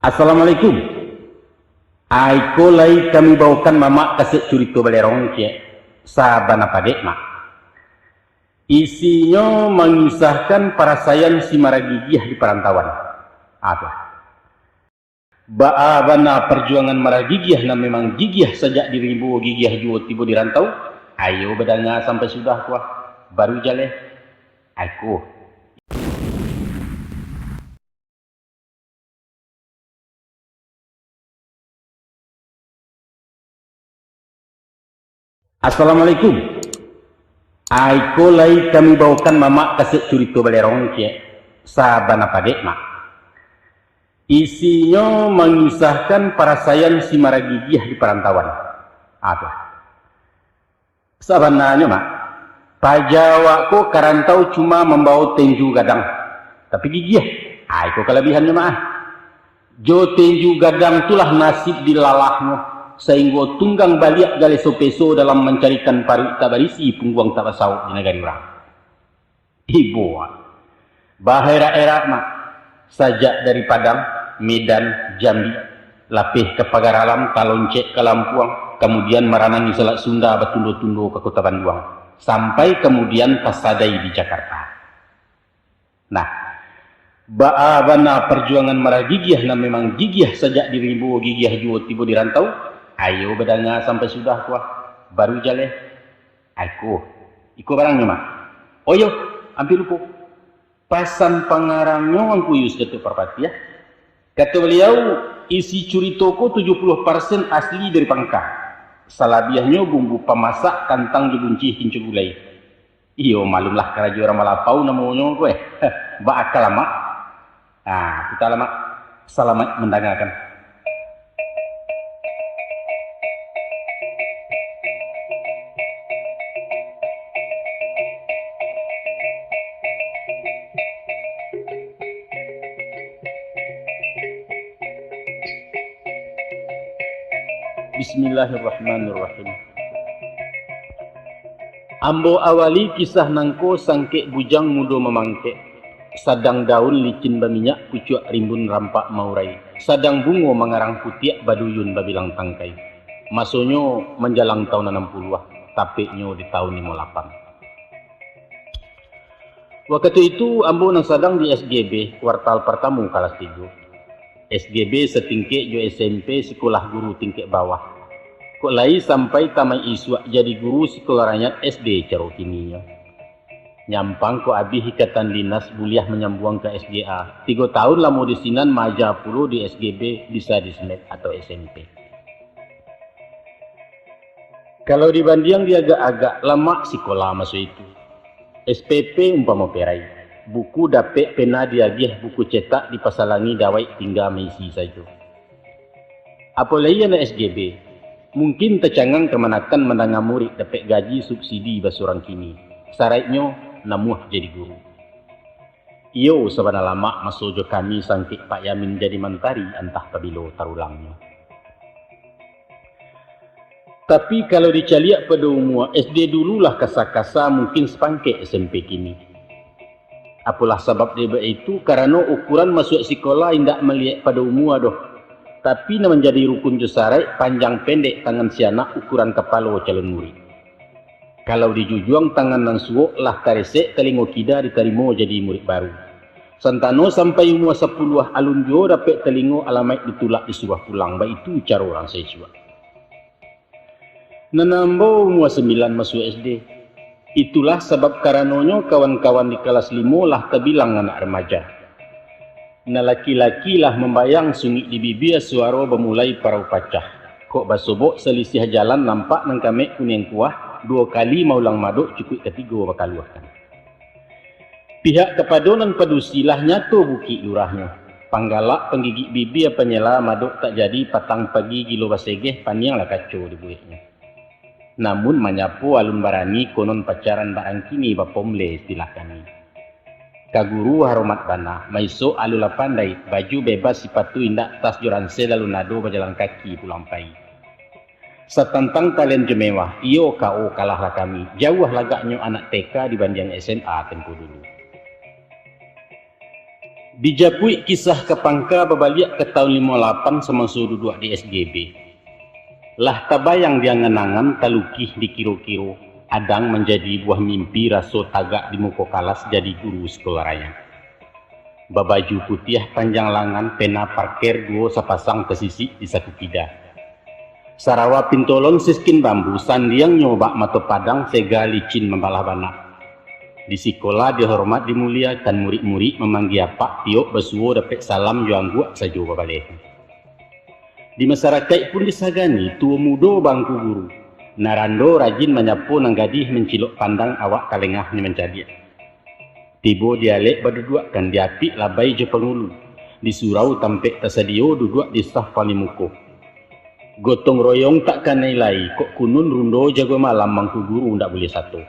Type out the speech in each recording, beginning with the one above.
Assalamualaikum. Aiko lai kami bawakan mamak kasih curito balerong cie. Sabana padek mak. Isinya mengisahkan parasayan si maragigih di perantauan. Apa? Bana perjuangan maragigih na memang gigih sejak diribu gigih juo tibu di rantau. Ayo bedanya sampai sudah kuah. Baru jale. Aiko. Assalamualaikum. Aiko lai kami bawakan mamak kasih curito balerong cie. Sabana padek mak. Isinya mengisahkan parasayan si maragigih di perantauan. Apa? Sabananya mak. Pajawako karantau cuma membawa tenju gadang. Tapi gigih. Aiko kelebihannya mak. Jo tenju gadang itulah nasib dilalahnya. Sehingga tunggang balik gale sopeso dalam mencarikan pari tak barisi pungguang tak basau di negara orang. Ibu, bahaya era mak, sajak dari Padang, Medan, Jambi, lapih ke pagar alam, Kaloncek ke Lampuang, kemudian meranangi Selat Sunda, betundo-tundo ke Kota Bandung, sampai kemudian Pasadai di Jakarta. Nah, bana perjuangan maragigih na memang gigih sejak diribu gigih juo tibu di rantau. Ayo bedanya sampai sudah kuah. Baru jale. Aiko. Iko barangnya mak. Oh yo, ambil lupa. Pasan pengarangnya angku yus ketuk perpati ya. Kata beliau, isi curitoko 70% asli dari Pangka. Salabiahnya bumbu pemasak kantang dibunci kincu gulai. Iyo malumlah kerajaan orang Malapau namanya gue. Bakal lama. Nah, kita lama. Selamat mendengarkan. Bismillahirrahmanirrahim. Ambo awali kisah nangko sangke bujang mudo memangke. Sadang daun licin berminyak pucuk rimbun rampak maurai. Sadang bungo mengarang putiak baduyun babilang tangkai. Masonyo menjalang tahun 60-ah, tapeknyo di tahun 58. Waktu itu ambo nang sadang di SGB kuartal pertama kelas 3. SGB setingkek jo SMP sekolah guru tingkek bawah. Kok lai sampai tamai iswa jadi guru sekolah rakyat SD caro kininya. Nyampang ko abih ikatan dinas buliah menyambung ke SGA. 3 tahun lamo di sinan maja puluh di SGB bisa dismet atau SMP. Kalau dibanding dia agak lama sekolah masuk itu. SPP umpama perai. Buku dapet pena diagih buku cetak dipasalangi dawai tinggal mengisi saja. Apalagi anak SGB. Mungkin tercangang kemanakan mendengar murid dapat gaji subsidi basurang kini. Syaratnya namuh jadi guru. Iyo sabana lama masuk jo kami sangkik Pak Yamin jadi mentari entah pabilo tarulangnya. Tapi kalau dicaliak pada umur SD dululah kasa-kasa mungkin sepangke SMP kini. Apalah sebab dia itu karena ukuran masuk sekolah tidak melihat pada umur doh. Tapi nak menjadi rukun jusarai panjang pendek tangan si anak ukuran kepala calon murid. Kalau dijujuang tangan nan suok lah taresek telingo kida diterima jadi murid baru. Santano sampai umur 10 alun jo dapat telingo alamat ditulak disuruh pulang. Baik itu cara orang siswa. Nanambo umur 9 masuk SD. Itulah sebab karenanya kawan-kawan di kelas 5 lah terbilang anak remaja. Na laki-laki lah membayang sunyi di bibir suara bermulai parau pacah. Kok basobok selisih jalan nampak nang kamek kuning kuah. 2 kali maulang maduk cukup ketiga bakal luahkan. Pihak kepadonan padusilah nyato buki lurahnya. Panggalak penggigit bibir penyela maduk tak jadi patang pagi gilo basegeh paniang lah kacau di buihnya. Namun menyapu alun barani konon pacaran barang kini bapomle istilah kami. Kaguru haromat bana, maiso alula pandai, baju bebas sepatu indak tas joranse lalu nado berjalan kaki pulang pagi. Setantang talent jemewah, iyo kau kalahlah kami, jauh lagaknya anak TK dibanding SMA tempo dulu. Dijapui kisah kepangka babaliak ke tahun 58 semasa duduk di SGB. Lah tabayang dia ngenangan talukih di kiro-kiro, adang menjadi buah mimpi raso tagak di muka kalas jadi guru sekolah raya. Babaju putih panjang lengan, pena parkir dua sepasang kesisi di saku kidah. Sarawa pintolon siskin bambu, sandiang nyoba mata padang sega licin membalah banak. Di sekolah dihormat dimuliakan, murid-murid memanggil pak tiok besuo dapat salam juang gua saja babalik. Di masyarakat pun disagani tua muda bangku guru. Narando rajin menyapu nang gadih mencilok pandang awak kalengah ni mencadi. Tibo dialek berduduk kan diapik labai je pengulu. Di surau tampek tersedio duduk di sah paling muko. Gotong royong takkan nilai kok kunun rundo jago malam bangku guru ndak boleh satu.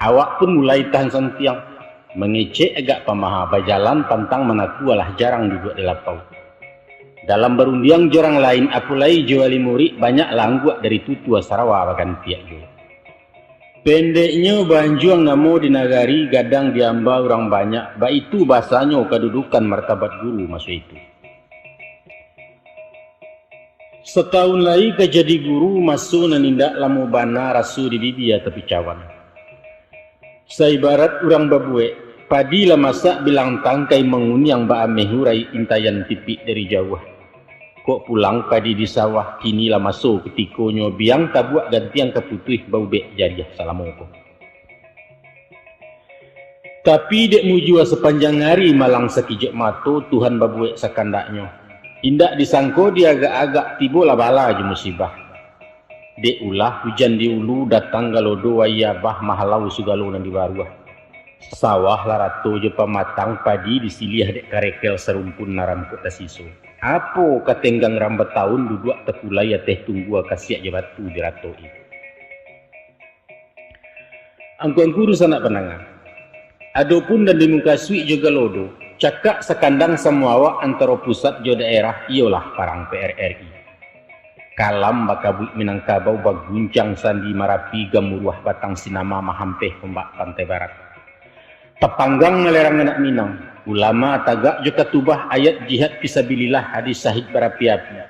Awak pun mulai tahan santiang mengecek agak pamaha berjalan pantang menaku alah jarang duduk di lapau. Dalam berundiang jorang lain apulai juali murid banyak langguak dari tutua Sarawak bahkan tiak jo. Pendeknya banjuang namo di nagari gadang diamba orang banyak, ba itu bahasanya kedudukan martabat guru masa itu. Setahun lagi kejadi guru masuk nanindak lamu bana rasu di bibia tepi cawan. Saibarat orang babue, padi lah masak bilang tangkai menguniang ba amehurai intayan tipik dari jauh. Kok pulang padi di sawah kini lah masuk ketikonya biang tabuak gantiang keputuh bau bek jadiah salamoko. Tapi dek mujua sepanjang hari malang sekijak mato Tuhan babuek sakandaknya. Indak disangko dia agak-agak tibo lah bala je musibah. Dek ulah hujan di ulu datang galodo waya bah mahalau sugalo nan di baruah. Sawah larato je pamatang padi disilih dek karekel serumpun naram kota siso. Apo katenggang rambat tahun duduk terpulai teh tunggu kasiak je batu di ratoi. Angkuan guru sanak penangan. Adapun dan di muka sui juga lodo, cakak sekandang semua awak antara pusat jo daerah ialah parang PRRI. Kalam bakabut Minangkabau baguncang sandi Marapi gamuruah batang sinama mahampeh pembak pantai barat. Tepanggang ngelerang anak Minang, ulama tagak juga tubah ayat jihad fisabilillah hadis sahih berapi-api.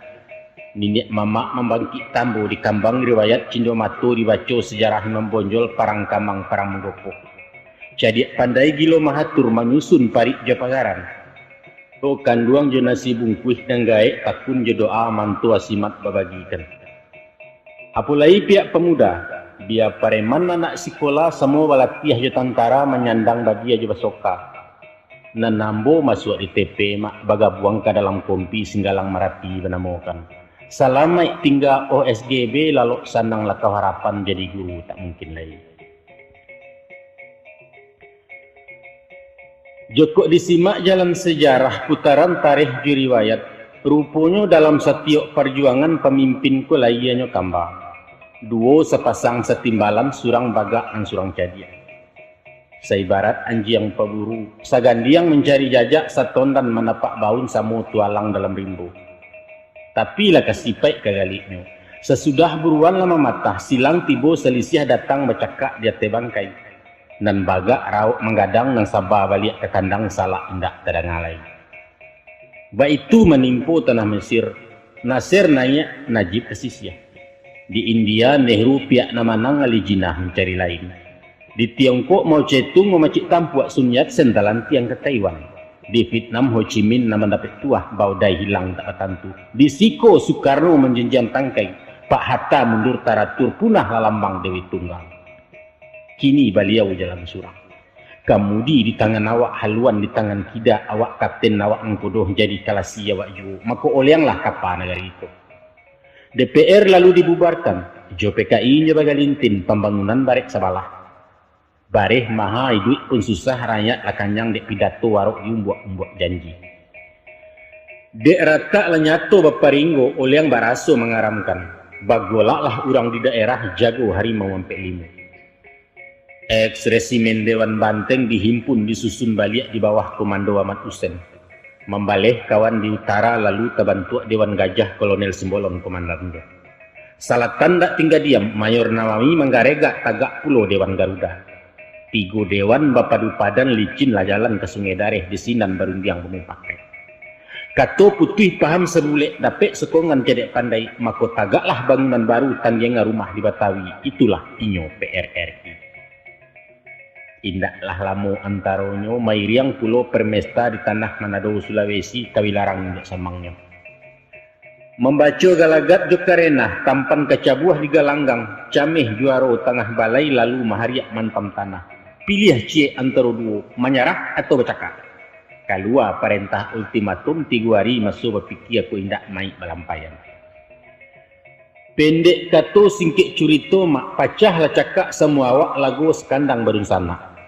Ninik mamak membangkit tambo di kambang riwayat Cindo Mato dibaca sejarah membonjol parang kamang parang menggopo. Jadi pandai gilo mahatur menyusun parik japagaran. O kanduang jo nasi bungkuih dan gaek takun jo doa mantu asimat babagikan. Apulai pihak pemuda, biar pareman anak sekolah semua balatiah jo tantara menyandang bagia jo basoka. Nanambo masuk di TP mak bagabuang ke dalam kompi singgalang Marapi benamokan. Salamai tinggal OSGB lalu sanang lakau harapan jadi guru tak mungkin lagi. Joko disimak jalan sejarah putaran tarikh di riwayat. Rupanya dalam setiap perjuangan pemimpinku laiannya kambang. Duo sepasang setimbalan surang bagak dan surang cadia. Saibarat anjiang paburu, sagandiang mencari jajak satondan menapak baun samu tualang dalam rimbo. Tapi lah kasipai kagaliknya. Sesudah buruan lama matah, silang tibo selisih datang bercakap dia tebangkai. Dan bagak rauk menggadang dan sabah balik ke kandang salah indak terdengalai. Ba itu menimpo tanah Mesir. Nasir naik Najib Asisya. Di India Nehru pihak nama nang alijinah mencari lain. Di Tiongkok Mao Zedong memacik tampuak Sun Yat-sen dalam tiang ke Taiwan. Di Vietnam Ho Chi Minh nama dapat tuah baudai hilang tak tentu. Di Siko Soekarno menjenjang tangkai. Pak Hatta mundur taratur punah lalambang Dewi Tunggal. Kini beliau jalan surang. Kamudi di tangan awak haluan di tangan tidak awak kapten awak engkodoh jadi kalasi awak ju. Maka olianglah kapal negara itu. DPR lalu dibubarkan. Jo PKI nya bagalintin pembangunan barek sabalah. Bareh maha duit pun susah rakyat lakanyang dek pidato warok diumbuak-umbuak janji. Dek rata lenyato baparinggo oliang baraso mengaramkan. Bagolak lah orang di daerah jago harimau sampai 5. Ex-resimen Dewan Banteng dihimpun disusun balik di bawah komando Ahmad Hussein. Membaleh kawan di utara lalu terbantu Dewan Gajah Kolonel Simbolon komandannya. Salatan tak tinggal diam, Mayor Nawawi menggaregak tagak pulau Dewan Garuda. Tigo dewan bapadu padan licin lah jalan ke sungai dareh di sinan barundiang bumi pakai. Kato putih paham sebulek dapet sekongan cedek pandai, mako tagaklah bangunan baru tandianga rumah di Batawi, itulah inyo PRRI. Indaklah lamo antaronyo mairiang pulau permesta di tanah Manado Sulawesi tawilarang indak samangnya. Membaca galagat jokarena tampan kecabuah di galanggang, cameh juaro tengah balai lalu mahariak mantam tanah. Pilih cie antara dua, menyerah atau bercakap. Kalua perintah ultimatum 3 hari masuk berpikir aku indak maik balampayan. Pendek kato singkit curito mak pacah lah cakap semua awak lagu sekandang barung sana.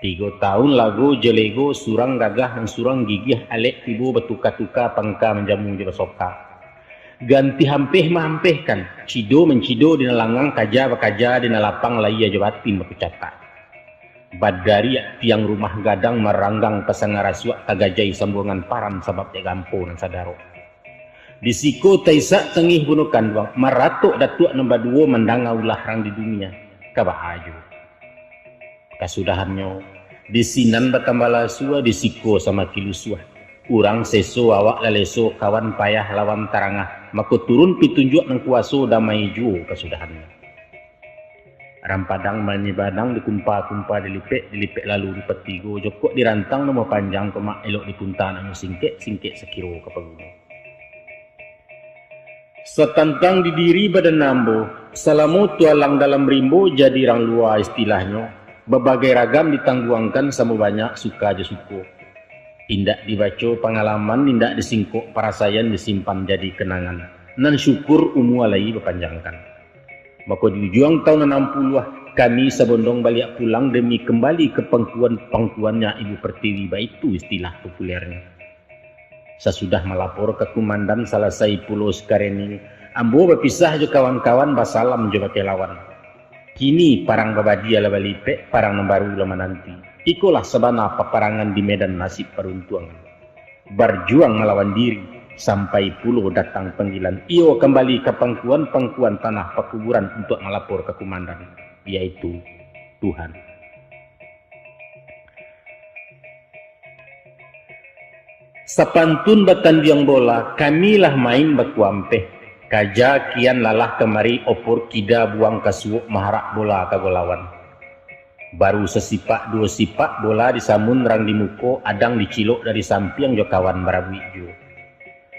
3 tahun lagu jelego surang gagah dan surang gigih alek tibu bertukar-tukar pangka menjamu jero soka. Ganti hampih mahampihkan, cido mencido di nalangang kaja bakaja di nalapang laya jabatin berkecatak. Badari tiang rumah gadang meranggang pasang rasuak tagajai sambungan param sebab dia gampo dan sadaro. Di siko taisak tengih bunukan bang maratuk datuk nombor 2 mendangau larang di dunia kabahaju. Kasudahannya di sinan batambala sua di siko sama kilusua. Urang seso awak laleso kawan payah lawan tarangah mako turun pitunjuk nang kuaso damai juo kasudahannya. Rampadang menyibadang dikumpa-kumpa dilipek lalu di petigo jokok dirantang nomor panjang kemak elok dipunta nang singkek sekiro ke pegunung. Setantang di diri badan nambo, salamu tualang dalam rimbo jadi rang luar istilahnya, berbagai ragam ditangguangkan sama banyak suka aja suku. Indak dibaca pengalaman, indak disingkok parasayan disimpan jadi kenangan. Nan syukur umualai berpanjangkan. Maka di ujung tahun 60 kami sebondong balik pulang demi kembali ke pangkuannya Ibu Pertiwi, itu istilah populernya. Sesudah melapor ke komandan selesai pulau sekarang ambo berpisah je kawan-kawan basalam je pakai lawan. Kini parang babadia lah balipek, parang nembaru lama nanti. Ikulah sebana peperangan di medan nasib peruntuangan. Berjuang melawan diri. Sampai pulau datang panggilan, iyo kembali ke pangkuan tanah pekuburan untuk melapor ke komandan, yaitu Tuhan. Sapantun batandiang bola, kamilah main bakuampeh, kaja kian lalah kemari opor kida buang kasuuk maharak bola kagolawan. Baru sesipak 2 sipak bola disamun rang di muko, adang dicilok dari sampiang jokawan barabu ijo.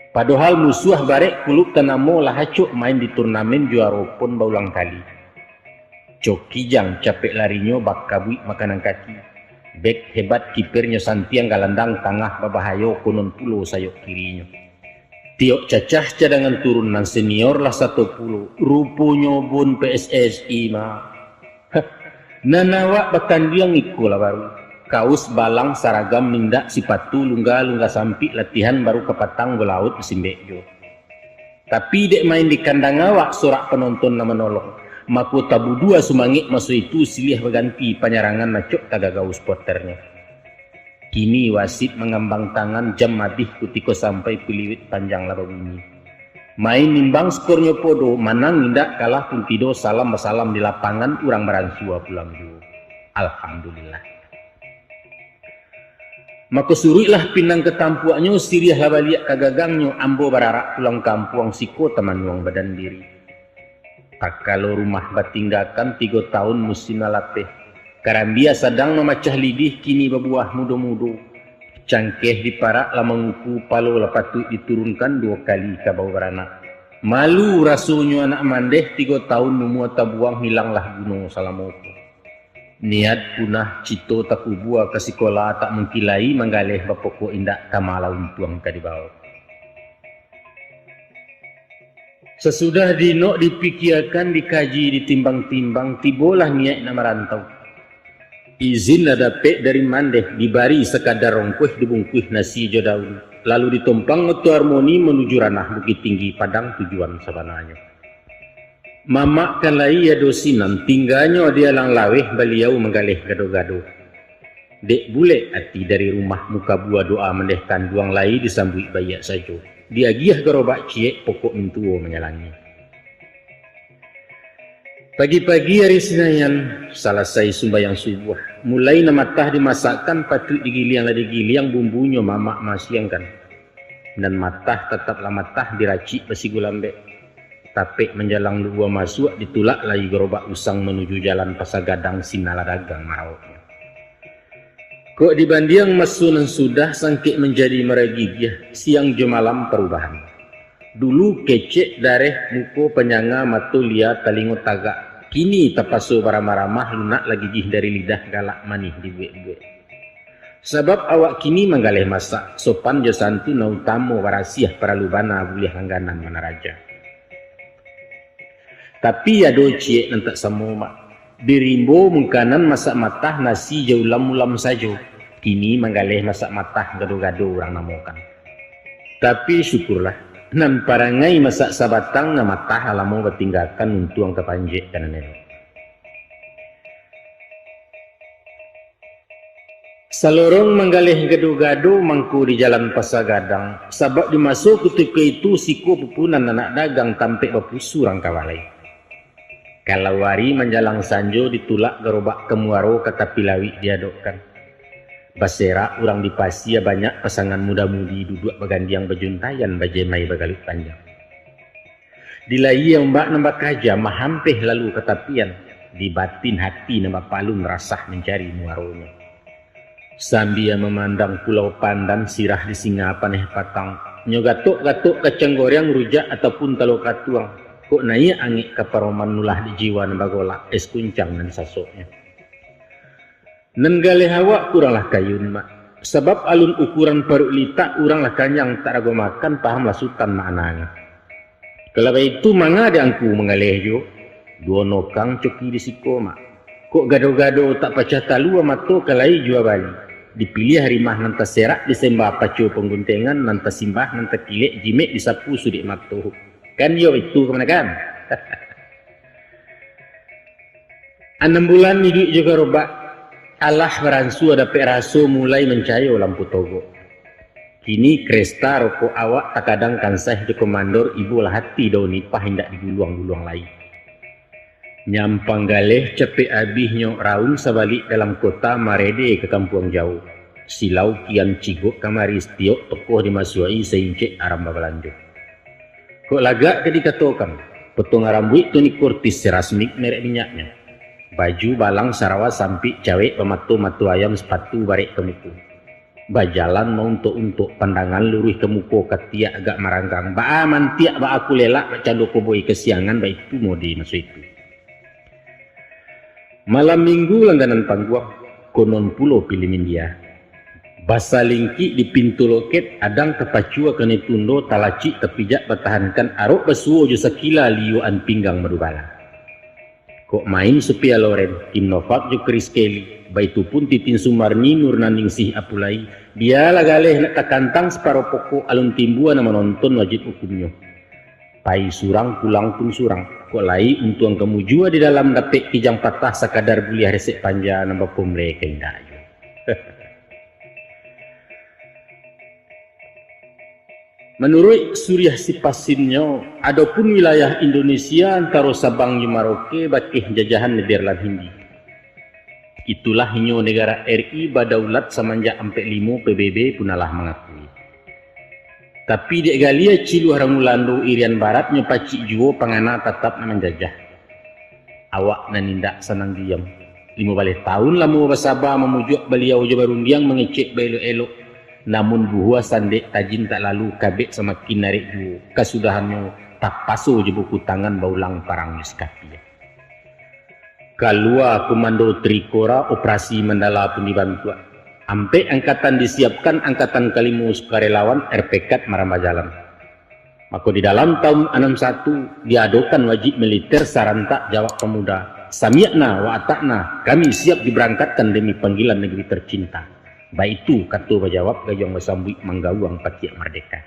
Padahal musuh barek kuluk tanamo lah hacuk main di turnamen juara pun baulang kali. Cok kijang capek larinya bak kabui makanan kaki. Bek hebat kipernya santiang galandang tangah babahayo konon pulau sayok kirinya. Tiok cacah cadangan turun nan senior lah 10. Rupunya bun PSSI mah. Nanawak batandiang ikulah baru. Kaus balang saragam mindak sipatu lungga sampi latihan baru kepatang belaut mesin bejo. Tapi dek main di kandang awak sorak penonton nama nolong. Maku tabu 2 sumangit masuk itu silih berganti penyerangan nacok tagagau supporternya. Kini wasit mengambang tangan jam mabih kutiko sampai peliwit panjang laba bunyi. Main nimbang skornya podo manang mindak kalah pun tido salam basalam di lapangan urang beransua pulang juga. Alhamdulillah. Maka suruhlah pinang ketampuaknya siriah labaliak kagagangnya ambo bararak pulang kampung siko teman uang badan diri. Tak kalau rumah batinggakan 3 tahun musim latih. Karambia sedang memacah lidih kini berbuah mudo-mudo. Cangkeh diparak lah menguku palo lapatu diturunkan 2 kali ke bawah beranak. Malu rasunya anak mandeh 3 tahun memuat tabuang hilanglah gunung Salamoto. Niat punah cito takubua ke sekolah tak mengkilai menggalih bapoko indak kamala untuang ka di bawah. Sesudah dinok dipikirkan dikaji ditimbang-timbang tibolah niat nak merantau. Izin ada pek dari mandeh dibari sekadar rongkuih dibungkuih nasi jo daun. Lalu ditompang ngetu harmoni menuju ranah Bukit Tinggi Padang tujuan sabananya. Mamak kalai ya dosinan tinggalnya dia lang laweh beliau menggalih gado-gado. Dek bule hati dari rumah muka buah doa mendehkan duang lai disambui bayak sajo. Dia giah gerobak ciek pokok mintuo menyalangi. Pagi-pagi hari Senayan, selesai sembahyang subuh. Mulai namatah dimasakkan, patut digiliang bumbunya mamak masiangkan. Dan matah tetaplah matah diracik besi gulambek. Tapi menjalang dua masuk ditulak lagi gerobak usang menuju jalan Pasagadang Sinala dagang marauknya. Kok dibandiang masunan sudah sangkik menjadi meragigih siang jemalam perubahan. Dulu kecek dareh muko penyanga matulia talingo tagak. Kini tapaso baramah-ramah lunak lagi jih dari lidah galak manih di buek-buek. Sebab awak kini menggalih masak sopan josantu na utamo warasiah para lubana buliah langganan mana raja. Tapi ya docie nantak samoma. Dirimbo mungkanan masak matah nasi jauh lam-lam sajo. Kini menggalih masak matah gado-gado orang namokan. Tapi syukurlah. Nan parangai masak sabatang na matah alamo bertinggalkan untuang kepanjek kanan nero. Salorong menggalih gado-gado mangku di jalan Pasagadang. Sabab dimasuk ketika itu siku pupunan anak dagang tampek bapusu orang kawalai. Kalau wari menjalang sanjo ditulak gerobak kemuaro kata pilawi diadokkan. Basera orang di Pasia banyak pasangan muda-mudi duduk begandiang bejuntayan bajemai bagalut panjang. Dilai yang mbak nambah kaja mahampeh lalu ketapian. Di batin hati nambah palun rasah mencari muaronya. Sambil memandang pulau pandan sirah di singa paneh patang. Nyogatok-gatok kacang goreng rujak ataupun talo katuang. Kok naik angik kaparoman nulah di jiwa nambah golak es kuncang dan sasoknya. Nenggale hawa kuranglah kayun mak. Sebab alun ukuran paruk lita uranglah kanyang tak ragu makan paham lasutan maknanya. Kalau itu manga ada angku mengalih jo. Dua nokang coki di siko mak. Kok gado-gado tak pacah talu amato kalai jua bali. Dipilih harimah nanta serak disembah pacu pengguntengan nanta simbah nanta kilek jimek disapu sudik matu. Kan yo itu kemana kan? 6 bulan hidup juga robak. Allah beransu ada peraso mulai mencayo lampu togo. Kini kresta rokok awak tak kadang kansah di komandor ibu lah hati daun nipah hendak diguluang-guluang lain. Nyampang galeh cepet abih nyok raung sebalik dalam kota marede ke kampung jauh. Silau kian cigok kamari istiok tokoh dimasuai seincek aram babalanjo. Kok lagak ketika tokan, potong rambut tu ni kurtis serasmik merek minyaknya. Baju balang Sarawak sampik cawek pematu-matu ayam sepatu barek kemuku. Bajalan mau untuk pandangan luruh kemuku ketiak agak maranggang. Ba mantiak ba aku lelak bacandu koboi kesiangan ba itu modi masuk itu. Malam minggu langganan pangguang konon pulo pilih India. Basa lingki di pintu loket adang terpacua kene tundo talacik terpijak bertahankan arok basuo jo sakila liuan pinggang madubala. Kok main supaya Loren, Kim Novak jo Chris Kelly, baitu pun Titin Sumarni Nur Nanding Sih Apulai, dia lagaleh nak takantang separuh pokok alun timbuan menonton wajib hukumnya. Pai surang pulang pun surang, kok lai untuang kamu jua di dalam dapet kijang patah sakadar buliah resek panja nambah pumle kendayu. Menurut Suriah Sipasinnya, adapun wilayah Indonesia antara Sabang Merauke bakih jajahan Nederland Hindi. Itulah hinyo negara RI badaulat semenjak 45 PBB punalah mengakui. Tapi dek galia cilu Harangulando Irian Barat nyepaci juo pangana tetap menjajah. Awak nanindak senang diam. 5 balik tahun lamu basaba memujuk beliau jabarundiang mengecek bailo-elok. Namun buah sandek tajin tak lalu kabek semakin narik juo. Kasudahannya tak paso je buku tangan baulang parang miskapi. Kalua komando Trikora operasi Mandala pun dibantu. Ampe angkatan disiapkan angkatan Kalimu sukarelawan RPK Marambajalan. Maka di dalam tahun 61 diadokan wajib militer sarantak jawab pemuda. Samiakna wa atakna, kami siap diberangkatkan demi panggilan negeri tercinta. Baik itu kata berjawab gajong bersambut manggawang patiak merdeka.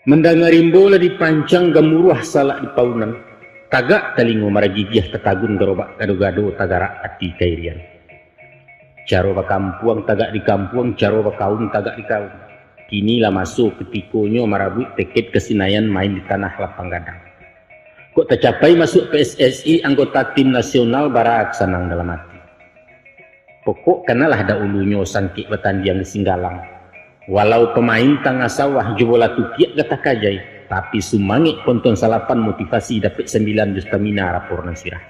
Mendengarimbo lah dipancang gemuruh salak di paunan. Tagak talingo maragigih ketagun gerobak gado-gado tagarak ati kairian. Caro bakampuang tagak di kampuang, caro bakaun tagak di kaun. Kini lah masuk ketikonyo marabut teket kesinayan main di tanah lapang gadang. Kok tercapai masuk PSSI anggota tim nasional barak sanang dalam hati. Pokok kenalah dahulunya sangkik betandiang di Singgalang. Walau pemain tengah sawah jubola tukiak kata kajai, tapi sumangik ponton salapan motivasi dapat 9 stamina rapor nan sirah.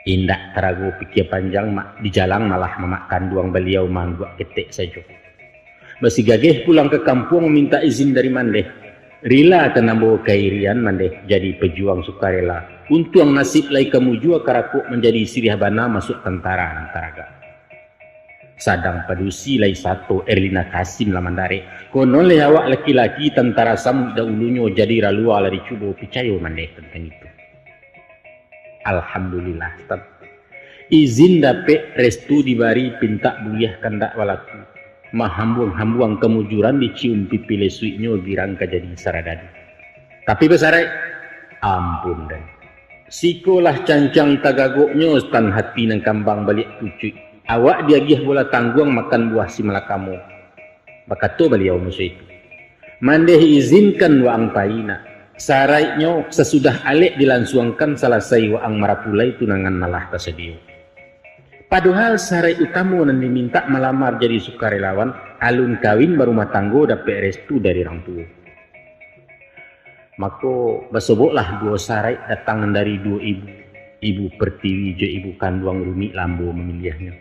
Indak terago pikir panjang mak di jalan malah memakan duang beliau mangguak ketek saja. Masih gageh pulang ke kampung meminta izin dari Mandeh. Rila kenambo kairian Mandeh jadi pejuang sukarela. Untung nasib lai kamu jua karakuk menjadi sirih bana masuk tentara Antaraga. Sadang padusi lai satu Erlina Kasim lah mandare. Konon le awak laki-laki tentara samud dahulunya jadi ralua lari cubo picayo Mandeh tentang itu. Alhamdulillah. Izin dapet restu dibari pinta buyah kandak walaku. Mahambuang-hambuang kemujuran dicium pipi lesuiknya girang kejadi saradadi. Tapi besarai, ampun dan. Sikolah cancang tagagoknya stan hati nang kambang balik tucuy. Awak dia gih bola tangguang makan buah si malakamu. Bakato beliau musuh itu. Mandeh izinkan waang paina. Saraiknya sesudah alek dilansuangkan selesai waang marapulai tunangan malah tersedia. Padahal sarai utama nan diminta melamar jadi sukarelawan, alun kawin berumah tanggo dapat restu dari orang tua. Maka bersoboklah dua sarai datang dari dua ibu. Ibu Pertiwi je ibu kandung Rumi Lambo memilihnya.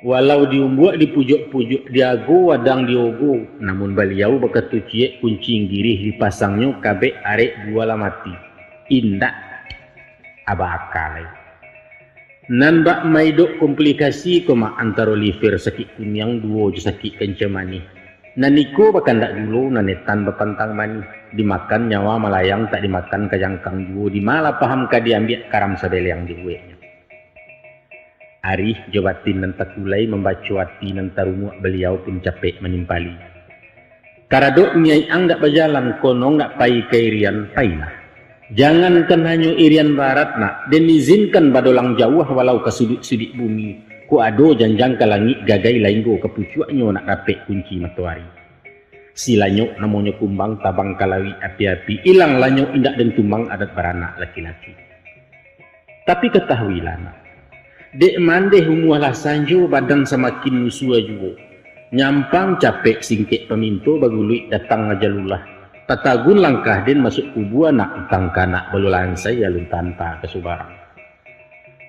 Walau diumbuak dipujuk-pujuk diago wadang diogo, namun beliau beketu ciek kuncing girih dipasangnya kabek arek dua lamati. Indak abakalai. Nan bak maidok komplikasi koma antara liver sakit kunyang duo je sakit kencemani. Nan niko bakan dak dulu nanetan bepantang mani. Dimakan nyawa malayang tak dimakan kajangkang duo. Di malah paham ka diambil karam sadel yang diueknya. Arih jabatin nan takulai membaca hati nan tarumuak beliau pun capek menimpali. Karadok nyai ang dak berjalan konong dak pai kairian pailah. Jangankan hanya irian barat nak, dan izinkan badolang jauh walau ke sudut-sudut bumi. Ku ado janjang ke langit gagai lainggo kepucuaknya nak dapet kunci matahari. Silanyo namanya kumbang tabang kalawi api-api, ilang lanyo indak dan tumbang adat beranak laki-laki. Tapi ketahuilah nak, dek mandeh umualah sanjo badan semakin musua juga. Nyampang capek singkek peminto baguluit datang ngajalulah. Tatagun langkah den masuk kubuah nak utang kanak belulan saya lun tanpa kesubaran.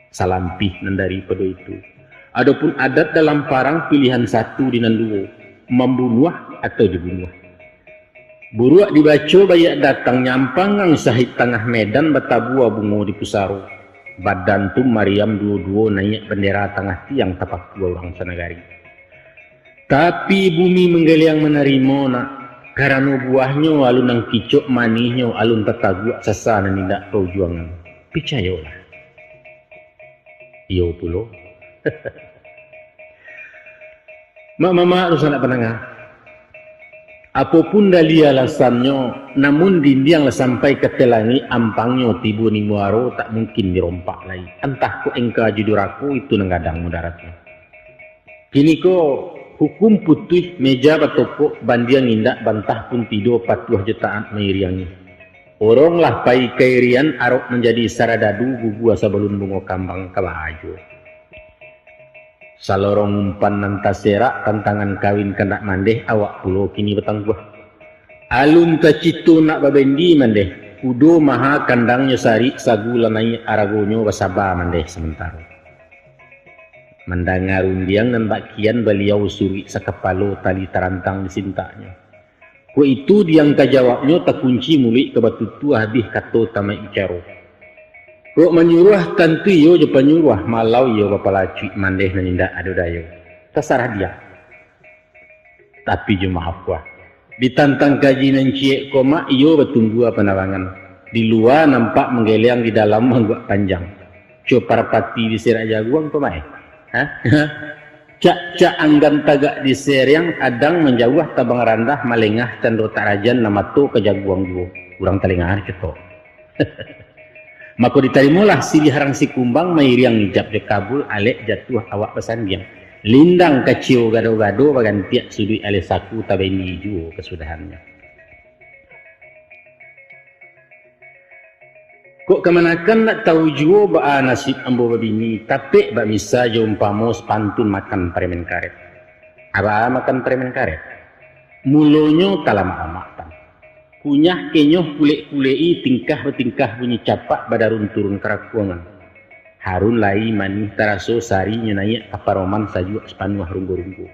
Salampih nan daripada itu. Adapun adat dalam parang pilihan satu di nan dua, membunuh atau dibunuh. Buruak dibaca bayak datang nyampang ang sahit tengah medan batabua bungo di pusaro. Badan tu Mariam dua-dua naik bendera tengah tiang tapak dua orang sanagari. Tapi bumi menggeliang menerima nak. Karena buahnya alun nang kicok manihnya alun tataguak sasana nindak perjuangan. Picayolah. Iyo pulo. Mak rusak nak penangah. Apapun dali alasannya, namun dindiang sampai ke telangi ampangnya tibu ni muaro tak mungkin dirompak lagi. Entah ku engka juduraku itu nenggadang mudaratnya. Kini ko hukum putih meja batoko bandiang indak bantah pun tidur patuh jutaan mairiangi. Oranglah pai kairian arok menjadi saradadu gugua sebelum bungo kambang kabahajo. Salorong umpan nantasera tantangan kawin kandak mandeh awak pulo kini betangguh. Alun tacitu nak babendi mandeh. Udo maha kandangnya sari sagu lanai aragonyo basaba mandeh sementara. Mendengar undiang dan bakian beliau suri sekepalo tali terantang di sintanya. Ku itu diang kajawabnya tak kunci mulik ke batu tua habis kato tamai bicaro. Ku menyuruh tentu yo je penyuruh malau yo bapalaci mandeh nanindak ado dayo. Terserah dia. Tapi je maaf kuah. Ditantang kajian ciek koma yo bertunggu penawangan. Di luar nampak menggeliang di dalam mangguak panjang. Coba parapati di serak jaguang pemain. Cak anggan tagak di seriang adang menjauh tabang randah malengah candro tarajan nama tu kejaguang dua kurang telingah cetok. Maka diterimalah silih harang si kumbang mairiang hijab de kabul alek jatuh awak pesan diam lindang kecil gado-gado bagan tiak sudui ale saku tabeni juo kesudahannya. Kok kemanakan nak tahu jua ba nasib ambo babini, tapi ba bisa jo umpamo pantun makan permen karet. Aba makan permen karet. Mulonyo talama-lama tan. Kunyah kenyoh kulek-kulei tingkah betingkah bunyi capak badarun turun kerakuangan. Harun lai manih taraso sari nyenaya kaparoman saju sepanuh runggo-runggo.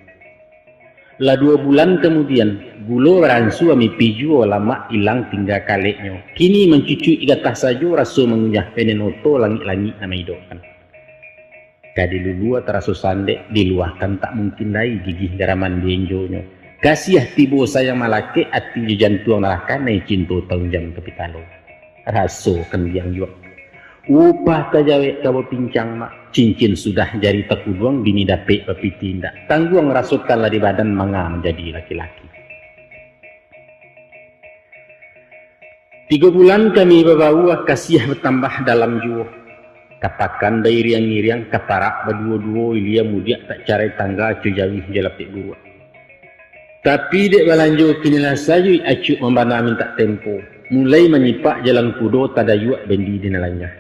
Lah 2 bulan kemudian, gulo ransu ami piju lama hilang tinggal kaleknya. Kini mencucui gatah saja raso mengunyah penenoto langit-langit nama hidokan. Kadi lulua teraso sandek diluahkan tak mungkin lagi gigih garaman dienjonya. Kasih tibo sayang malake ati jantuang neraka nai cinto tahun jam kepitalo. Raso kendiang juak. Upah tajawek kabo pincang mak. Cincin sudah jari tekuduang bini dapet pepiti indak. Tangguang rasutkanlah di badan manga menjadi laki-laki. 3 bulan kami bawa kasih bertambah dalam jua. Kapakan dari riang-riang kaparak berdua-dua ilia mudia tak cari tangga acu jauh jalapik guru. Tapi dek balanjo kinilah saja acu membana minta tempo. Mulai menyipak jalan kudo tada yuak bendi di nalanya.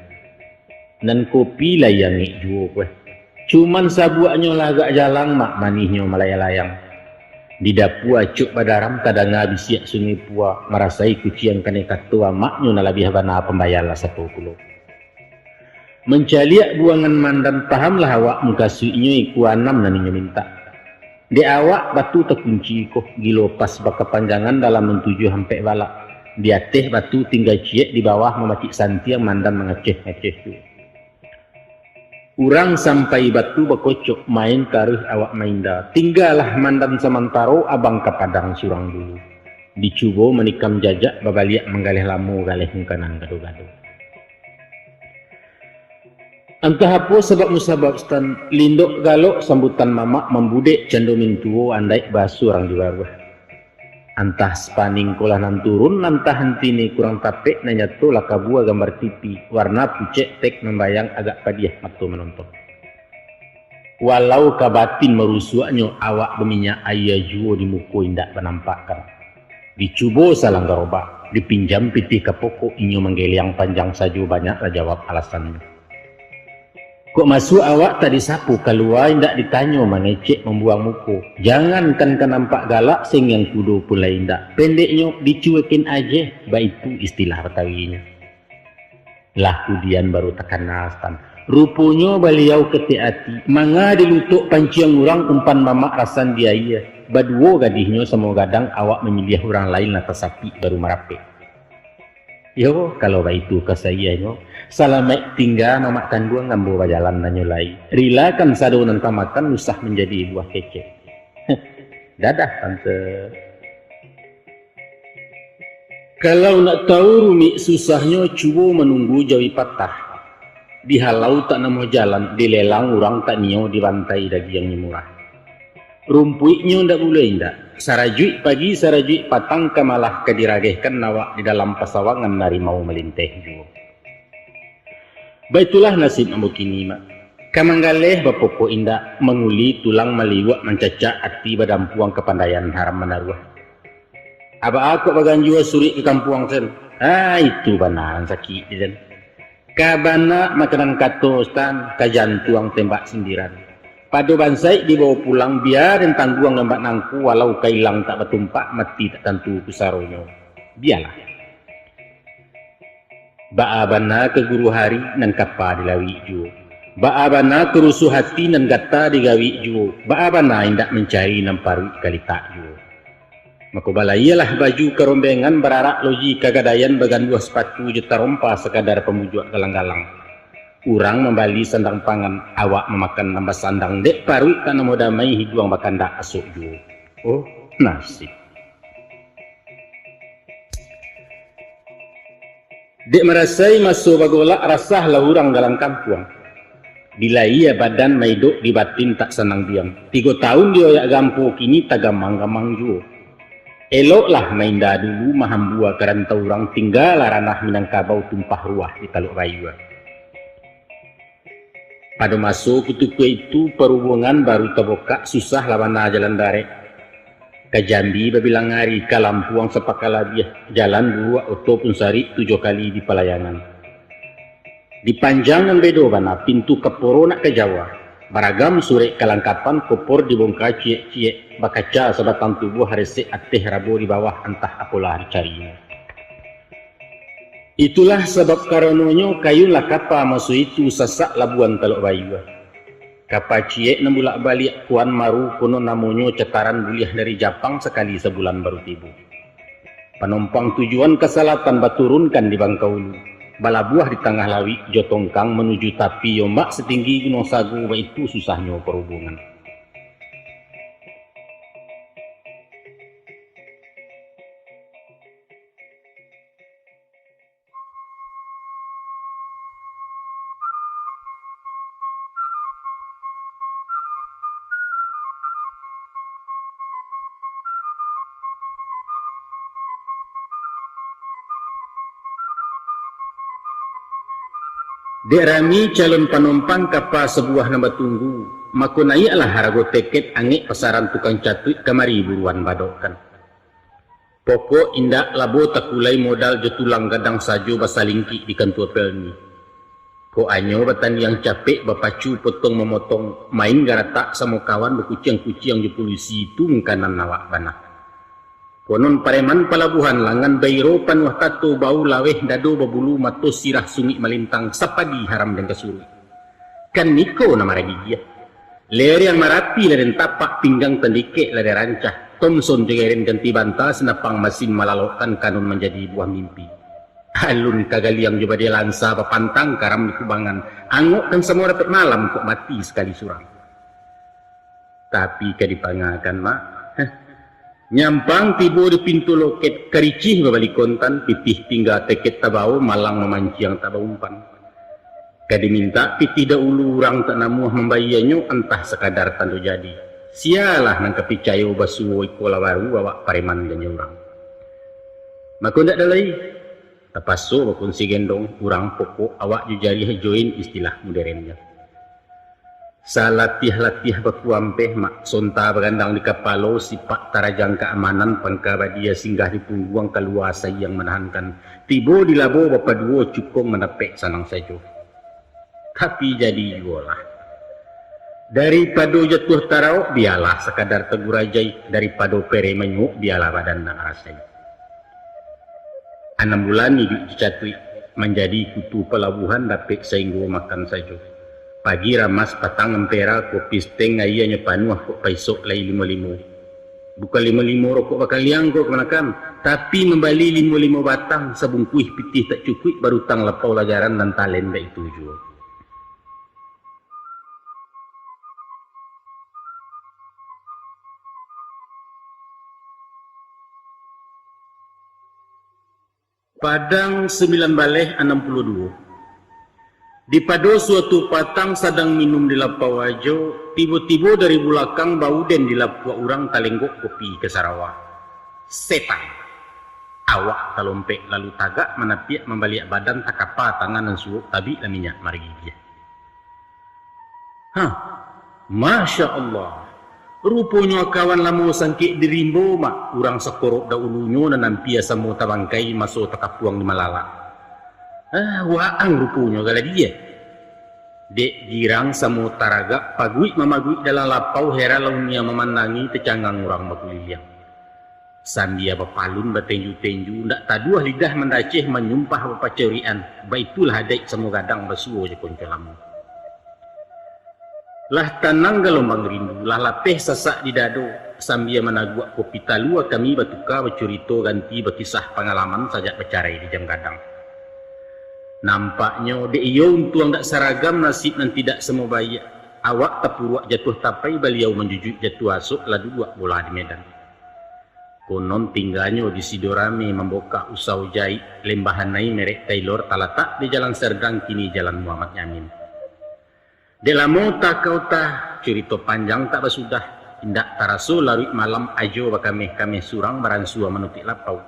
Nan kopi layangi juo kueh. Cuman sabuaknya lagak jalan mak manihnya melayang-layang. Di dapu acuk badaram kadang habis siak sungai pua merasai kuciang kane katua maknya nalabih bana pembayarlah 10 kilo. Mencaliak buangan mandan pahamlah awak muka suinya iku 6 naninya minta. Di awak batu terkunci kok gilo pas berkepanjangan dalam mentuju hampek balak. Di atas batu tinggal ciek di bawah memacik santi yang mandan mengeceh-ngeceh tu. Urang sampai batu berkocok main taruh awak mainda. Tinggallah mandan semantaro abang ke padang surang dulu. Dicubo menikam jajak babaliak menggalih lamu galih mungkanan gado-gado. Entah apa sebab musabab stan lindok galok sambutan mamak membudek candomin tuo andai basu orang di bawah. Antah spaning kolah nan turun nantah hentini kurang tapek nanya tu lakabua gambar TV warna pucet tek membayang agak padiah matu menonton. Walau kabatin merusuaknya awak berminyak ayah juo di muku indak menampakkan. Dicubo salang garobak, dipinjam pitih ke pokok inyo menggeliang panjang saja banyaklah jawab alasannya. Kok masuk awak tadi sapu keluar indak ditanya mengecek membuang muku. Jangankan ke nampak galak sing yang kudo pula indak. Pendeknya dicuekin aja, baik itu istilah Betawinya. Lah kemudian baru tekan nastan. Rupanya beliau ketik hati. Manga dilutuk panciang orang umpan mamak rasan dia iya. Badua gadihnya semua gadang awak memilih orang lain atas sapi baru merape. Yo kalau itu ke saya yo. Salamek tinggal memakan buah ngambo bajalan dan nyulai. Rila kan sadonan pamakan usah menjadi buah kece. Dadah tante. Kalau nak tahu rumit susahnya cuba menunggu jawi patah. Dihalau tak nemu jalan, dilelang orang tak nio dibantai dagi yang murah. Rumpuiknya ndak boleh indak. Sarajui pagi sarajui patang kamalah kediragehkan nawak di dalam pasawangan dari mau melinteh juga. Baitulah nasib ambo kini mak. Kamanggaleh bapoko indak menguli tulang maliwak mencacak hati badampuang kepandaian haram menaruh. Aba aku bagan jua suri ke kampuang sen. Itu banaran sakit dan. Kabana makanan kato stan kajantuang tembak sindiran. Padu bansai dibawa pulang biar dan tangguang lembak nangku walau kailang tak bertumpak mati tak tentu kusaronyo. Biarlah. Baabana ke guru hari nan kapa dilawi juo. Baabana ke rusuh hati nan gata digawi juo. Baabana indak mencari namparu kali tak juo. Maka balaiyalah baju kerombengan berarak loji kagadayan bagan dua sepatu juta rompa sekadar pemujuak galang-galang. Urang membali sandang pangan, awak memakan nambah sandang dek paru karena mau damai hiduang bakanda asuk juo. Oh nasib. Dek merasai masuk bagolak rasah lah orang dalam kampung. Bila ia badan maidok di batin tak senang diam. 3 tahun dia oyak gampo kini tak gamang-gamang juga. Eloklah mainda dulu mahambua kerantau orang tinggal ranah Minangkabau tumpah ruah di Taluk Bayu. Pada masuk kutuku itu perhubungan baru terbuka susah lawan jalan darat. Ke Jambi babilang hari ke Lampuang sepakala dia jalan 2 atau pun sari 7 kali di pelayanan. Dipanjangan bedo bana pintu keporo nak ke Jawa. Baragam surek kalangkapan kopor dibongkar cie-cie bakaca sebatang tubuh haresek ateh rabo di bawah entah apalah dicari. Itulah sebab karononyo kayu lah kapa masu itu sasak labuan Teluk Bayu. Kapa cie nembulak balik kuan maru kono namonyo cetaran buliah dari Japang sekali sebulan baru tibu. Penumpang tujuan ke selatan baturunkan di Bangkaulu. Balabuah di tengah lawi Jotongkang menuju tapi yombak setinggi Gunung Sagu itu susahnya perhubungan. Dek rami calon penumpang kapal sebuah nama tunggu. Maka naiklah harga tiket angik pasaran tukang catuik kemari buruan badokkan. Pokok indak labo takulai modal jetulang gadang sajo basalingki di kantor pelni. Ko anyo batan yang capek bapacu potong memotong main garata sama kawan berkuciang-kuciang di polisi itu mengkanan nawak banah. Konon pareman pelabuhan langan bairo panuh tato bau laweh dado babulu mato sirah sungi malintang sapadi haram dan kasuri. Kan niko nama ragigia. Ler yang marapi leren tapak pinggang tendike lere rancah. Thomson jengeren ganti banta senapang masin malalokan kanun menjadi buah mimpi. Alun kagaliang coba dia lansa papantang karam di kubangan. Angok kan semua dapat malam kok mati sekali surang. Tapi kadipangakan mak. Nyampang tibo di pintu loket kericih babalik kontan pitih tinggal teket tabau malang memancing tabau umpan. Kadi minta pitih dahulu orang tak namuah membayarnya entah sekadar tanda jadi. Sialah nang kepicayo basuh ikola baru bawa pareman dan orang. Maka ndak ada lagi. Tapaso bakun si gendong urang pokok awak jujari join istilah modernnya. Salatih-latih bakuampeh mak sonta berandang di kapalo sipak tarajang keamanan pangkabadia singgah di pungguang kaluasa yang menahankan tibo di labo bapa duo cukup menepek sanang sajo. Tapi jadi jualah. Daripada jatuh tarau biarlah sekadar tegur ajai, daripada pere menyuk biarlah badan nak rasai. 6 bulan ini dicatui menjadi kutu pelabuhan dapat sehingga makan sajo. Pagi ramas patang empera kopi steng ayahnya panuh kok paisok lai 55. Bukan 55 rokok bakal liang kok kenakan, tapi membali 55 batang sabungkuih pitih tak cukup baru tang lepau lajaran dan talenta itu juga. Padang 9 baleh 62. Di pada suatu patang sedang minum di lapau ajo, tiba-tiba dari belakang bau den di lapau orang talenggok kopi ke Sarawak. Setan. Awak talompek lalu tagak menapiak membalik badan tak apa tangan dan suuk tabi lah minyak marigi dia. Masya Allah. Rupanya kawan lama sangkik di rimbo mak urang sekorok dahulunya dan nampia samo tabangkai masuk takapuang di Malala. Waang rupanya kala dia. Dek girang samo taraga pagui mamagui dalam lapau hera launia memandangi tecanggang orang bakuliliang. Sambia bapalun batenju-tenju ndak taduah lidah mendaceh menyumpah bapacerian. Baitulah hadek samo gadang basuo je koncolamu. Lah tanang gelombang rindu, lah lapeh sasak di dado. Sambia menaguak kopi talua kami batuka bercerita ganti berkisah pengalaman sajak bercarai di jam gadang. Nampaknya dek iyo untuang dak seragam nasib dan tidak semua baik. Awak tapuruak jatuh tapai beliau menjujuk jatuh asuk ladu buat bola di Medan. Konon tinggalnya di Sidorame membuka usau jahit lembahan nai merek Taylor talatak di Jalan Serdang kini Jalan Muhammad Yamin. Delamo tak kau tah cerita panjang tak bersudah. Indak taraso larut malam ajo bakameh surang baransua menutik lapau.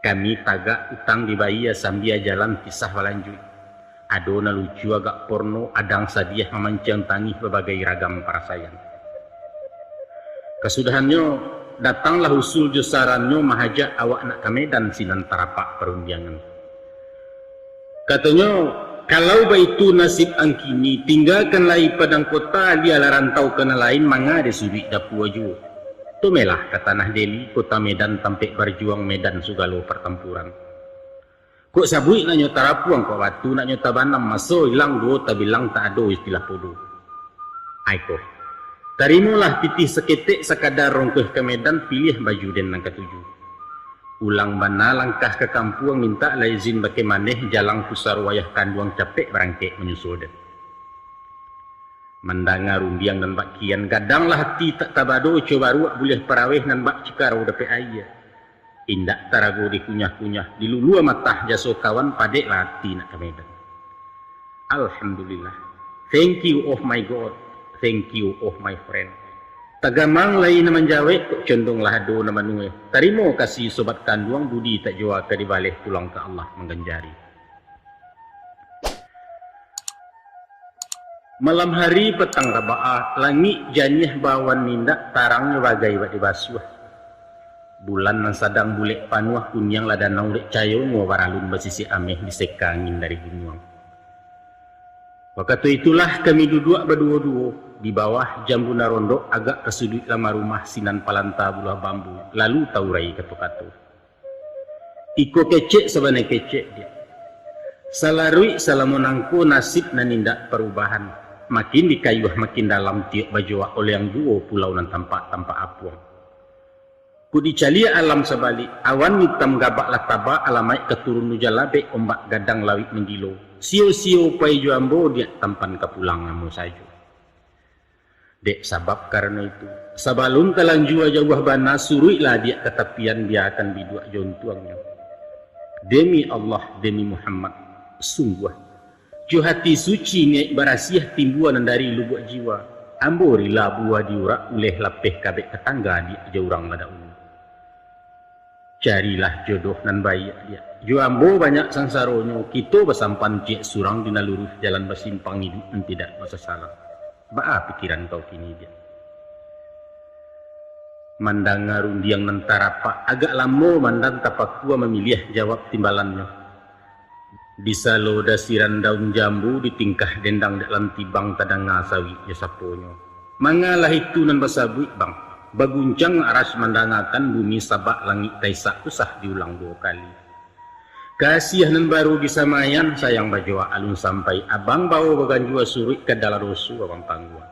Kami tagak utang di Bahia sambia jalan kisah walanjut. Adona lucu agak porno, adang sadiah memancang tangih berbagai ragam perasaan. Kesudahannya datanglah usul josarannya mahajak awak nak ke Medan sinan tarapak perundangan. Katanya kalau baitu nasib angkini tinggalkanlah padang kota dia larantau kena lain manga de sudut dapu aju. Tumelah ke tanah Delhi, kota Medan tampek berjuang Medan sugalo pertempuran. Kok sabui nak nyota rapuang kok batu nak nyota banam maso hilang do tak bilang tak ada istilah podo. Aiko. Tarimulah titih seketik sekadar rongkeh ke Medan pilih baju den nang ketujuh. Ulang bana langkah ke kampung minta la izin bake maneh jalang pusar wayah kanduang capek berangkek menyusul den. Mendengar undiang dan bakian gadanglah hati tak tabado coba ruak boleh paraweh nan bak cikarau dape ayah. Indak tarago dikunyah-kunyah dilulua matah jaso kawan padek lati nak ke Medan. Alhamdulillah. Thank you of my God. Thank you of my friend. Tagamang lain naman jawe kok condong lahado naman nuwe. Tarimo kasih sobat kanduang budi tak jua ke dibalik pulang ke Allah mengganjari. Malam hari petang rabaah, langit janyih bawan nindak tarangnya bagai wak dibasuh. Bulan yang sadang bulek panuah kunyang ladanau dek cayo ngawaralun basisi ameh diseka angin dari gunung. Waktu itulah kami duduk berdua-dua di bawah jambu narondok agak ke sudut lama rumah sinan palanta bulah bambu lalu taurai katu-katu. Iko kecek sebanyak kecek dia. Salarui salamonangko nasib nanindak perubahan. Makin dikayuh makin dalam tiuk baju oleh yang dua pulau nan tampak apuang. Ku dicalia alam sebalik awan hitam gabak lataba alamai keturun nujalabe ombak gadang lawit menggilo. Sio-sio pai juambo dia tampan kepulang namu saja. Dek sabab karena itu sabalun talang jua jauh bana suruilah dia ke tepian dia akan biduak jontuangnya. Demi Allah demi Muhammad sungguh jo hati suci nek barasiah timbuan dari lubuk jiwa amborila buah diurak oleh lapeh kabek tetangga di jaurang lada ulu. Carilah jodoh nan baik dia jo ambo banyak sangsaronyo kita besampan cek surang dina lurus jalan basimpang hidup dan tidak masa salah. Baa pikiran kau kini dia. Mandangar undiang nan tarapa agak lama mandang tapakua memilih jawab timbalannya. Bisa lo dasiran daun jambu ditingkah dendang dalam tibang tadang ngasawi jasaponyo. Mangalah itu nan basabui bang. Baguncang aras mandangakan bumi sabak langit taisak usah diulang 2 kali. Kasih nan baru disamayan sayang bajawa alun sampai abang bawa baganjua surik ke dalam dosu abang panggua.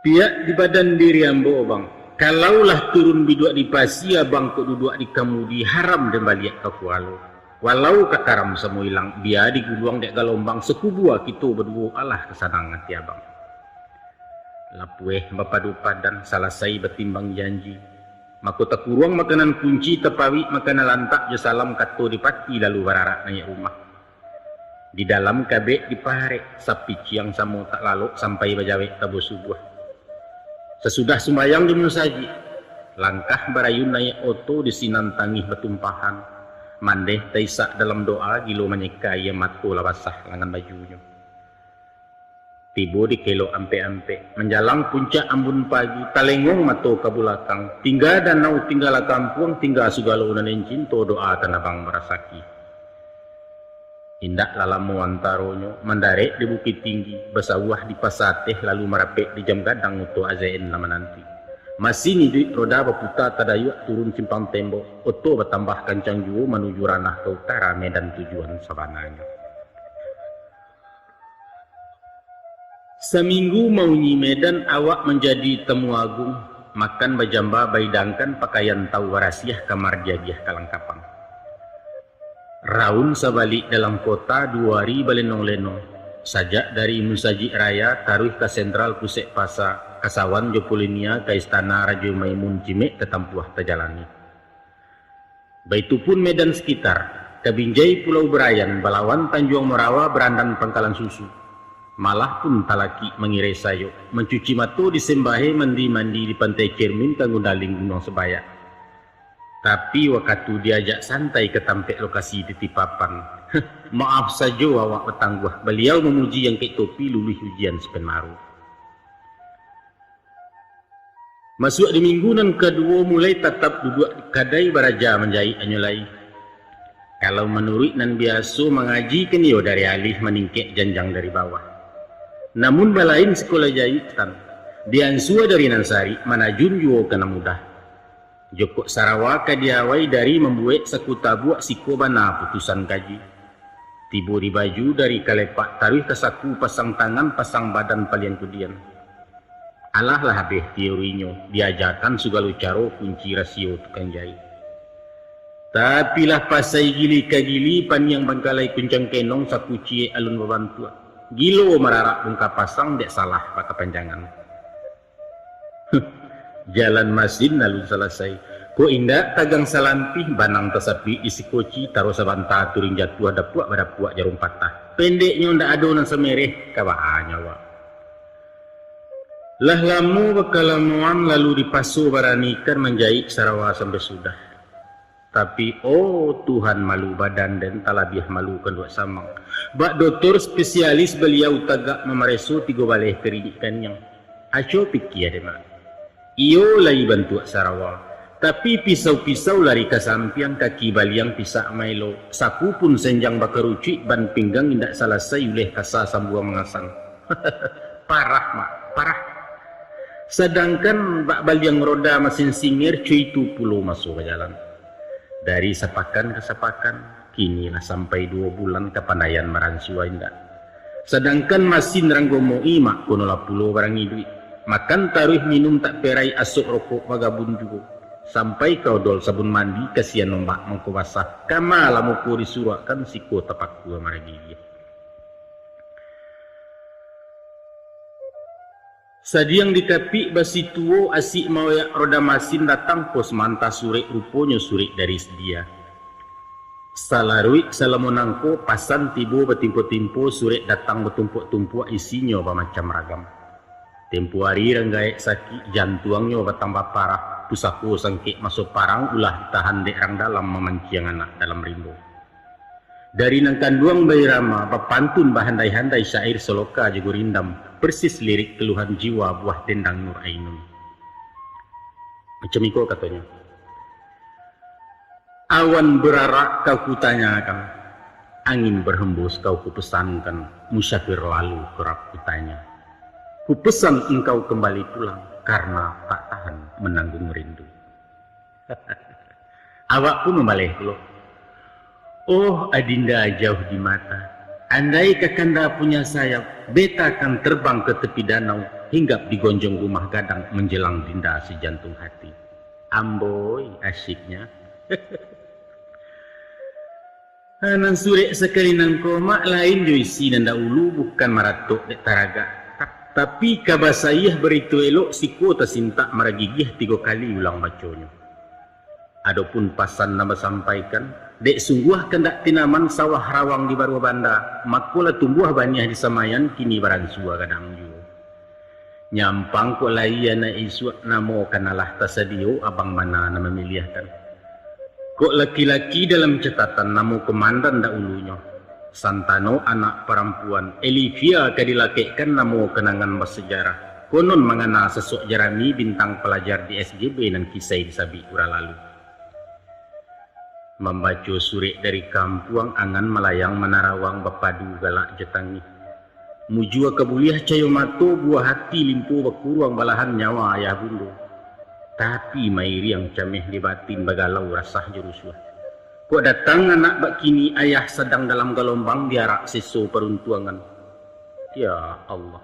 Piak di badan diri ambo bang. Kalaulah turun bidua di pasi abang kok duduk di kemudi haram dan baliak ke kualo. Walau kakaram semua hilang, dia di guluang dek galombang sekubua kita berdua Allah kesanang hati abang. Lapueh bapadu padan salasai betimbang janji. Mako takuruang makanan kunci tepawi makanan lantak je salam kato dipati lalu bararak naik rumah. Di dalam kabek dipare sapi ciang samo tak lalok sampai bajawek tabo subuh. Sesudah sembayang di musaji, langkah barayun naik oto di sinan tangih betumpahan. Mandeh taisak dalam doa gilo menyeka ia matku basah lengan bajunya. Tibo di kelo ampe-ampe menjalang puncak ambun pagi talengong mato ke belakang tinggal danau tinggal kampung tinggal sugalo nan cinto doa tanabang merasaki. Indak lalamu antaronyo mendarek di bukit tinggi besawah di pasateh lalu merapek di jam gadang untuk azain lama nanti. Masih ni duit roda berputar tadayuk turun simpang tembok. Oto bertambah kancang juo menuju ranah ke utara Medan tujuan sabananya. Seminggu maunyi Medan awak menjadi temu agung. Makan bajamba baidangkan pakaian tau warasiah kamar jagiah kalangkapang. Raun sabalik dalam kota 2 hari balenong-lenong. Sajak dari Musaji Raya taruh ke sentral pusek pasa. Kasawan Jopolinia ke istana Raja Maimun Cimek ketampuah terjalani. Baitupun Medan sekitar, Kabinjai Pulau Berayan, Balawan Tanjung Merawa berandan pangkalan susu. Malah pun talaki mengirai sayo, mencuci mata disembahe mandi-mandi di pantai Cermin Kangundaling Gunung Sebaya. Tapi waktu diajak santai ke tampek lokasi titipapan. Maaf saja awak petangguh, beliau memuji yang kek topi lulus ujian sepenaruh. Masuk di minggu nan kedua mulai tetap duduk kadai baraja menjahit anyolai. Kalau menurut nan biasa mengaji kan yo dari alih meningkek janjang dari bawah. Namun balain sekolah jahitan, diansua dari Nansari manajun juo kena mudah. Joko Sarawaka diawai dari membuat sekuta buak sikobana putusan kaji. Tibu di baju dari kalepak taruh ke saku pasang tangan pasang badan palian kudian. Alah lah habis teorinya diajarkan segala caro kunci rasio tukang jahit. Tapi lah pasai gili kagili pan yang bangkalai kuncang kenong saku cie alun babantua. Gilo mararak bungka pasang dek salah pakai panjangan. Jalan masin lalu selesai. Ko indah tagang salampih banang tesapi isi koci taruh sabanta turing jatuh ada puak pada puak jarum patah. Pendeknya ndak adonan semereh kawahannya wa. Lah lamu bekalamuan lalu dipasu baranikan menjahit Sarawak sampai sudah. Tapi oh Tuhan malu badan dan talabiah malu kedua samang. Bak doktor spesialis beliau tagak memaresu 3 baleh keridikan yang aco pikir deh mak. Iyo lagi bantu Sarawak. Tapi pisau-pisau lari ke sampiang kaki baliang pisak mailo. Saku pun senjang bakaruci ban pinggang indak selesai uleh kasa sambuang mengasang. Parah mak, parah. Sedangkan bak baliang roda mesin singir cuy tu pulau masuk ke jalan. Dari sepakan ke sepakan, kinilah sampai 2 bulan kepandaian maransua indah. Sedangkan masin ranggomo imak konola pulau barang idui. Makan taruh minum tak perai asuk rokok vagabun juga. Sampai kau dol sabun mandi kasihan nombak mengko basah. Kama lamuku disuruhkan siko tapakku maragigi. Sadiang dikapi basi tuo asik mau ya roda masin datang pos manta surek ruponya surek dari sedia. Salarui salamonangko pasan tibo betimpo-timpo surek datang betumpuk-tumpuk isinya macam ragam. Tempo hari renggaek sakit jantuangnya bertambah parah. Pusaku sangkik masuk parang ulah tahan dek rang dalam memancing anak dalam rimbo. Dari nangkanduang bayi rama bapantun bahandai-handai syair soloka jago rindam. Persis lirik keluhan jiwa buah dendang Nur Ainun. Macam itu katanya. Awan berarak kau kutanyakan, angin berhembus kau kupesankan, musafir lalu kerap kutanya. Kupesan engkau kembali pulang karena tak tahan menanggung rindu. Awak pun membaleh lo. Oh adinda jauh di mata. Andai kakanda punya sayap, beta akan terbang ke tepi danau, hinggap di gonjong rumah gadang menjelang dinda si jantung hati. Amboi asyiknya. Nan surek sekali nang koma lain joisi nanda ulu bukan maratok dek taraga. Tapi kabasayah beritu elok siko tasintak maragigih 3 kali ulang baconyo. Adapun pasan nama sampaikan, dek sungguh kendak tinaman sawah rawang di Barua Banda, makulah tumbuh banyak di Samayan kini baransua kadang ju. Nyampang ko layan na isu namo kanalah tasadio abang mana na memilihkan. Kok laki-laki dalam catatan namo komandan dahulunya. Santano anak perempuan, Elivia kadilakekkan namo kenangan bersejarah. Konon mengana sesok Jerami bintang pelajar di SGB dan kisah di sabi ura lalu. Membaca surek dari kampuang angan melayang menarawang bepadu galak jetangi. Mujua kebuliah cayo mato buah hati limpu berkuruang balahan nyawa ayah bundu. Tapi mairi yang cameh di batin bagalau rasah jerusuah. Kok datang anak bakini ayah sedang dalam gelombang diarak seso peruntuangan. Ya Allah.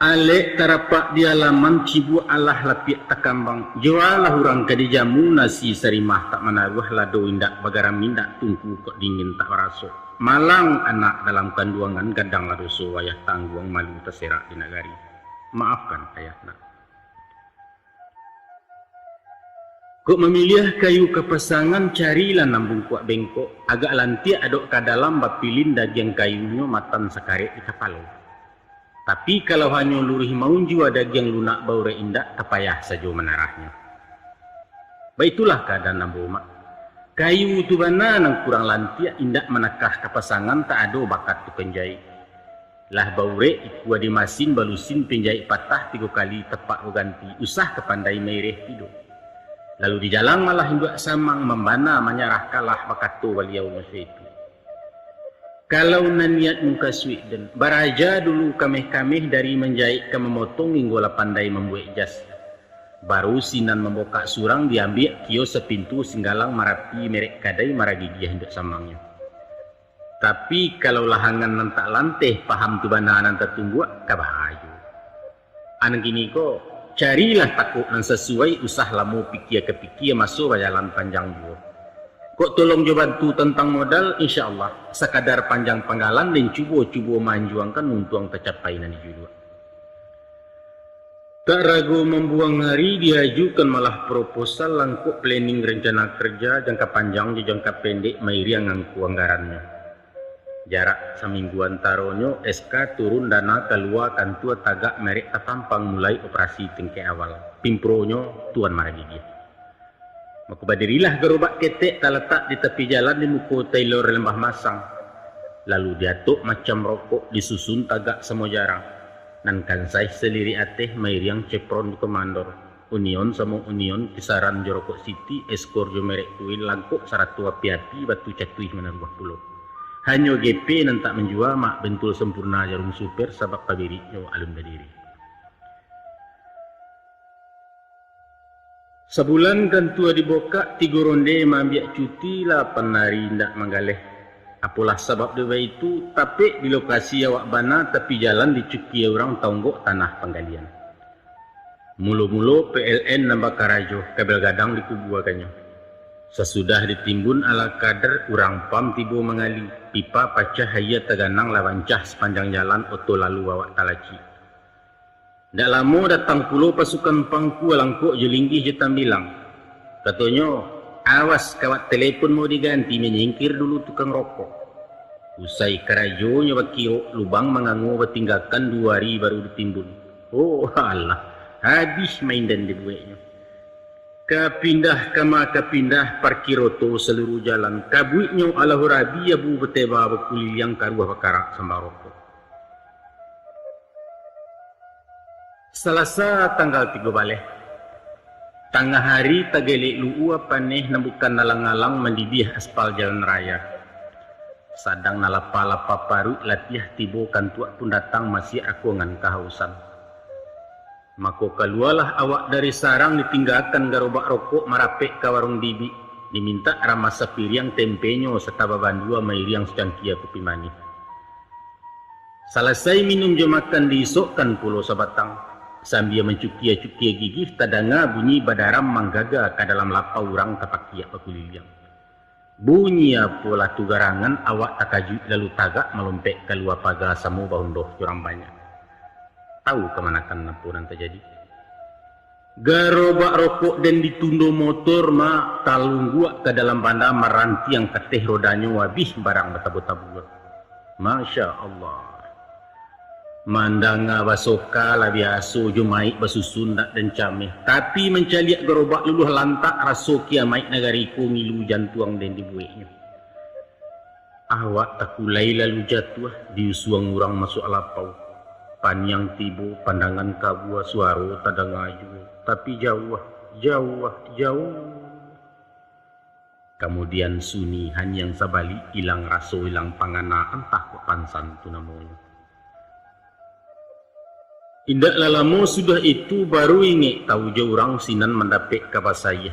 Alek tarapak di alaman cibu Allah lapiak takambang. Jualah orang kadi jamu nasi serimah tak menaruh lado indak bagaram indak tungku kok dingin tak merasuk. Malang anak dalam kanduangan gadang ladoso ayah tangguang malu terserak di nagari. Maafkan ayah nak. Kok memilih kayu kepasangan carilah nambung kuak bengkok. Agak lantiak adok ke dalam bapilin daging kayunya matan sekaret di kapalo. Tapi kalau hanya lurih maun jua daging lunak baure indak tapayah saja menarahnya. Baitulah keadaan nambu mak. Kayu tu bana nang kurang lantiak indak menakah kepasangan tak ada bakat tu penjahit. Lah baure ikua di masin balusin penjahit patah 3 kali tepak ganti usah kepandai mereh tidur. Lalu di jalan malah hinduak samang membana menyerah kalah bakatu beliau masa itu. Kalau naniat muka suik dan baraja dulu kameh-kameh dari menjahit ke memotong hingga pandai membuat jas. Baru sinan membuka surang diambil kio sepintu singgalang marapi merek kadai maragigi hinduak samangnya. Tapi kalau lahangan nantak lanteh paham tu bana nantak tumbuak kabahayu. Anak gini ko carilah takut nan sesuai usah lamu pikir ke pikir masuk jalan panjang juga. Kok tolong jo bantu tentang modal insyaallah sekadar panjang penggalan dan cuba manjuangkan untuk tercapai nanti juga. Tak ragu membuang hari diajukan malah proposal langkuk planning rencana kerja jangka panjang di jangka pendek mairi ngangku anggarannya. Jarak seminggu antaronyo SK turun dana keluar kantua tagak merek tampang mulai operasi tingkai awal. Pimpronyo tuan maragigi. Maka badirilah gerobak ketek terletak di tepi jalan di muka Taylor Lembah Masang. Lalu diatuk macam rokok disusun tagak semua jarang. Nan kansai seliri ateh mairiang cepron di komandor. Union sama union kisaran jorokok city eskor jo merek kuil langkuk saratua piati batu catuih menaruh pulau. Hanya GP nantak menjual mak bentul sempurna jarum super sabab kabiri nyawa alun badiri. Sebulan kan tua diboka 3 ronde mambiak cuti 8 hari ndak manggaleh. Apalah sebab dewa itu tapi di lokasi awak bana tapi jalan dicuki orang tonggok tanah penggalian. Mulu-mulu PLN nambah karajo kabel gadang dikubuakannya. Sesudah ditimbun ala kader urang pam tibo mengali pipa pacah haya teganang lawancah sepanjang jalan oto lalu bawa talaci. Ndak lama datang pulau pasukan pangku langkuk jelinggi jetam bilang. Katanya awas kawat telepon mau diganti menyingkir dulu tukang rokok. Usai kerajonya bakio lubang mengangu bertinggalkan 2 hari baru ditimbun. Oh Allah habis main dan dibuatnya. Kapindah parkiroto seluruh jalan. Kabuiknya ala hurabi abu beteba bekuli yang karuah bakarak sambaroko. Selasa tanggal 3 baleh. Tengah hari tagelek lu'ua paneh nambukan nalang-alang mendidih aspal jalan raya. Sadang nalapa-lapa paru latiah tibo kantuak pun datang masih aku ngan kehausan. Maka keluarlah awak dari sarang ditinggalkan garobak rokok marapek ke warung bibi. Diminta ramah sepiriang tempenyo serta baban 2 mairiang secangkia kopi manis. Selesai minum je makan diisokkan pulau sabatang. Sambil mencukia-cukia gigih tadanga bunyi badaram manggaga ke dalam lapau orang tapakiak pakuliliang. Bunyi apalah tu garangan awak takaju lalu tagak melompek keluar pagar samu baundoh curang banyak. Tahu kemanakan napuran terjadi. Garobak rokok dan ditundo motor ma talunggua ke dalam bandar meranti yang keteh rodanya wabih barang betabu-tabu. Masya Allah. Mandanga basoka lah biasa jumaik basusun dan cameh. Tapi mencaliak garobak luluh lantak raso kiamaik nagariku ngilu jantuang dan dibueknya. Awak takulai lalu jatuh diusuang orang masuk alapau. Panjang tibu pandangan kabua suara tadang aju tapi jauh. Kemudian sunyi hanyang sabali hilang raso hilang pangana entah kok pansan tu namanya. Indak lama sudah itu baru ingat tahu jauh orang sinan mendapik kabar saya.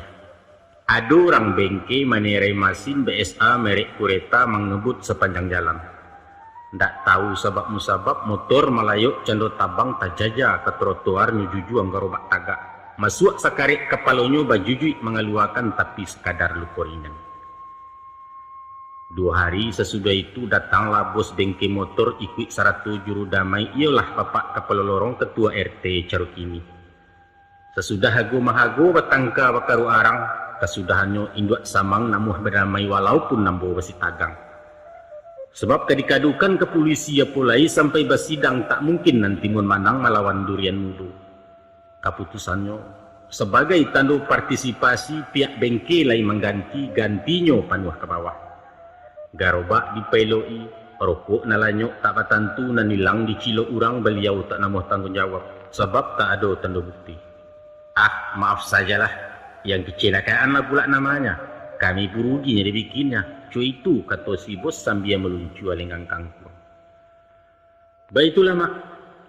Ada orang bengke manerai masin BSA merek kereta mengebut sepanjang jalan. Ndak tahu sebab musabab motor melayuk cendol tabang tajaja ke trotoar nyujuju anggarobak tagak. Masuk sakarik kepalonyo bajujui mengeluarkan tapi sekadar luka ringan. 2 hari sesudah itu datanglah bos bengke motor ikut 100 juru damai ialah bapak kepala lorong ketua RT Carukini. Sesudah hago mahago batangka bakaru arang kesudahannya induak samang namuh berdamai walaupun nambo besi tagang. Sebab kadikadukan ke polisi apolai sampai bersidang tak mungkin nanti menang melawan durian mudu. Keputusannya sebagai tanda partisipasi pihak bengke lain mengganti gantinya panuh ke bawah. Garobak dipeloi rokok nalanyok tak batantu nanilang dicilo orang beliau tak namuh tanggung jawab sebab tak ada tanda bukti. Maaf sajalah Yang kecelakaan lah pula namanya. Kami buruginya dibikinnya. Cuy itu, kata si bos sambil meluncur lenggang kangkung. Baiklah mak.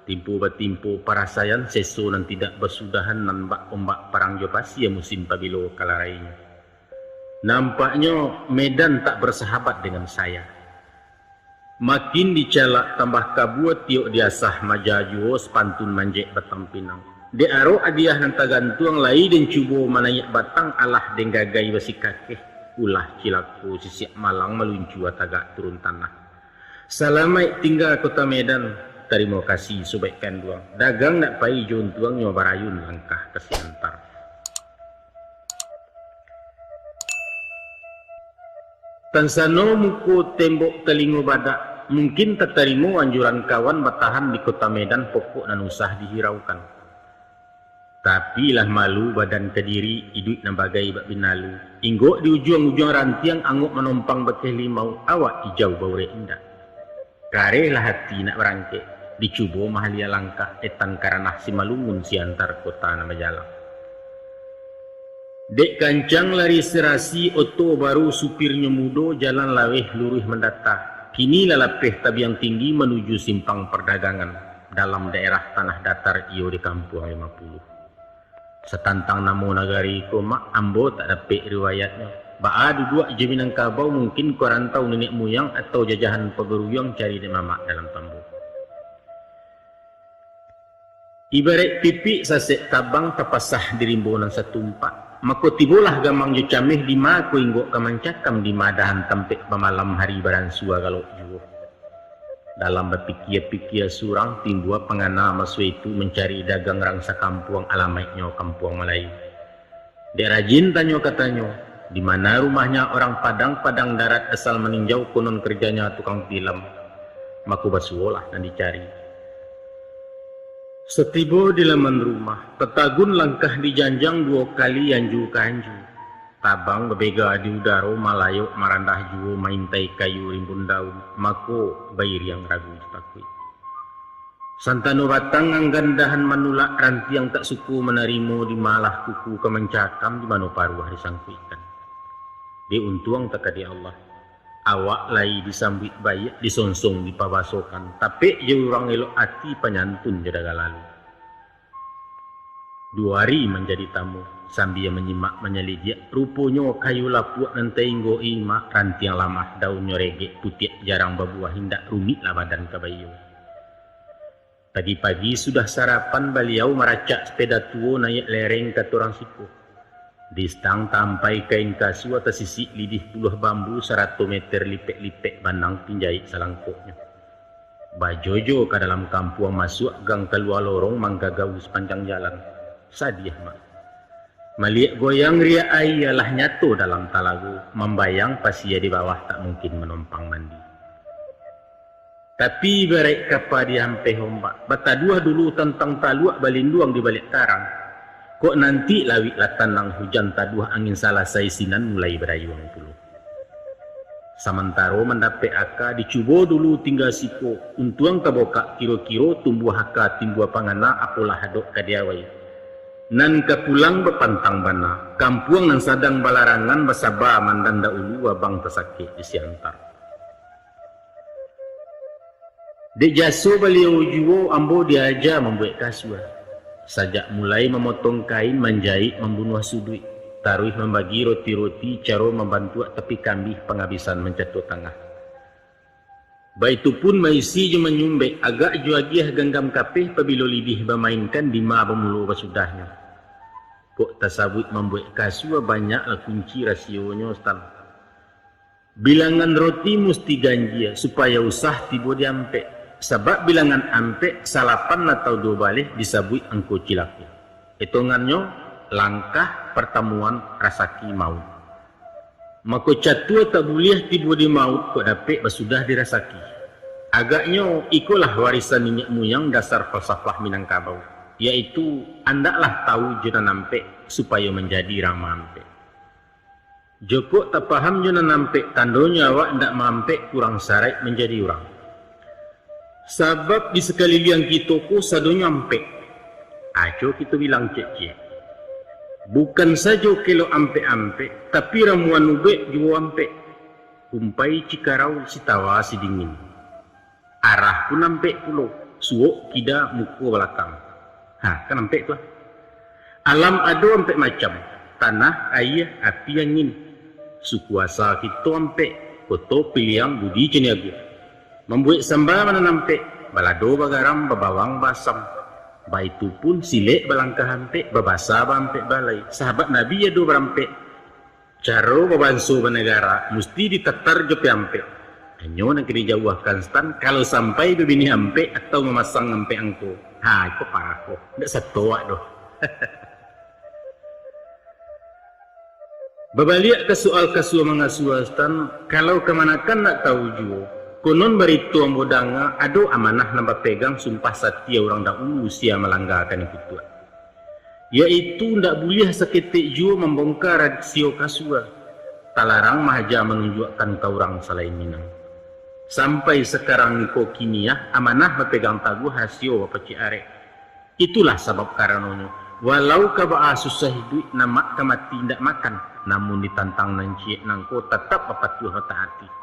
Timpu batimpu parasayan seso nan tidak bersudahan nan bak ombak parang jopasi ya musim pabilo kalarainya. Nampaknya Medan tak bersahabat dengan saya. Makin dicalak tambah kabuat tiok diasah majajuo sepantun manjek batang pinang. De aro adiah nan tagantuang lai dan cubo manayak batang alah den gagai basi kakeh. Ulah cilaku sisiak malang meluncu tagak turun tanah. Salamai tinggal kota Medan. Terima kasih subaikan duang. Dagang nak pai jun tuang nyo barayun langkah ke siantar. Tansano muko tembok telingo badak. Mungkin tak terima anjuran kawan bertahan di kota Medan pokok dan usah dihiraukan. Tapi lah malu badan kediri hidup na bagai bak binalu. Inggok di ujung-ujung rantiang angguk menompang bekeh limau awak hijau baure indah. Kare lah hati nak berangkek. Dicubo mahalia langkah etan karanah si malungun si antar kota nama jalan. Dek kancang lari serasi oto baru supirnya mudo jalan laweh luruh mendata. Kini lalapeh tabiang tinggi menuju simpang perdagangan dalam daerah tanah datar iyo di kampung 50. Setantang namo nagari ko mak ambo tak dapat riwayatnya. Baa duduk je Minangkabau mungkin korantau nenek moyang atau jajahan pegeruyang cari de mamak dalam tambu. Ibarat pipi sasek tabang tapasah di rimbunan setumpak. Mako tibolah gamang jo cameh di ma ko inggok kamancakam di madahan tampek pemalam hari baransua kalau juo. Dalam berpikir-pikir surang timbua pengana masu itu mencari dagang rangsa kampuang alamatnya kampuang Melayu. Dek rajin tanyo katanya, di mana rumahnya orang Padang darat asal meninjau konon kerjanya tukang film. Maku basuolah dan dicari. Setibo di laman rumah, tetagun langkah dijanjang 2 kali anju kanju. Tabang bebega di udara malayok marandah juo maintai kayu rimbun daun. Mako bayi yang ragu takui. Santano batang anggandahan manulak ranti yang tak suku menerimo di malah kuku kemencakam di mano paruh hari sangkuikan. Di untuang takadi Allah. Awak lai disambit bayi disonsong di pabasokan. Tapi je orang elok hati penyantun jadaga lalu. 2 hari menjadi tamu sambil menyimak menyelidik rupanya kayu lapuak nanti inggo ima rantiang lamah daunnya regek putih jarang berbuah hindak rumit lah badan kabayu. Pagi-pagi sudah sarapan beliau meracak sepeda tua naik lereng ke turang siku. Di stang tampai kain kasu atas sisi lidih puluh bambu 100 meter lipek-lipek bandang pinjai salangkoknya. Bajojo ke dalam kampung masuk gang keluar lorong manggagau sepanjang jalan. Sadiah mak. Melihat goyang ria ayalah nyatu dalam talagu. Membayang pasia di bawah tak mungkin menumpang mandi. Tapi berai kapa di hampe hombak. Bataduah dulu tentang taluak balinduang di balik karang. Kok nanti lawik latanang hujan taduah angin salah saisinan mulai berayuang puluh. Sementara mendapat aka dicubo dulu tinggal siko. Untuang kabokak kiro-kiro tumbuh haka timbua pangana apolah hadok kadiawai. Nan kepulang berpantang bana, kampuang nan sadang balarangan basaba mandanda ulu abang tersakit di siantar. Dek jaso beliau juo ambo diajar membuat kasua. Sajak mulai memotong kain, menjahit, membunuh sudut, taruh membagi roti-roti, caro membantu tepi kambih penghabisan mencatut tengah. Baitupun maisi je menyumbek agak juagiah genggam kapeh pabilo lidih bermainkan di ma bermulu basudahnya. Kok tasabut membuat kasua banyaklah kunci rasionya stan. Bilangan roti mesti ganjia supaya usah tiba diampek. Sebab bilangan ampek salapan atau 2 balik disabut angko cilaku. Hitungannya langkah pertemuan rasaki maut. Maka catua tak boleh tiba di maut kok dapat basudah dirasaki. Agaknya ikulah warisan nenek moyang dasar falsafah Minangkabau, yaitu andaklah tahu jena nampek supaya menjadi ramah ampek. Joko tak paham jena nampek tandonya awak ndak mampek kurang sarai menjadi orang. Sebab di sekalian kita ku sadonya ampek. Aco kita bilang cek-cek. Bukan saja kelo ampe-ampe, tapi ramuan ube juga ampe. Umpai cikarau si tawa si dingin. Arah pun ampe pulau, suok kida muku belakang. Kan ampe tu. Alam ado ampe macam, tanah, air, api, angin. Sukuasa kita ampe, koto pilihan budi ceniaga. Membuat sambal mana nampe, balado bagaram babawang basam. Baitu pun silek balangkah hampe, babasa bampe balai. Sahabat Nabi ya do berampe. Caro babansu benegara, mesti ditetar jopi hampe. Hanya nak kena jauhkan stan, kalau sampai bebini hampe atau memasang hampe angko. Itu parah kok, tidak setoak doh. Berbalik ke soal kasua mengasua stan, kalau kemanakan nak tahu juga. Konon baritu ambodanga ado amanah nambah pegang sumpah setia orang dahulu usia melanggarkan itu tuan. Yaitu ndak boleh seketik jua membongkar rasio kasua. Talarang mahaja menunjukkan ke orang selain minang. Sampai sekarang niko kiniah amanah berpegang taguh rasio apa ciarek. Itulah sebab karenanya. Walau kabaa susah hidup nama kamati ndak makan, namun ditantang nanciek nangko tetap apatuh hati.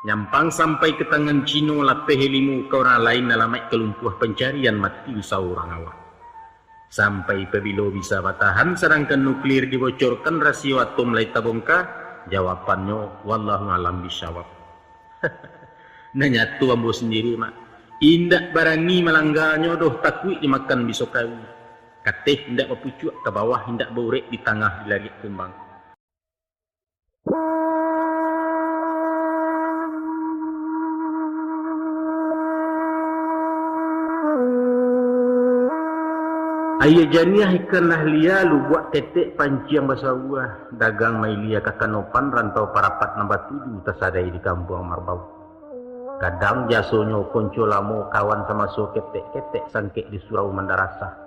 Nyampang sampai ke tangan Cino lapeh helimu ke orang lain dalam kelumpuh pencarian mati seorang awak. Sampai pebilo bisa batahan sedangkan nuklir dibocorkan rasio atom mulai tabongkar, jawabannya wallahu alam bisawab. Nanya tu ambo sendiri mak. Indak barani melanggarnya doh takui dimakan bisokawi. Kateh indak berpucuk ke bawah, indak borek di tengah dilari kumbang. Ayah janiah ikanlah lia lu buat tetek panciang bahasa buah. Dagang mailia kakanopan rantau parapat nombor 7 tersadai di kampung Marbau. Kadang jasonyo konco lamo kawan sama so ketek-ketek sangkek di surau Mandarasa.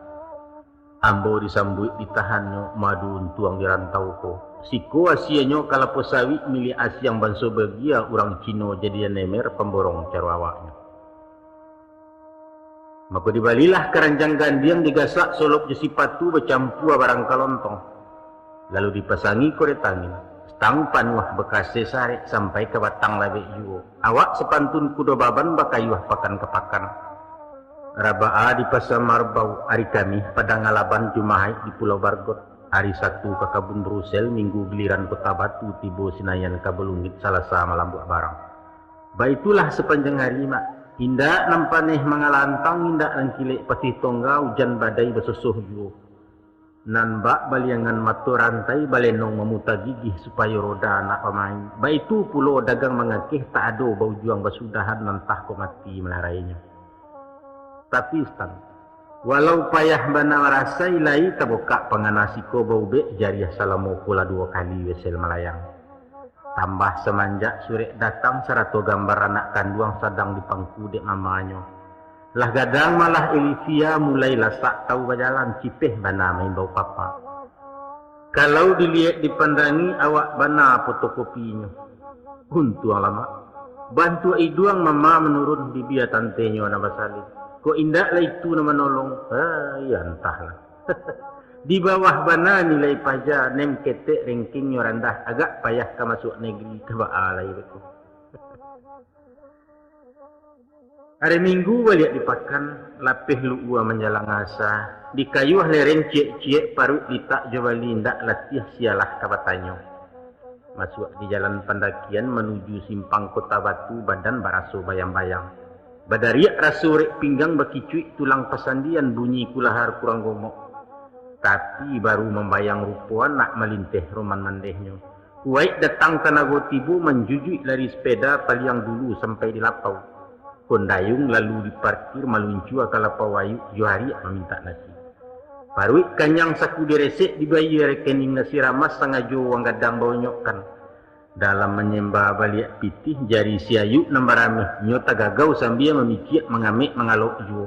Ambo disambut ditahannya madu untuang di rantau ko. Siko asianyo kalau posawi milik asiang banso bagia orang Cino jadian nemer pemborong carwawaknya. Maka dibalilah keranjang gandiang digasak solop jesi patu bercampur barang kalontong. Lalu dipasangi korek angin. Stang panuah bekas sesarek sampai ke batang labek juo. Awak sepantun kudo baban bakayuah pakan kepakan. Rabaa di pasar Marbau hari kami pada ngalaban Jumahai di Pulau Bargot. Hari Sabtu ke Kabun Brusel, Minggu giliran Kota Batu, Tibo Sinayan Kabelungit Salasa malam buat barang. Baitulah sepanjang hari mak. Hindak nampaneh mengalantang, hindak nangkilik patih tongga hujan badai bersusuh juo. Nanbak baliangan matu rantai balenong memutar gigih supaya roda anak pemain. Baitu pulau dagang mengakih tak ada bau juang basudahan nantah ko mati melarainya. Tapi stang, walau payah bana merasai lai kabokak penganasiko bau bek jariah salamu pula 2 kali wesel melayang. Tambah semanjak surek datang serato gambar anak kanduang sedang dipangku dek mamanya. Lah gadang malah Elivia mulai lasak tahu berjalan cipeh bana main bau papa. Kalau dilihat dipandangi awak bana fotokopinya. Untung lama. Bantu iduang mama menurun bibia tantenya nama salib. Kok indah lah itu nama nolong. Ya entahlah. Di bawah bana nilai pajak nem ketek rankingnya rendah, agak payah ke masuk negeri ke baalai betul. Hari Minggu balik dipakan lapih lu'ua menjalang asa, di kayuah lereng ciek-ciek parut ditak jawali ndak latih sialah kabatanyo. Masuk di jalan pendakian menuju simpang Kota Batu badan baraso bayang-bayang. Badariak rasurek pinggang bakicuik tulang pasandian bunyi kulahar kurang gomok. Tapi baru membayang rupuan nak melinteh roman mandehnya. Kuwait datang ke Nago Tibu menjujui lari sepeda paliang dulu sampai di Lapau. Kondayung lalu diparkir maluncua ke Lapau Wayu Johari meminta nasi. Paruik kanyang saku diresek dibayar rekening nasi ramas sangajo wang gadang bau nyokkan. Dalam menyembah baliak pitih jari siayu nambaramih nyota gagau sambil memikir mengamik mengalok juo.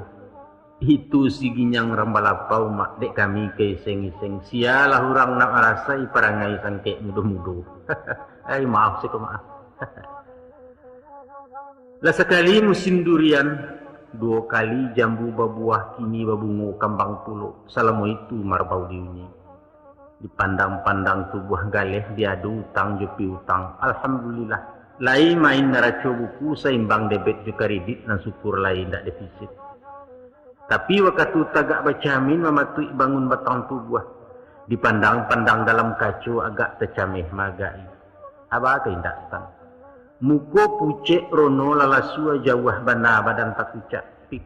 Itu si ginyang rambalapau mak dek kami ke iseng-iseng. Sialah orang nak merasai parangai sangkek mudu-mudu. Maaf sih maaf. Lah sekali musim durian, 2 kali jambu babuah kini babungu kambang pulo. Salamu itu Marbau diunyi. Dipandang-pandang tubuh galeh diadu utang jopi utang. Alhamdulillah. Lai main naraco buku seimbang debit juga kredit dan syukur lain tak defisit. Tapi waktu tagak bacamin mematui bangun batang tubuh. Dipandang-pandang dalam kacu agak tercamih magai. Apa tindak tan? Muko pucek rono lalasua jawah bana badan tak ucap pik.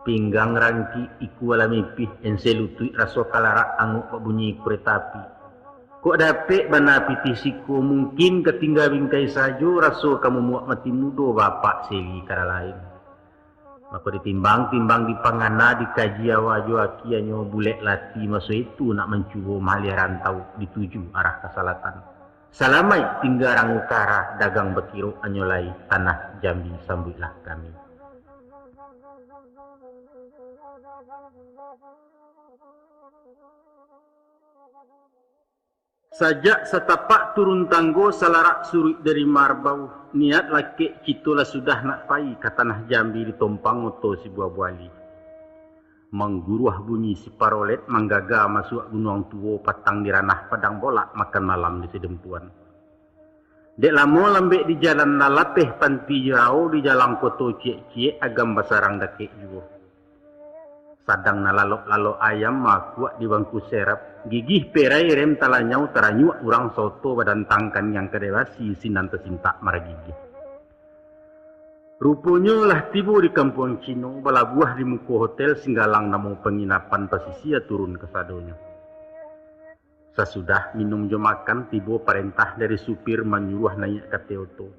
Pinggang rangki iku ala mipih enselutui raso kalarak anguk bunyi kereta api. Kok dapet bana pitisiku mungkin ketinggal bingkai sajo raso kamu muak mati mudo bapak seli kara lain. Maka ditimbang-timbang di pangana dikaji awajo akianyo bulek lati maso itu nak mencubo malih rantau dituju arah ke selatan. Salamai tinggal orang utara dagang bekiro anyolai tanah Jambi sambutlah kami. Sajak setapak turun tanggo salarak surut dari marbau. Niat laki citulah sudah nak pai ke tanah Jambi ditompang moto si buah buali. Mengguruah bunyi si parolet manggaga masuk gunung tuo patang di ranah padang bolak makan malam di sedempuan. Dek lamo lambek di jalan lalapeh panti jirau di jalan koto cie-cie agam basarang dakek juga. Sadang nalalok-lalok ayam makuak di bangku serap. Gigih perai rem talanyau taranyuak urang soto badan tangkan yang kedewasi sinan tersintak maragigih. Rupanya lah tiba di kampung Cino, bala buah di muka hotel singgalang namo penginapan pasisia turun ke sadonya. Sesudah minum jo makan, tiba perintah dari supir menyuruh naik ke Teoto.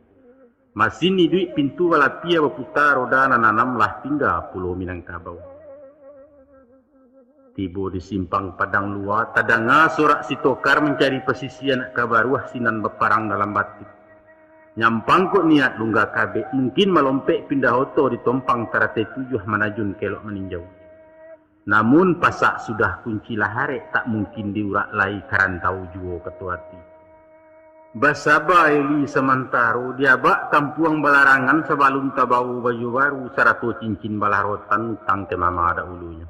Masih ni duit pintu bala pia berputar roda nananam lah tinggal Pulau Minangkabau. Tiba di simpang padang luar, tadanga sorak si tokar mencari pesisi anak kabaruah sinan beparang dalam batik. Nyampang kok niat lunggah kabek, mungkin melompek pindah oto ditompang tarate tujuh manajun kelok meninjau. Namun pasak sudah kunci lahare, tak mungkin diurak lai karantau juo ketuati. Basaba eli semantaro, diabak kampuang balarangan sebelum tabau baju baru, sarato cincin balarotan utang ke mama ada ulunya.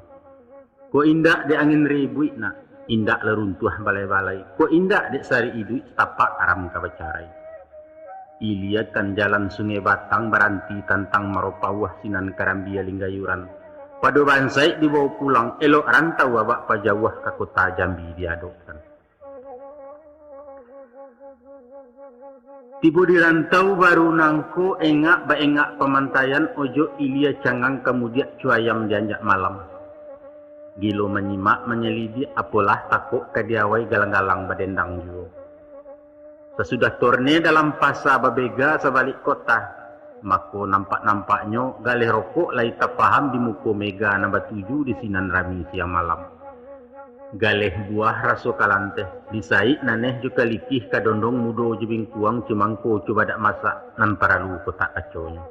Ko indak di angin ribuit nak, indak leruntuh balai-balai. Ko indak di sari iduit tapak aram kabacarai. Iliatan jalan sungai Batang beranti tantang maropawah sinan karambia linggayuran. Padu bansai dibawa pulang, elok rantau abak pajawah ke kota Jambi diadopkan. Tiba di rantau baru nangko engak ba engak pemantaian ojo ilia cangang kemudian cuayam janjak malam. Gilo menyimak menyelidi apalah takut kadiawai galang-galang badendang juga. Sesudah torne dalam pasa babega sebalik kota, mako nampak-nampaknya galih rokok lai tak paham di muko mega nambah 7 di sinan rami siang malam. Galih buah raso kalanteh, disai naneh juga likih kadondong mudo jebing kuang cemangko coba dak masak nan paralu kotak kaconya.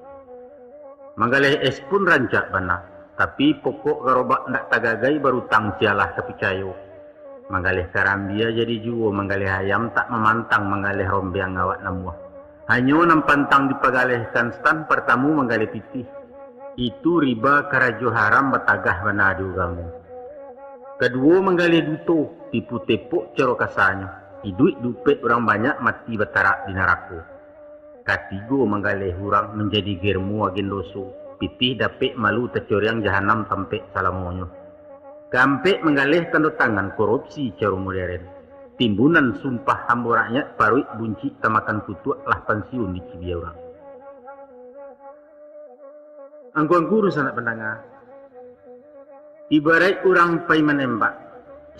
Manggalih es pun rancak bana, tapi pokok garobak ndak tagagai baru tang sialah kepicayo. Manggalih karambia jadi juo, manggalih ayam tak memantang manggalih rombiang awak namuah. Hanyo nampantang dipagalihkan stan pertamu manggalih pitih. Itu riba karajo haram batagah banadu kamu. Kedua manggalih duto, tipu tepuk cero kasanya. Iduit dupet orang banyak mati batarak di neraka. Katigo manggalih hurang menjadi germu agendoso. Pitih dapet malu tercoriang jahanam sampai salamonyo. Kampek menggalih tanda tangan korupsi cara modern. Timbunan sumpah hambo rakyat paruit bunci tamakan kutuak lah pensiun di cibia orang. Angkuang guru sanak pendengar. Ibarat orang pai menembak.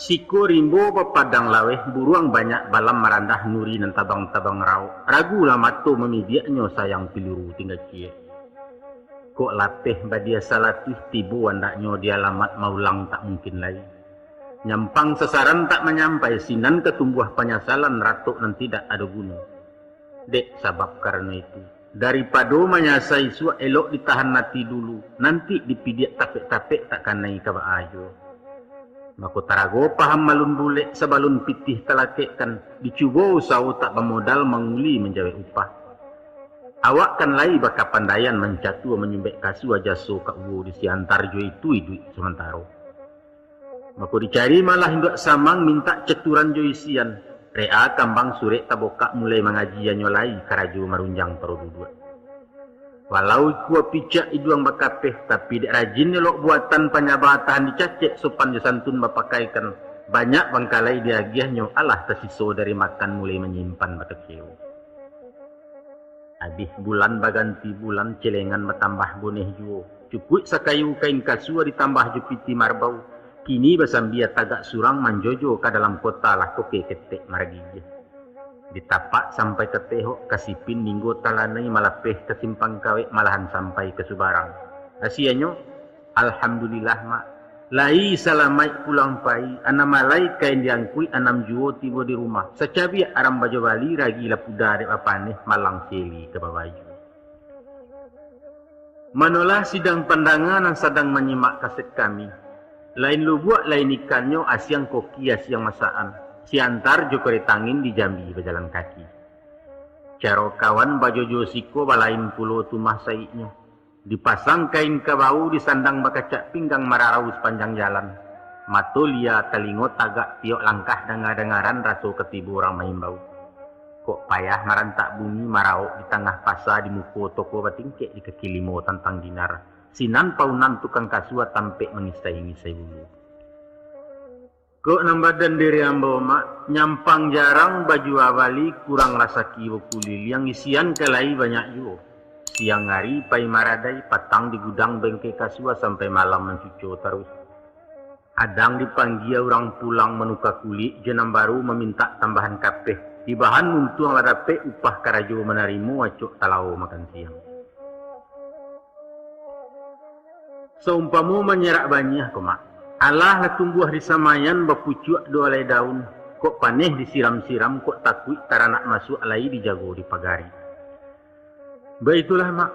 Siko rimbo bepadang laweh buruang banyak balam merandah nuri dan tabang-tabang rau. Ragu lah mato memidiaknya sayang piluru tinggal cie. Kok latih badia salatih tibu andaknya dia alamat maulang tak mungkin lagi. Nyampang sasaran tak menyampai sinan ketumbuh penyesalan ratuk dan tidak ada guna. Dek sabab karena itu. Daripada menyasai suak elok ditahan nanti dulu. Nanti dipidiak tapek-tapek tak kanai kaba ajo. Maka tarago paham malun bulek sebalun pitih telakekkan. Dicuba usaha tak bermodal menguli menjawab upah. Awak kan lai baka pandayan mencatu menyumbek kasu aja so kak uwo di siantar jo itu duit sementara. Maka dicari malah hendak samang minta ceturan joisian. Rea kambang sore tabokak mulai mengajian nyolai karaju marunjang perududua. Walau kuah picak iduang bakapeh, tapi dek rajin nyelok buatan panyabatahan dicacek sopan jasantun bapakaikan. Banyak bangkalai diagiahnya alah tersiso dari makan mulai menyimpan bakakeu. Habis bulan baganti bulan celengan bertambah boneh juo. Cukup sakayu kain kasua ditambah jupiti marbau. Kini basambia tagak surang manjojo ke dalam kota lah koke ketek margijah. Ditapak sampai ke tehok kasipin minggu talanai malapeh ke simpang kawek malahan sampai ke Subarang. Asianyo, alhamdulillah mak. Lai salamai pulang pai, anamalai kain diangkui anam juo tibo di rumah. Secabi aram bajo bali ragi lapuda dek apaneh malang seli ke babaju. Manolah sidang pandangan yang sedang menyimak kaset kami. Lain lu buat lain ikannya asiang koki asiang masaan. Siantar jokore tangin di Jambi berjalan kaki. Caro kawan baju josiko balain pulau tumah saiknya. Dipasang kain kabau disandang bakacak pinggang mararau sepanjang jalan. Matolia telingot agak tiok langkah dengar-dengaran raso ketibu orang main bau. Kok payah marantak bumi marau di tengah pasar di muko toko batingkek di kaki limo tantang dinar. Sinan paunan tukang kasua tampek mengisai-ngisai bulu. Kok nambadan diri ambo mak, nyampang jarang baju awali kurang rasa kiwo kulil yang isian kelai banyak juga. Siang hari pai maradai patang di gudang bengke kasua sampai malam mencuco terus. Adang dipanggil orang pulang menuka kulit jenam baru meminta tambahan kapeh. Di bahan muntuang ladape upah karajo menarimu wacuk talau makan siang. Seumpamu menyerak banyak kok mak. Allah lah tumbuh di samayan bapucuak dua alai daun. Kok paneh disiram-siram, kok takut taranak masuk alai dijago di pagari. Baitulah mak.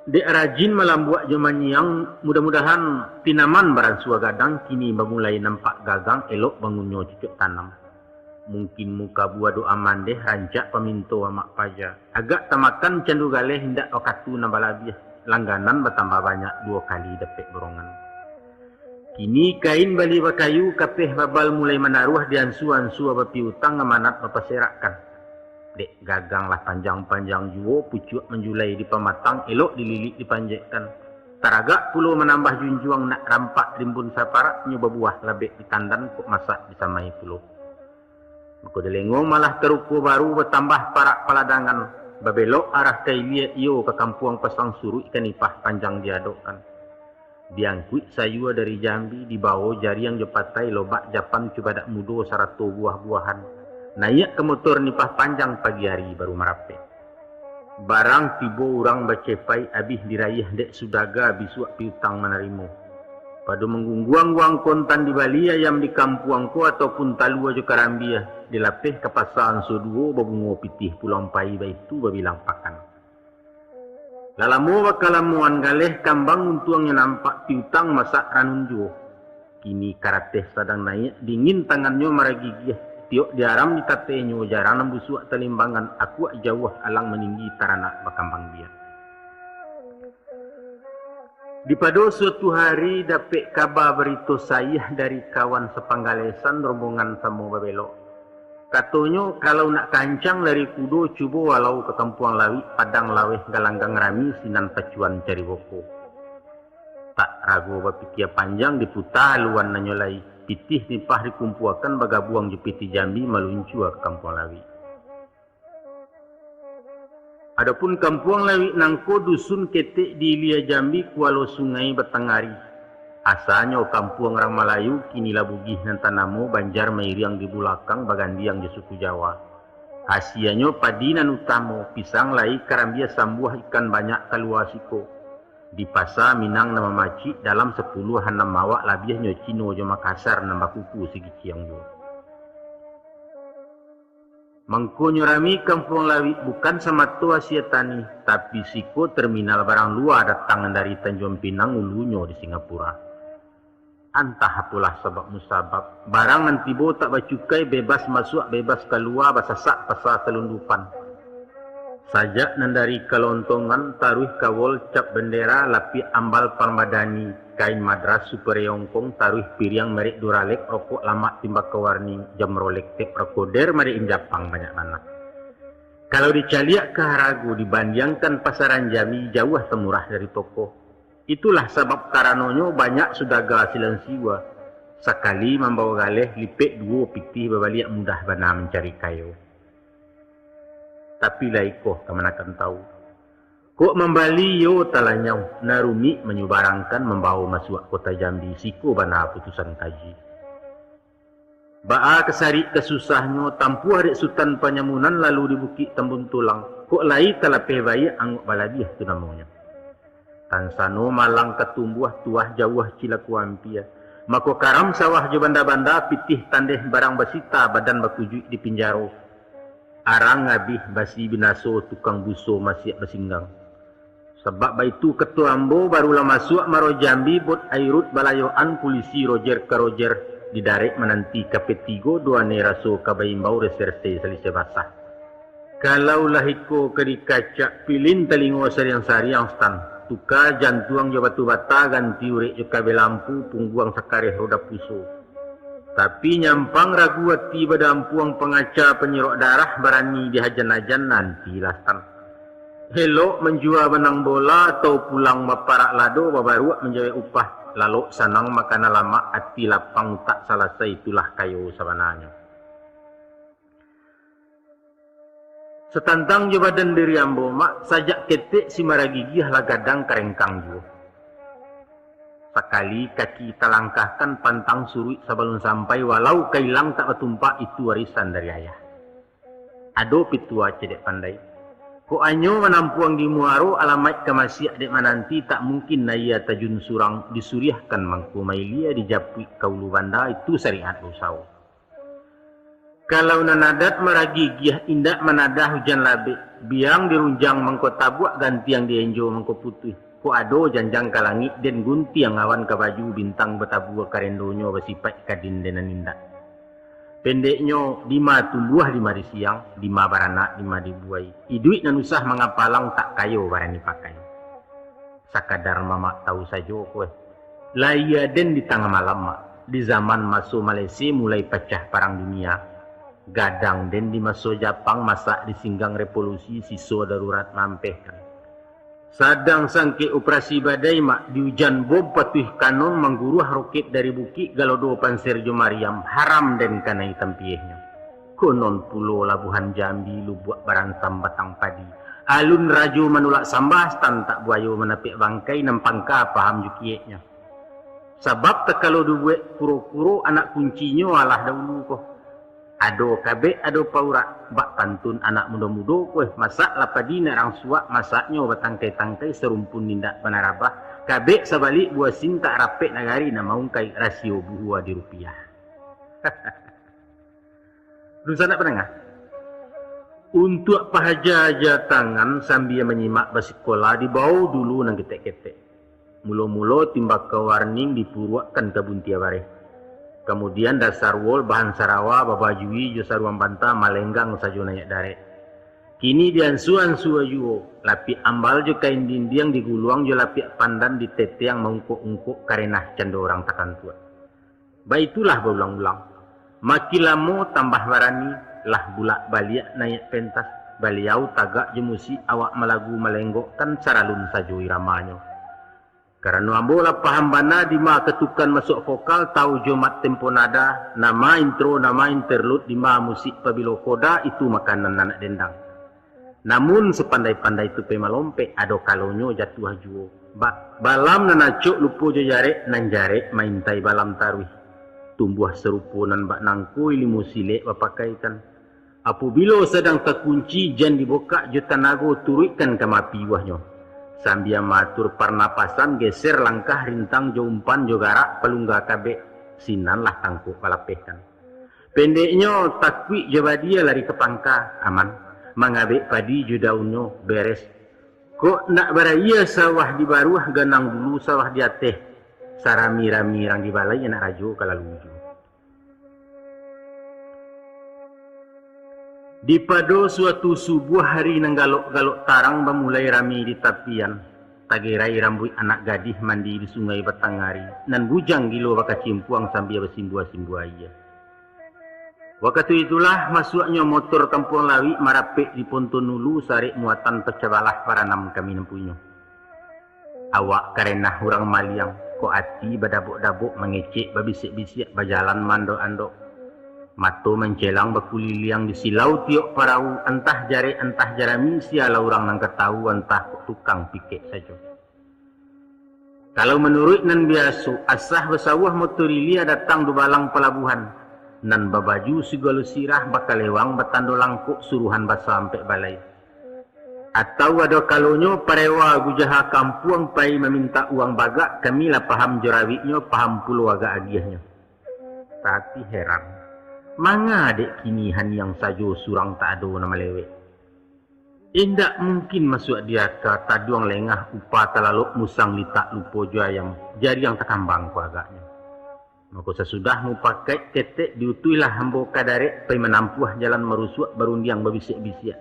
Dek rajin malam buat zaman yang mudah-mudahan tinaman baran sua gadang kini memulai nampak gagang elok bangunnya cucuk tanam. Mungkin muka buah doa mandeh rancak peminto amak paja. Agak tamakan candu galeh hendak wakatu nambah labiah. Langganan bertambah banyak 2 kali dapet borongan. Kini kain bali bakayu kapeh babal mulai menaruh di ansu-ansu abapi utang ngamanat bapaserakkan. Dek gagang lah panjang-panjang juo pucuk menjulai di pematang elok dililik dipanjekkan. Taragak pulau menambah junjuang nak rampak rimbun saparak nyoba buah labek di tandan kok masak disamai pulau. Maka delengong malah teruku baru bertambah parak paladangan. Babelok arah kailia iyo ke kampung pasang suruh ikan ipah panjang diadokkan. Diangkut sayua dari Jambi dibawa jari yang jepatai lobak Japan coba dak mudo 100 buah-buahan. Naik ke motor nipah panjang pagi hari baru merape. Barang tibo orang bacepai abis dirayah dek sudaga bisuak piutang menarimu. Pada menggungguang-guang kontan di Bali ayam di kampuangku ataupun talua jo karambia. Dilapih ke pasaan soduo babungo pitih pulang pai baitu babilang pakan. Lalamu bakalamuan galeh kambang untuangnya nampak piutang masak ranun juo. Kini karateh sedang naik dingin tangannya maragigih. Tiok diaram di tatenyo jarang nembusuk telimbangan aku jauh alang meninggi taranak bakambang dia. Di pada suatu hari dapet kabar berito sayah dari kawan sepanggalesan rombongan samo babelok. Katanya kalau nak kancang dari kudo cuba walau ke kampuang lawi padang laweh galanggang rami sinan pacuan cari woko. Tak ragu bapikir panjang diputar luan nanyolai pitih nipah dikumpuakan bagabuang jepiti Jambi meluncur ke kampuang lawi. Adapun kampuang lawi nangko dusun ketek di Ilia Jambi kualo sungai Batangari. Asalnya kampung orang Melayu kini labugih nan tanamu banjar mairiang di bulakang bagandi yang di suku Jawa. Hasianya padi nan utamo pisang lai karambia sambuah ikan banyak kaluasiko. Di pasar Minang nama maci dalam 10 hanam mawak labiahnya Cino jo Makassar nambah kuku sigiciang jo. Mangkonyo rami kampung lawi bukan sama tua siatani tapi siko terminal barang luar datangan dari Tanjung Pinang ulunya di Singapura. Entah apalah sebab musabab. Barang nanti bo tak bacukai bebas masuk bebas keluar basasak pasal selundupan. Sajak nandari kelontongan taruh kawal cap bendera lapi ambal parmadani. kain madras super yongkong taruh piriang merik duralek rokok lama timbak ke warning jam rolek tep rekoder mari Japang banyak mana. Kalau dicaliak ke Harago dibandingkan pasaran Jambi jauh temurah dari toko. Itulah sebab karanonyo banyak sudah gasilan siwa. Sekali membawa galeh lipek dua pitih babaliak mudah bana mencari kayu. Tapi laikoh kemanakan tahu. Kok membali yo talanyau narumi menyubarangkan membawa masuk kota Jambi siku bana putusan kaji. Baa kesari kesusahnya tampu hari sultan penyamunan lalu di bukit Tembun Tulang. Kok lai talape bayi angguk baladiah tu namanya. Tansano malang ketumbuh tuah jauh cilaku ampia. Mako karam sawah jo banda-banda pitih tandeh barang basita badan bakujuk di pinjaro. Arang ngabih basi binaso tukang buso masih basinggang. Sebab baitu ketua ambo barulah masuk maro Jambi bot airut balayoan polisi Roger ke Roger didarek menanti KP3 dua neraso kabaimbau reserse selise basah. Kalau lahiko kerikaca pilin telingo sariang-sariang stan. Tuka jantuang jo batu bata ganti urek jo kabe lampu pungguang sakareh roda puso. Tapi nyampang ragu hati badampuang pengaca penyerok darah berani dihajan-hajan nanti lastan. Helok menjual benang bola atau pulang maparak lado babaruak menjawab upah. Lalu sanang makanan lama hati lapang tak selesai itulah kayu sebenarnya. Setantang jo badan diri ambo mak sajak ketek si maragigih lah gadang kerengkang jo. Sekali kaki talangkahkan pantang surut sebelum sampai walau kailang tak bertumpah itu warisan dari ayah. Ado pitua cedek pandai. Ko anyo menampuang di muaro alamat kemasiak dek mananti tak mungkin naya tajun surang disuriahkan mangku mailia dijapui kaulu banda itu syariat usau. Kalau nanadat maragigih indak manadah hujan labe biang dirunjang mangko tabuak ganti yang dienjo mangko putih. Ko ado janjang kalangit den gunti yang awan ke baju bintang betabu karendonyo besipat kadin denan indak. Pendeknya lima tumbuh lima di siang, lima baranak lima dibuai. Iduit nan usah mengapalang tak kayo barani pakai. Sakadar mama tahu saja kowe. Laya den di tengah malam mak. Di zaman masuk Malaysia mulai pecah perang dunia. Gadang den di masuk Japang masak di singgang revolusi siso darurat mampehkan. Sadang sangke operasi badai mak di hujan bom patuh kanon mengguruh roket dari bukit galodo panser Jo Mariam haram dan kanai tampiehnya. Konon pulau Labuhan Jambi lubuak baransam batang padi. Alun rajo menolak sambas tan tak buayo menapik bangkai nampangka paham jukieknya. Sebab tak kalau dubuek kuro-kuro anak kuncinya alah dahulu kok. Ado kabe ado paurak bak pantun anak muda-muda kowe masak lapadi nak rang suak masaknya batangkai-tangkai serumpun nindak panarabah kabe sabalik buah sinta rapek nagari na maungkai rasio buhua di rupiah. Lu sana penengah. Untuk pahaja tangan sambil menyimak basikola dibawa dulu nang ketek-ketek. Mula-mula timbak ke warning dipuruakkan ke buntia bareh. Kemudian dasar wol bahan sarawa babajui jo saruang banta malenggang sajo nayak darek. Kini diansu-ansu ajuo lapi ambal jo kain dindiang diguluang jo lapi pandan di teteang mengungkuk-ungkuk karenah cando orang takan tua. Baitulah berulang-ulang. Maki lamo tambah barani lah bulak baliak nayak pentas baliau tagak jemusi awak melagu melenggokkan saralun sajo iramanya. Karena ambola paham bana di ma ketukan masuk vokal tahu jomat tempo nada nama intro nama interlude di ma musik pabilo koda itu makanan anak dendang. Namun sepandai-pandai tu pemalompe ado kalonyo jatuh juo. Balam nanacuk lupo jo jarek nan jarek maintai balam tarwih. Tumbuh serupunan bak nangkui limu silek bapakaikan. Apabila sedang terkunci jan dibuka jo tanago turutkan ke mapi wahnya. Sambil matur pernapasan geser langkah rintang jo umpan jo garak pelungga kabek sinan lah tangkuk palapehkan. Pendeknya takwi jo badia lari ke pangka aman mangabek padi jo daunnya beres. Kok nak baraya sawah di baruah ganang dulu sawah di ateh sarami-rami rang di balai anak rajo kalaluju. Di pada suatu subuh hari nang galok-galok tarang memulai rami di tapian. tagerai rambut anak gadis mandi di sungai Batangari, nan bujang gilo baka cimpuang sambil bersimbua-simbua iya. Waktu itulah masuknya motor kampung Lawi marapek di Pontonulu sarik muatan pecabalah para nam kami nempunya. Awak karena hurang maliang, ko ati badabuk-dabuk mengecek babisik-bisik bajalan mando-ando. Mato mencelang bakuliliang di silau tiok parau entah jare entah jarami siala orang nang ketahu entah tukang pikek saja. Kalau menurut nan biasa asah besawah motorilia datang du balang pelabuhan nan babaju segala sirah bakal lewang batando langkuk suruhan basa sampai balai. Atau ada kalonyo parewa gujaha kampuang pai meminta uang bagak kami lah paham jorawiknya paham puluh agak agiahnya. Tapi heran. Manga dek kinihan yang sajo surang tak ada nama lewek. Indak mungkin masuk dia ke taduang lengah upah talaluk musang litak lupo ayam jari yang terkambang ku agaknya. Maka sesudah mu pakai ketek diutuilah hambo kadarek pai menampuh jalan merusuak barundiang babisik-bisik.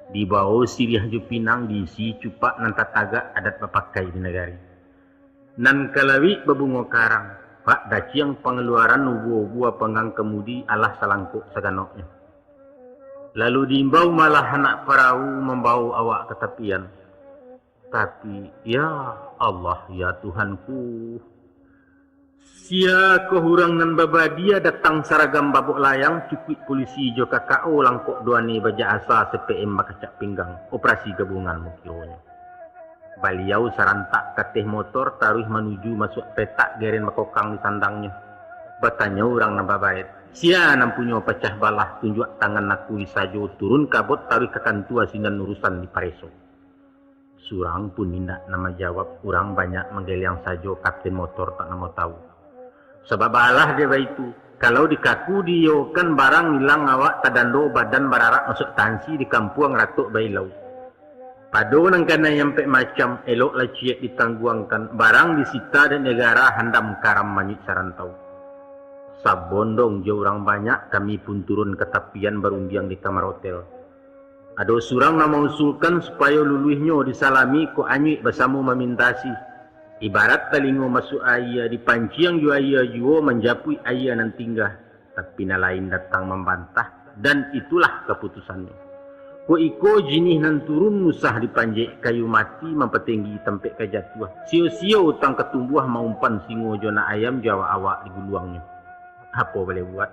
Di bawah sirih jupinang diisi cupak nan tataga adat papakai di negari. Nan kalawi babungo karang. Pak daciang pengeluaran nubuah penggang kemudi alah salangkuk saganoknya. Lalu diimbau malah anak perahu membawa awak ke tepian. Tapi ya Allah ya Tuhanku, sia kohurang nan babadia datang saragam babuk layang cupik polisi jo KKO langkuk doani baja asa CPM makacak pinggang operasi gabungan mukironya. Baliau sarantak kateh motor taruh menuju masuk petak geren makokang di sandangnya. Batanya orang nambah sia nampunyo pecah balah tunjuk tangan nakui sajo turun kabut taruh ke kantua sinan urusan di Pareso. Surang pun minta nama jawab kurang banyak menggeliang sajo kapten motor tak nama tahu. Sebab balah dia itu kalau dikaku diokan barang hilang awak tadando badan bararak masuk tansi di kampuang Ratuk Bailau. Pado nang kana nyampe macam elok lah ciek ditangguangkan barang disita dan negara handam karam manyik sarantau. Sabondong jauh orang banyak kami pun turun ke tepian barundiang di kamar hotel. Ada surang nama usulkan supaya luluhnya disalami ko anyik bersama memintasi. Ibarat talingo masuk ayah di panciang ju ayah juo menjapui ayah nan tinggal. Tapi na lain datang membantah dan itulah keputusannya. Ko iko jinih nan turun musah dipanjek kayu mati mempetinggi tempat kejatuah. Sio-sio utang ketumbuh maumpan singo jona ayam jawa awak di guluangnya. Apa boleh buat?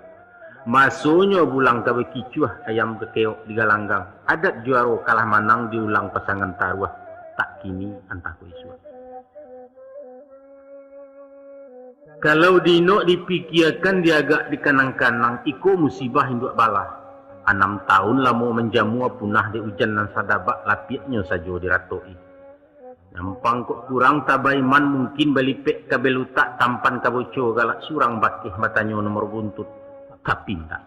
Masonyo bulang ke bekicuah ayam kekeok di galanggang. Adat juaro kalah manang diulang pasangan taruah. Tak kini antah ku isua. Kalau dino dipikirkan diagak di kanang-kanang iko musibah hinduk balah. 6 tahun lama menjamu punah di hujan dan sadabak lapiaknya saja diratoi. Nampang kok kurang tabaiman mungkin balipek kabelutak tampan kaboco galak surang bakih matanya nomor buntut. Tapi tak.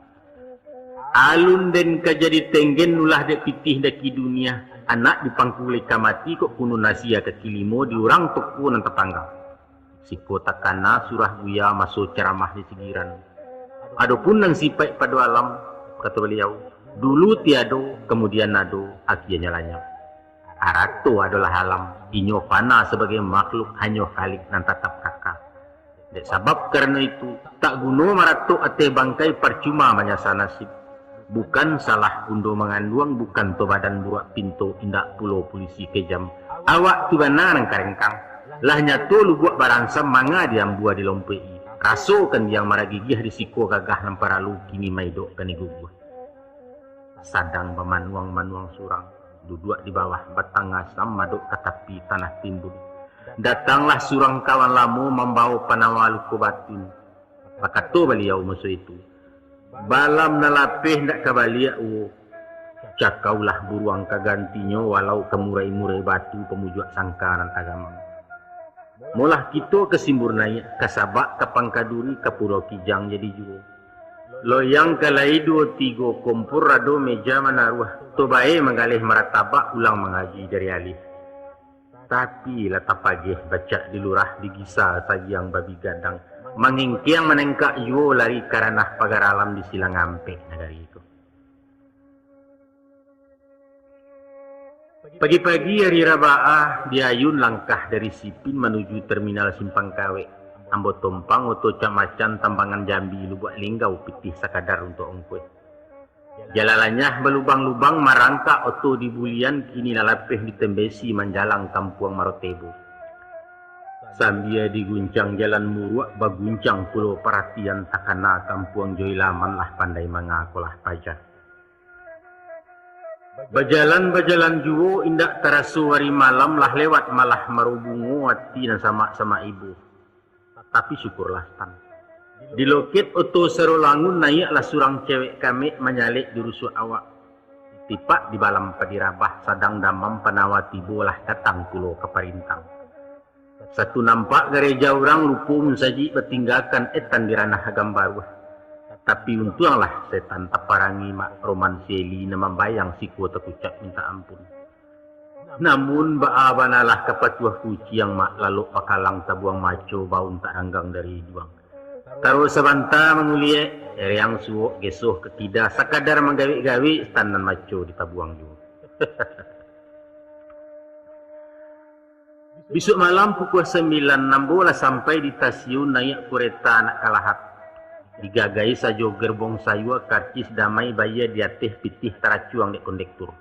Alun den kajadi tenggen nulah dek pitih daki dunia. Anak dipangkuli kamati kok kuno nasia ke kilimo diurang toko nan tetangga. Si kota kana surah buya masuk ceramah di sigiran. Adapun nang sipai pada alam. Kata beliau, dulu tiado, kemudian nado, akhirnya lanyap. Arato adalah alam, inyo fana sebagai makhluk hanya kalik nan tatap kakak. Dek sebab karena itu, tak guna marato ate bangkai percuma menyasa nasib. Bukan salah undo menganduang, bukan to badan burak pintu indak pulau polisi kejam. Awak tu benar nang karengkang. Lah nyato lu buat baransam manga diam buah di lompei. Raso kan yang maragigih risiko gagah namparalu kini maidok kan igugua. Sadang pemanuang-manuang surang duduk di bawah batang asam maduk ke tepi tanah timbul. Datanglah surang kawan lamu membawa panawalu ke batin. Pakato beliau musuh itu. Balam nalapeh ndak kabaliak u. Cakaulah buruang kagantinya walau kemurai-murai batu pemujuk sangkaran agama. Mulah kita kesimburnai kasabak ke Pangkaduri ke Pulau Kijang jadi juga. Loyang kalai 2-3 kompor rado meja manaruah. Tobae menggalih maratabak ulang mengaji dari alif. Tapi lata pagi baca di lurah di gisa sajiang babi gadang. Mengingkiang menengkak yo lari karanah pagar alam di silang ampe negari itu. Pagi-pagi hari Rabaah, diayun langkah dari Sipin menuju terminal Simpang Kawe. Ambo tompang oto camacan tambangan Jambi lubak linggau pitih sakadar untuk ongkwe. Jalalanya belubang-lubang marangka oto di bulian kini lalapeh ditembesi menjalang kampuang Marotebo. Sambil diguncang jalan muruak baguncang pulau perhatian takana kampuang Joilaman lah pandai mengakolah pajak. Bajalan-bajalan juwo indak terasu hari malam lah lewat malah marubungu hati dan sama ibu. Tapi syukurlah tan. Di loket oto serolangun naiklah surang cewek kami menyalik di rusuk awak. Tipak di balam padirabah sadang damam penawati bolah datang pulau ke Parintang. Satu nampak gereja orang lupung saji bertinggalkan etan di ranah gambar. Tapi untunglah setan taparangi mak roman seli na membayang si kuota kucak minta ampun. Namun baabanalah kapatuah kuci yang mak lalu pakalang tabuang maco baun tak ranggang dari juang. Taruh sebanta mengulie yang suok gesoh ketidak sakadar menggawi-gawi stanan maco di tabuang juga. Besok malam pukul 9 nambola sampai di stasiun naik kereta anak kalahat. Digagai sajo gerbong sayua karcis damai bayar diatih pitih teracuang di kondektur.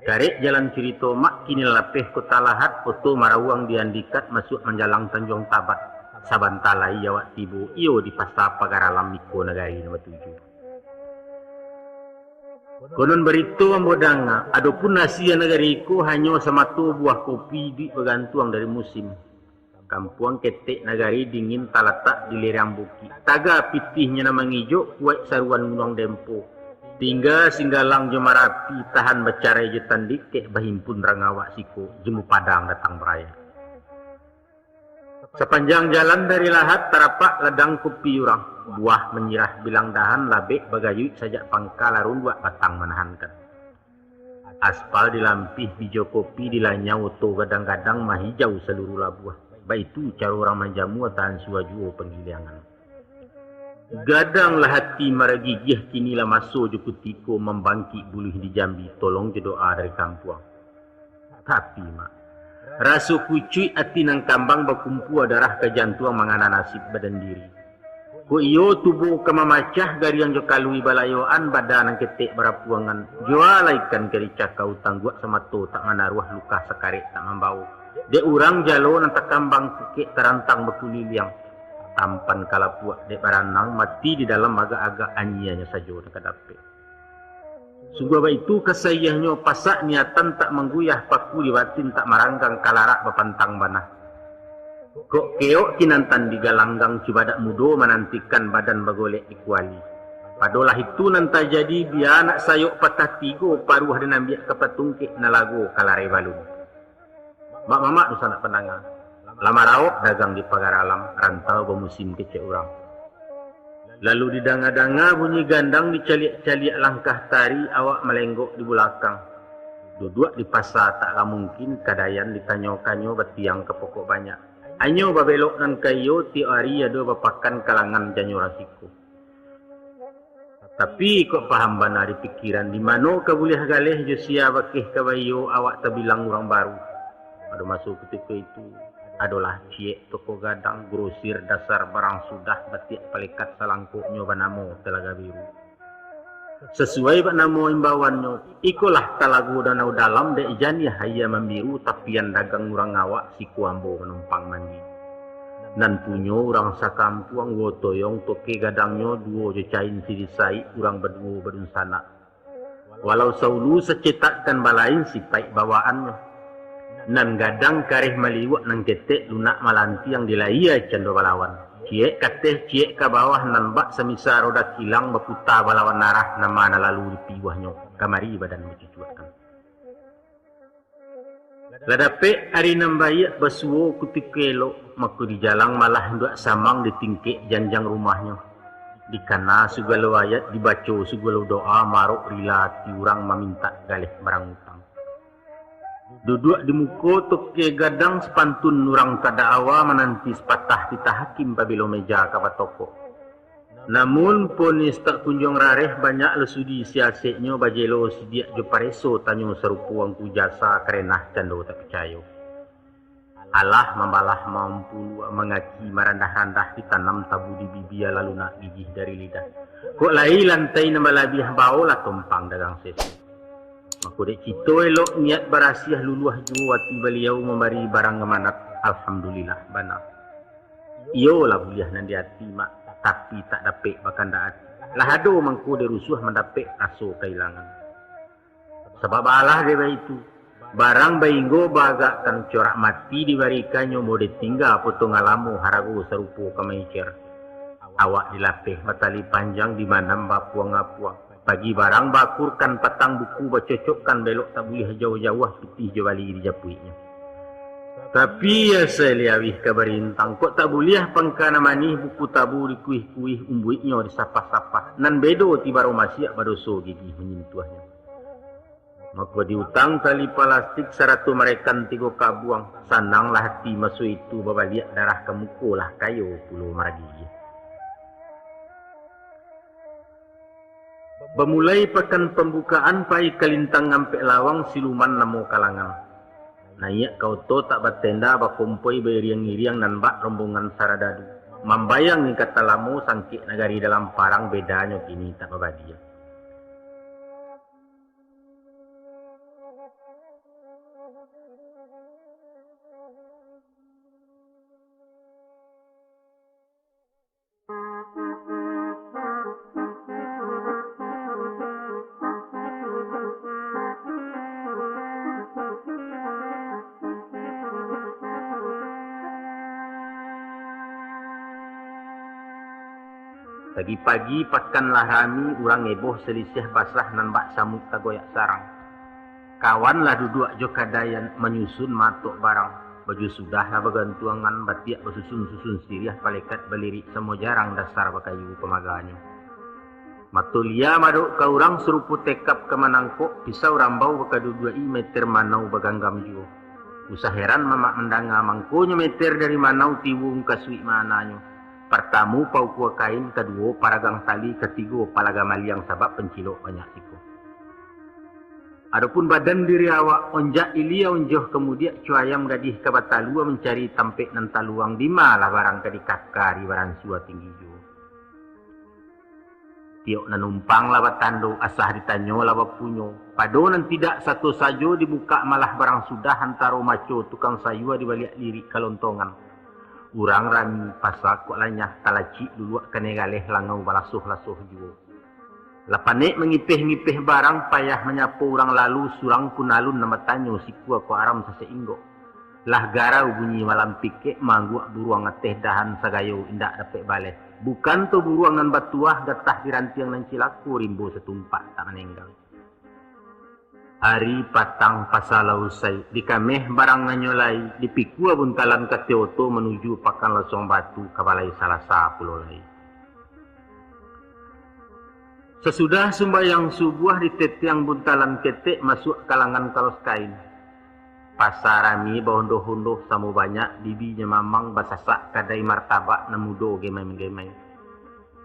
Karek jalan cerita mak kini lapeh kota lahat foto marawang diandikat masuk menjalang Tanjung Tabat. Sabantalai Jawa Tibu iyo di pasar Pagaralam Miko Negari nomor 7. Konon berito ambodanga adapun nasi negariku hanya samatu buah kopi di bergantuang dari musim. Kampuang ketek nagari dingin talatak di lerang bukit. Taga pitihnya nama ngijo kuat saruan gunung dempo. Tinggal singgalang jemarapi tahan bacarai jetan dikek bahimpun rangawak siko jemu padang datang beraya. Sepanjang jalan dari lahat terapak ladang kopi urang. Buah menyirah bilang dahan labek bagayut sajak pangkal larun buat batang menahankan. Aspal dilampih hijau kopi dilanyau oto kadang-kadang mahijau seluruh labuah. Baitu cara orang menjamu tahan suajuo penggiliangan. Gadanglah hati maragigih kinilah masuk jukutiko membangkit buluh di Jambi tolong jedoa dari kampuang. Tapi mak, rasu kucuy hati nang kambang berkumpul darah ke jantuang mangana nasib badan diri. Ku iyo tubuh kemamacah gari yang jokalui balayoan badan yang ketek berapuangan. Jualaikan kericak kau tangguak sama to tak manaruah luka sekarik tak membau. Dek urang jalo nanti kambang kukik terantang bekuliliang. Tampan kalapuak dek baranang mati di dalam agak-agak anyianya saja dekat dape. Sungguh apa itu kesayahnya pasak niatan tak mengguyah paku di batin tak maranggang kalarak bapantang banah. Kok keok kinantan di galanggang cibadak mudo menantikan badan bagolek dikuali. Padolah itu nanti jadi biar anak sayok patah tigo paruh dan ambil kepatungkik nalago kalarai balun. Mak mamak nusa nak penangan. Lama rauk dagang di pagar alam, rantau bermusim kecek orang. Lalu didanga-danga bunyi gandang dicaliak-caliak langkah tari awak melenggok di belakang. Duduk di pasar taklah mungkin kadayan ditanyo-kanyo betiang ke pokok banyak. Anyo babelok nan kayo ti hari ada bapakan kalangan janyo rasiku. Tapi kok paham bana di pikiran di mano ka boleh galeh josia bakih kabayo awak terbilang orang baru. Ada masuk ketika itu adalah ciek toko gadang grosir dasar barang sudah batiak palekat salangkuknya banamo Telaga Biru. Sesuai banamo imbauannya, ikolah talagu danau dalam de ijani haya membiru tapian dagang urang awak si kuambo menumpang mandi. Nan punyo urang sakampuang wotoyong toke gadangnya duo jecain sirisai urang berdua bedun sana. Walau saulu secetakkan balain si taik bawaannya. Nan gadang kareh maliwak nang ketek lunak malanti yang dilaiya cendo balawan. Ciek kateh ciek ke bawah nan bak semisa roda kilang berputar balawan narah nama na lalu di piwahnya kamari badan mencucuakan. Ladape hari nambayak basuo kutikelo maku di jalang malah ndak samang di tingkek janjang rumahnya. Di kana sugalo ayat dibaco sugalo doa marok rila tiurang meminta galih barang utang. Duduk di muko toke gadang sepantun nurang kada awa menanti sepatah tita hakim pabilo meja kapa toko. Namun ponis tak kunjung rareh banyak lesudi siaseknya bajelo sidiak jo pareso tanyo serupu angku jasa kerenah cando tak percaya. Allah membalah mampu mengaki merendah-rendah ditanam tabu di bibia lalu nak gigih dari lidah. Kok lai lantai nambah bau lah tumpang dagang sesi. Maka dek cito elok niat berasiah luluah juwati beliau memberi barang kemanat. Alhamdulillah benar. Iyo lah buliah nanti hati mak. Tapi tak dapat bahkan daat. Lah ado mangku derusuh mendapat rasa kehilangan. Sebab Allah dia itu. Barang bainggo bagak tan corak mati dibarikannya mau ditinggal potong alamu haragu serupu kemaicer. Awak dilapih matali panjang di mana bapuang-apuang. Pagi barang bakurkan patang buku bacocokkan belok tak boleh jauh-jauh putih jawali di japuinya. Tapi ya saya liawih kabarintang kok tak boleh pangkana manih buku tabu di kuih-kuih umbuitnya disapa-sapa. Nan bedo tiba romasiak badoso gigi menyentuhnya. Maka diutang tali plastik saratu mereka tigo kabuang. Sananglah hati masuk itu babaliak darah kemukulah kayo pulau maragi. Bermulai pekan pembukaan pai kalintang ngampek lawang siluman namo kalangan. Naik kau to tak bertenda bakumpoi beriang-iriang nan bak rombongan saradadu. Membayang ni kata lamu sangkit negari dalam parang bedanya kini tak berbadia. Pagi-pagi pakanlah rami urang eboh selisih basah nan bak samut tagoyak sarang. Kawanlah duduk jo kadayan menyusun matok barang. Baju sudahlah bergantuangan batiak bersusun-susun siriah palekat belirik semua jarang dasar bakayu pemaganya. Matulia maduk ka urang serupu tekap ke manangkok pisau rambau bakadudua meter manau baganggam jo. Usah heran mamak mendanga mangkonya meter dari manau tiwung kasui mananya. Pertama pau kuah kain, kedua paragang tali, ketiga palaga maliang sabab pencilok banyak siku. Adapun badan diri awak onjak ilia onjoh kemudian cuayam gadih ke batalua mencari tampek nan taluang di malah barang kadi kakari barang sua tinggi jo. Tiok nanumpang lawa tando asah ditanyo lawa punyo. Padonan tidak satu sajo dibuka malah barang sudah antaro maco tukang sayua di balik lirik kalontongan. Urang rami pasak kok lanyah talacik dulu kene galeh langau balasuh-lasuh juga. Lapanek mengipeh-ngipeh barang payah menyapu urang lalu surang pun alun nama tanyo sikua ko aram seseinggo. Lah garau bunyi malam pikek mangguak buruang teh dahan sagayo indak dapet baleh. Bukan to buruangan batuah gatah dirantiang nan cilaku rimbo setumpak tak menenggang. Hari patang pasalau usai, dikameh barang nganyolai, dipikua buntalan ke Teoto menuju pakan Losong Batu kabalai Salasa Pulau Lai. Sesudah sembahyang subuh di tetiang buntalan ketek masuk kalangan kalos kain. Pasarami bahondoh-hondoh samu banyak, dibinya mamang basasak kadai martabak namudo gemai-gemai.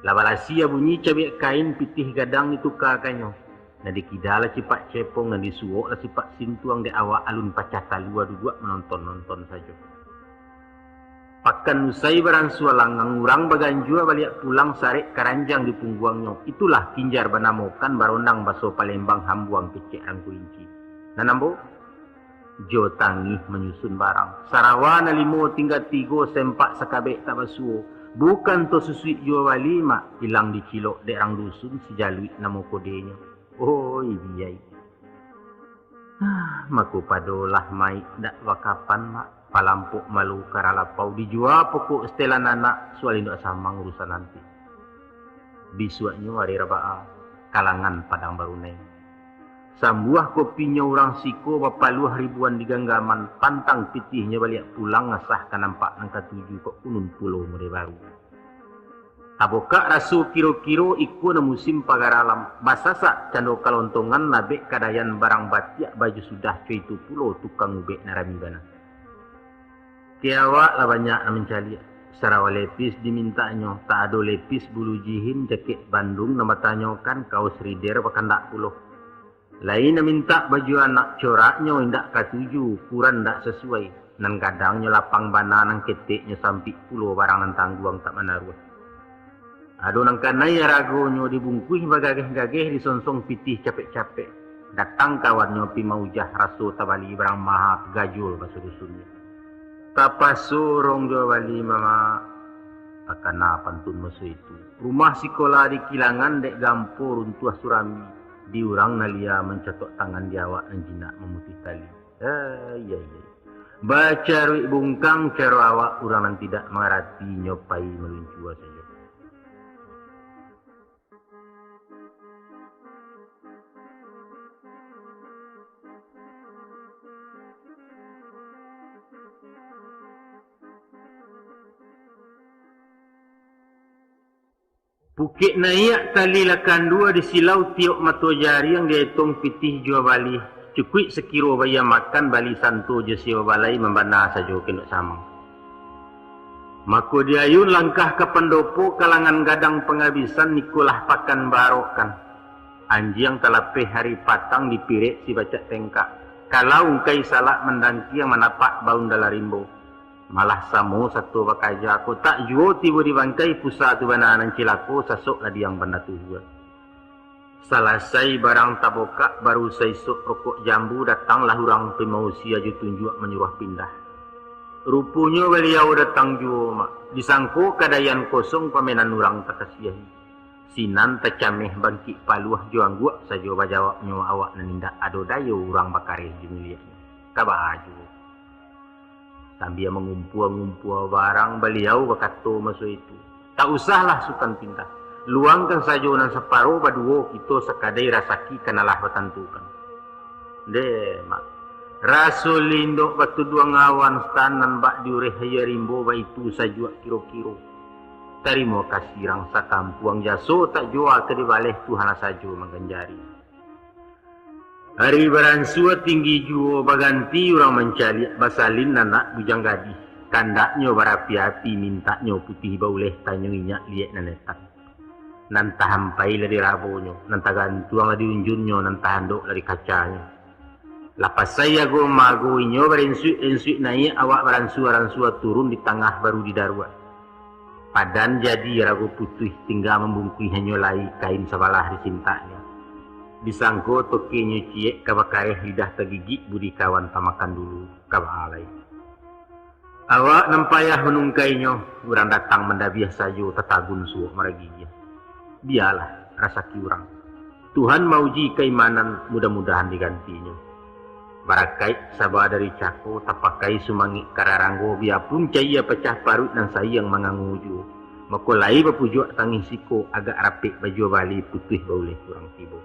Labalasia bunyi cabik kain pitih gadang itu kakanyo. Nadi kidala cipak cepong nadi suok la cipak sintuang de awak alun pacah talua duduk menonton-nonton saja. Pakan usai barang sualangang urang baganjua balik pulang sarek karanjang di pungguangnya. Itulah kinjar banamokan barondang baso Palembang hambuang kecek rangkuinci. Nanambo jo tangih menyusun barang. Sarawana limo tinggal tigo sempak sakabek tak basuo. Bukan to susui jua wali mak hilang di cilok derang dusun si jalui namo kodenya. Oh iya. Maku padolah mai dak wakapan mak palampuk malu karalapau dijual pokok setelan anak soal indak samang urusan nanti. Bisuaknya hari rabaa kalangan padang barunai. Sambuah kopinya orang siko bapaluh ribuan di ganggaman pantang pitihnya balik pulang ngasah kan nampak angka 7 kok kunun pulau mure baru. Abokak rasu kiro-kiro iku na musim pagaralam. Basasak cando kalontongan nabek kadayan barang batiak baju sudah cuy tu pulo tukang ubek naramibana. Tiawak lah banyak na mencali. Sarawa lepis dimintanyo, tak ada lepis bulu jihin jaket Bandung nama tanyokan kaos rider pakandak puluh. Lain minta baju anak coraknya indak katuju, kurang ndak sesuai. Nan kadangnya lapang bana nang keteknya sampai pulau barang nang tangguang tak menaruh. Ado nang kanai ragonyo dibungkus bagageh-gageh disonsong pitih capek-capek. Datang kawannya pi maujah raso tabali barang maha gajul bahasa dusunnya. Tapasurong jua bali mama. Akana pantun masu itu. Rumah sekolah di Kilangan dek gampur runtuh surami. Diurang nalia mencetok tangan diawak dan jinak memutih tali. Iya. Baca ruik bungkang caro awak urang nan tidak mengerti nyopai meluncua saja. Bukit naik tali lakan dua di silau tiok mato jari yang dihitung pitih jua bali. Cukui sekiro baya makan bali santo je siwa balai membana sajo kena samang. Mako diayun langkah ke pendopo kalangan gadang penghabisan nikulah pakan barokan. Anjing telapeh hari patang dipirek si baca tengkak. Kalau ungkai salah mendangki yang menapak baun dalarimbo. Malah samo satu bakaja aku tak juo tiba di bangkai pusat tu bananan cilako sasok ladi yang benda tujuan. Selesai barang taboka baru seisuk rokok jambu datanglah orang pemausi aju tunjuk menyuruh pindah. Rupanya beliau datang jua mak. Disangko kadayan kosong pamenan orang tak kasihi. Sinan tercameh bangkit paluah juang gua saja bajawab nyawa awak nanindak ado dayo orang bakareh jumilianya. Kabaju. Sambil mengumpul-ngumpul barang beliau berkata masa itu. Tak usahlah sukan pindah. Luangkan saja nan separuh baduo kita sekadai rasaki kanalah batantukan. Mak. Rasul lindok batu dua ngawan stanan bak diureh haya rimbo ba itu saja kiro-kiro. Terima kasih rangsa kampuang jaso tak jual ke dibaleh Tuhan saja mengganjari. Hari beransua tinggi juo baganti orang mencari basalin anak bujang gadis. Kandaknya berapi-api mintanya putih bauleh tanya minyak liat nanetan. Nanta hampai lah di rabonyo, nanta gantuang lah di unjunyo, nanta handok lah di kacanya. Lapas saya go magoinyo berensuk naik awak beransua turun di tengah baru di darwa. Padan jadi ragu putih tinggal membungkui hanyolai kain sebalah di cintanya. Disangko tokinya ciek kabakareh lidah tergigit budi kawan tamakan dulu kabalai. Awak nampayah menungkainya, orang datang mendabiah sajo tetagun suuk meraginya. Biarlah rasa kiurang. Tuhan mauji keimanan mudah-mudahan digantinya. Barakai sabah dari cako tapakai sumangik kararanggo biarpun cahaya pecah parut dan sayang menganguju. Makulai berpujuk tangis siko agak rapik baju bali putih bauleh kurang tiba.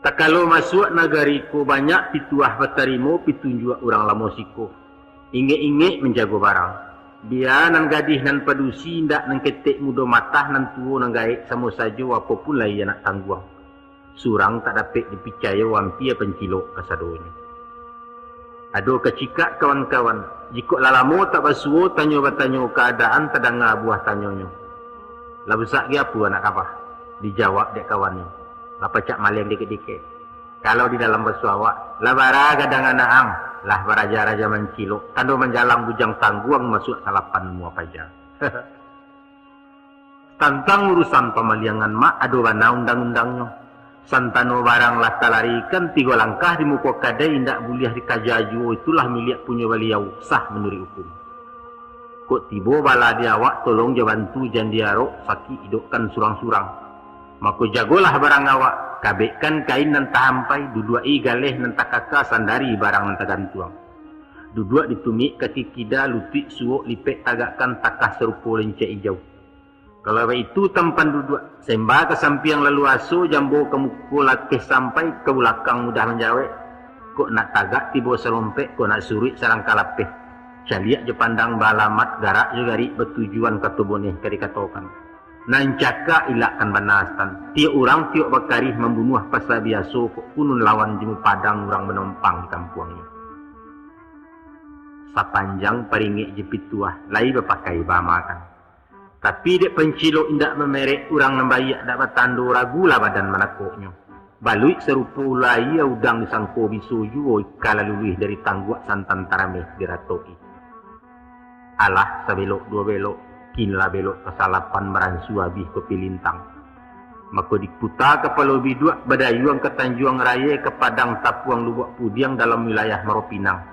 Tak kalau masuk nagariku banyak pituah batarimo pitunjuk orang lamosiko. Inge-inge menjago barang. Biar nan gadih nan padusi ndak nan ketek muda matah nan tuo nan gaek sama saja apapun lah ia nak tangguang. Surang tak dapat dipercaya wampia pencilok kasadonya. Ado kecikak kawan-kawan, jika lalamo tak basuo tanyo keadaan tadanga buah tanyonyo. Lah besak dia apa anak kapah? Dijawab dek kawannya. Lah pecak maleng dikit-dikit. Kalau di dalam bersuawak, lah bara gadang anaang. Lah baraja-raja mencilok, tando menjalang bujang tangguang masuk salapan mua pajang. Tantang urusan pemaliangan mak ado bana undang-undangnya. Santano barang lah talarikan 3 langkah di muka kadai indak buliah dikajaju itulah milik punya beliau sah menurut hukum. Kok tiba bala dia awak tolong jabantu jandiarok sakit hidupkan surang-surang. Maka jagolah barang awak. Kabekkan kain nan tahampai, duduai galeh nan takaka sandari barang nan tagantuang. Duduk ditumik kaki kida lutik suok lipek tagakkan takah serupo lencek hijau. Kalau itu tampan duduk, sembah ke samping lalu aso jambo ke mukul latih sampai ke belakang mudah menjawab. Kok nak tagak tiba selompek, kok nak surit sarang kalapeh. Caliak je pandang balamat garak je garik bertujuan katuboneh kadikatokan. Nan caka ilakkan banastan. Tiap orang tiap bakari membunuh pasal biasa kok kunun lawan jemu padang orang menompang di kampuangnya. Sapanjang paringik jepit tuah, lai berpakai bamakan. Tapi dek pencilo indak memerek urang nembayak dak bertando ragulah badan manakoknya. Baluik serupa ulai udang disangko bisuju kala luluih dari tangguak santan tarameh diratoi. Alah sabelok dua belok, kinlah belok kesalapan meransu habis kopi lintang. Maka diputar kepala bidua badayuang ke Tanjuang Raya ke Padang Tapuang Lubuk Pudiang dalam wilayah Maropinang.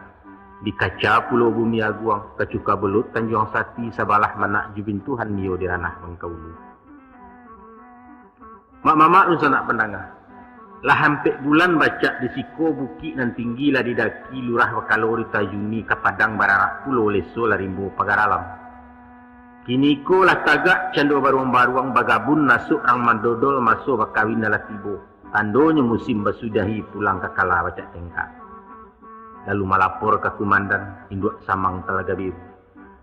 Di kaca Pulau Bumi Aguang, ke Cuka Belut, Tanjuang Sati, Sabalah Manak Jubin Tuhan Mio di ranah Mengkaulu. Mak mamak lu sanak pendangar. Lah hampir bulan baca di siko buki nan tinggi lah di daki lurah wakalori tajuni ke Padang Bararak Pulau Leso larimbo Pagaralam. Kini ko lah tagak cando baruang-baruang bagabun nasuk rang mandodol masuk bakawin dalam tibo. Tandonya musim basudahi pulang ke kala baca tengkak. Lalu malapor ke kumandan induk samang Telaga Biru.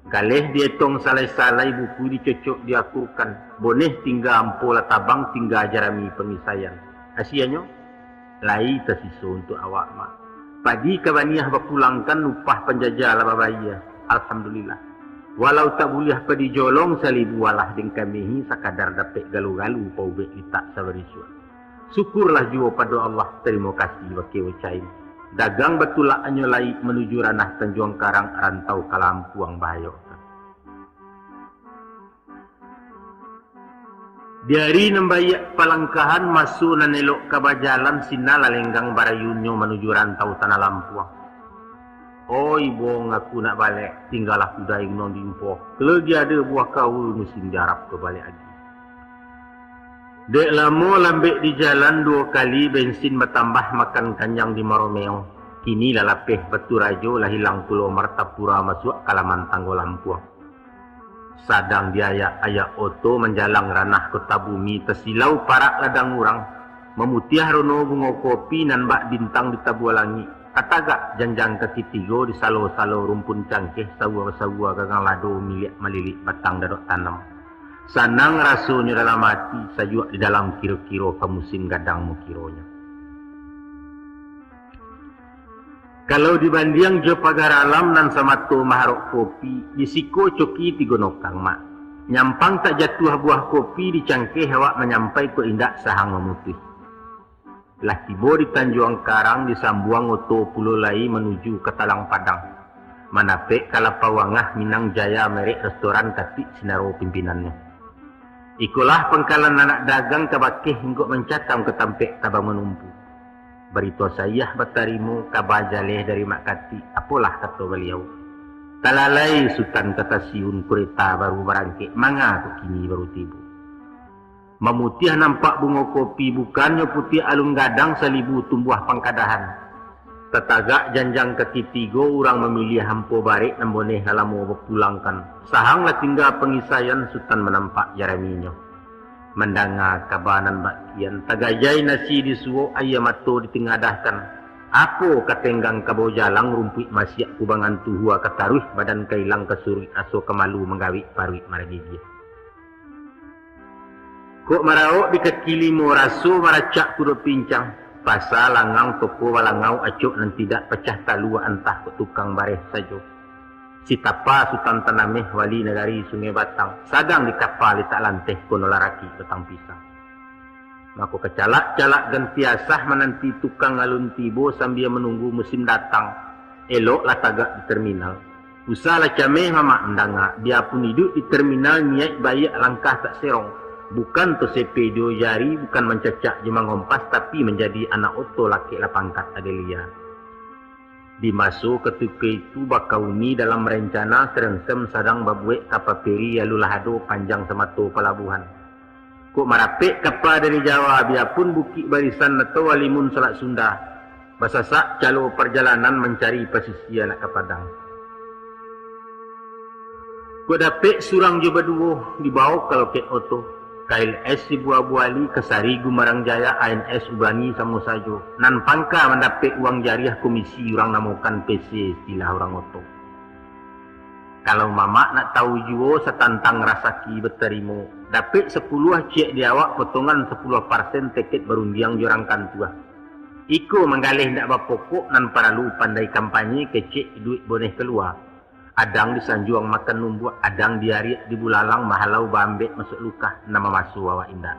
Galeh dia tong salai-salai buku dicocok diakurkan. Boneh tinggal ampola tabang tinggal jarami pengisayan. Asianyo lai tersiso untuk awak mak. Padi kabaniah berpulangkan upah penjajah lababaya. Alhamdulillah. Walau tak boleh padi jolong salibu walah deng kamihi sakadar dapat galu-galu paubek litak sabarisua. Syukurlah jua pada Allah. Terima kasih wakil wacain. Dagang betulak anyolai menuju ranah Tanjuang Karang rantau Kalampuang Bayo. Dari nembayak palangkahan masuk nanelok kabajalan sinala lenggang barayunyo menuju rantau Tanah Lampuang. Oh ibu ngaku nak balik, tinggal aku daing non dimpo. Kalau dia ada buah kau musim diharap ke balik lagi. Dek lama lambek di jalan 2 kali bensin bertambah makan kanyang di Maromeo. Kini lalapeh Batu Rajo lah hilang Pulau Martapura masuk Kalaman Tanggo Lampuang. Sadang dia ayak oto menjalang ranah kota bumi tersilau parak ladang urang. Memutiah rono bunga kopi nan bak bintang di Tabualangi. Katagak janjang ketiga di salo-salo rumpun cangkeh sawa-sawa gagang lado milik malilik batang dadok tanam. Sanang rasanya dalam hati sajuk di dalam kiro-kiro kemusim gadang mukironya. Kalau dibanding jo Pagaralam nan samato maharok kopi, disiko coki tigonokang mak. Nyampang tak jatuh buah kopi dicangkeh awak menyampai ke indak sahang memutih. Lah tiba di Tanjuang Karang disambuang oto pulau lai menuju ke Talang Padang. Manapek Kalapawangah Minang Jaya merek restoran katik sinaro pimpinannya. Ikulah pengkalan anak dagang kabakeh hingga mencatam ke tampek tabang menumpu. Berito sayah batarimu kabajaleh dari Makati. Apalah kata beliau. Talalai sultan kata siun kereta baru berangkit. Manga tu kini baru tiba. Memutih nampak bunga kopi bukannya putih alung gadang salibu tumbuh pangkadahan. Tetagak janjang ketiga orang memilih hampo barik namboneh halamu berpulangkan. Sahanglah tinggal pengisaian sultan menampak jaraminya. Mendengar kabanan bakian tagajai nasi disuo ayam mato ditingadahkan. Apa katenggang kabau jalang rumput masyak kubangan tuhua kataruh badan kailang kesurui aso kemalu menggawik paruik maragigi. Kok maraok di kaki limo raso maracak kudo pincang. Pasal langang toko walangau acuk dan tidak pecah talua entah ke tukang bareh saja. Si tapa Sultan Tanameh wali negari Sungai Batang. Sadang di kapal tak lanteh kono laraki petang pisang. Maka kecalak-calak gantiasah menanti tukang alun tibo sambil menunggu musim datang. Elok lah tagak di terminal. Usahalah cameh mama endanga. Dia pun hidup di terminal niat bayak langkah tak serong. Bukan to sepe dio jari, bukan mencecak jema ngompas, tapi menjadi anak oto laki lapangkat Adelia. Di masuk ketika itu bakauni dalam rencana serengsem sadang babuek kapal peri Yalulahado panjang semato pelabuhan. Kok marapek kapal dari Jawa, biarpun bukit barisan atau walimun Selat Sunda. Basasak calo perjalanan mencari posisi anak ke Padang. Kok dapet surang jo berdua dibawa kalau ke oto. KLS si Buah-Buali Kesari Gumarang Jaya ANS Ubani sama sajo. Nan pangka mendapat uang jariah komisi orang namakan PC istilah orang oto. Kalau mama nak tahu juga setantang rasaki berterima. Dapat 10 cek di awak potongan 10% tiket berundiang jorangkan tua. Iko menggalih nak berpokok nan paralu pandai kampanye kecek duit boneh keluar. Adang disanjuang makan numbuak, adang diari di bulalang mahalau bambek masuk luka nama masu wawa indah.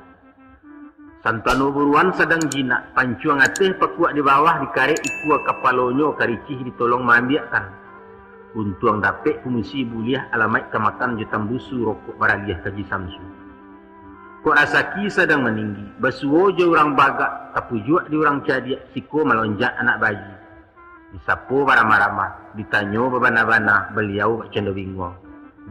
Santuan buruan sedang jinak, pancuang ateh pakuak di bawah dikarek ikua kapalonyo karicih ditolong mambiakkan. Untuang dapet fungsi buliah alamai kemakan jutam busu rokok baraliah kaji samsu. Kok rasaki sedang meninggi, basuo je orang bagak, tapujuak di orang cadiak, siko melonjak anak bayi. Disapu baramah-ramah, ditanyo babana-bana, beliau bak cendo bingung.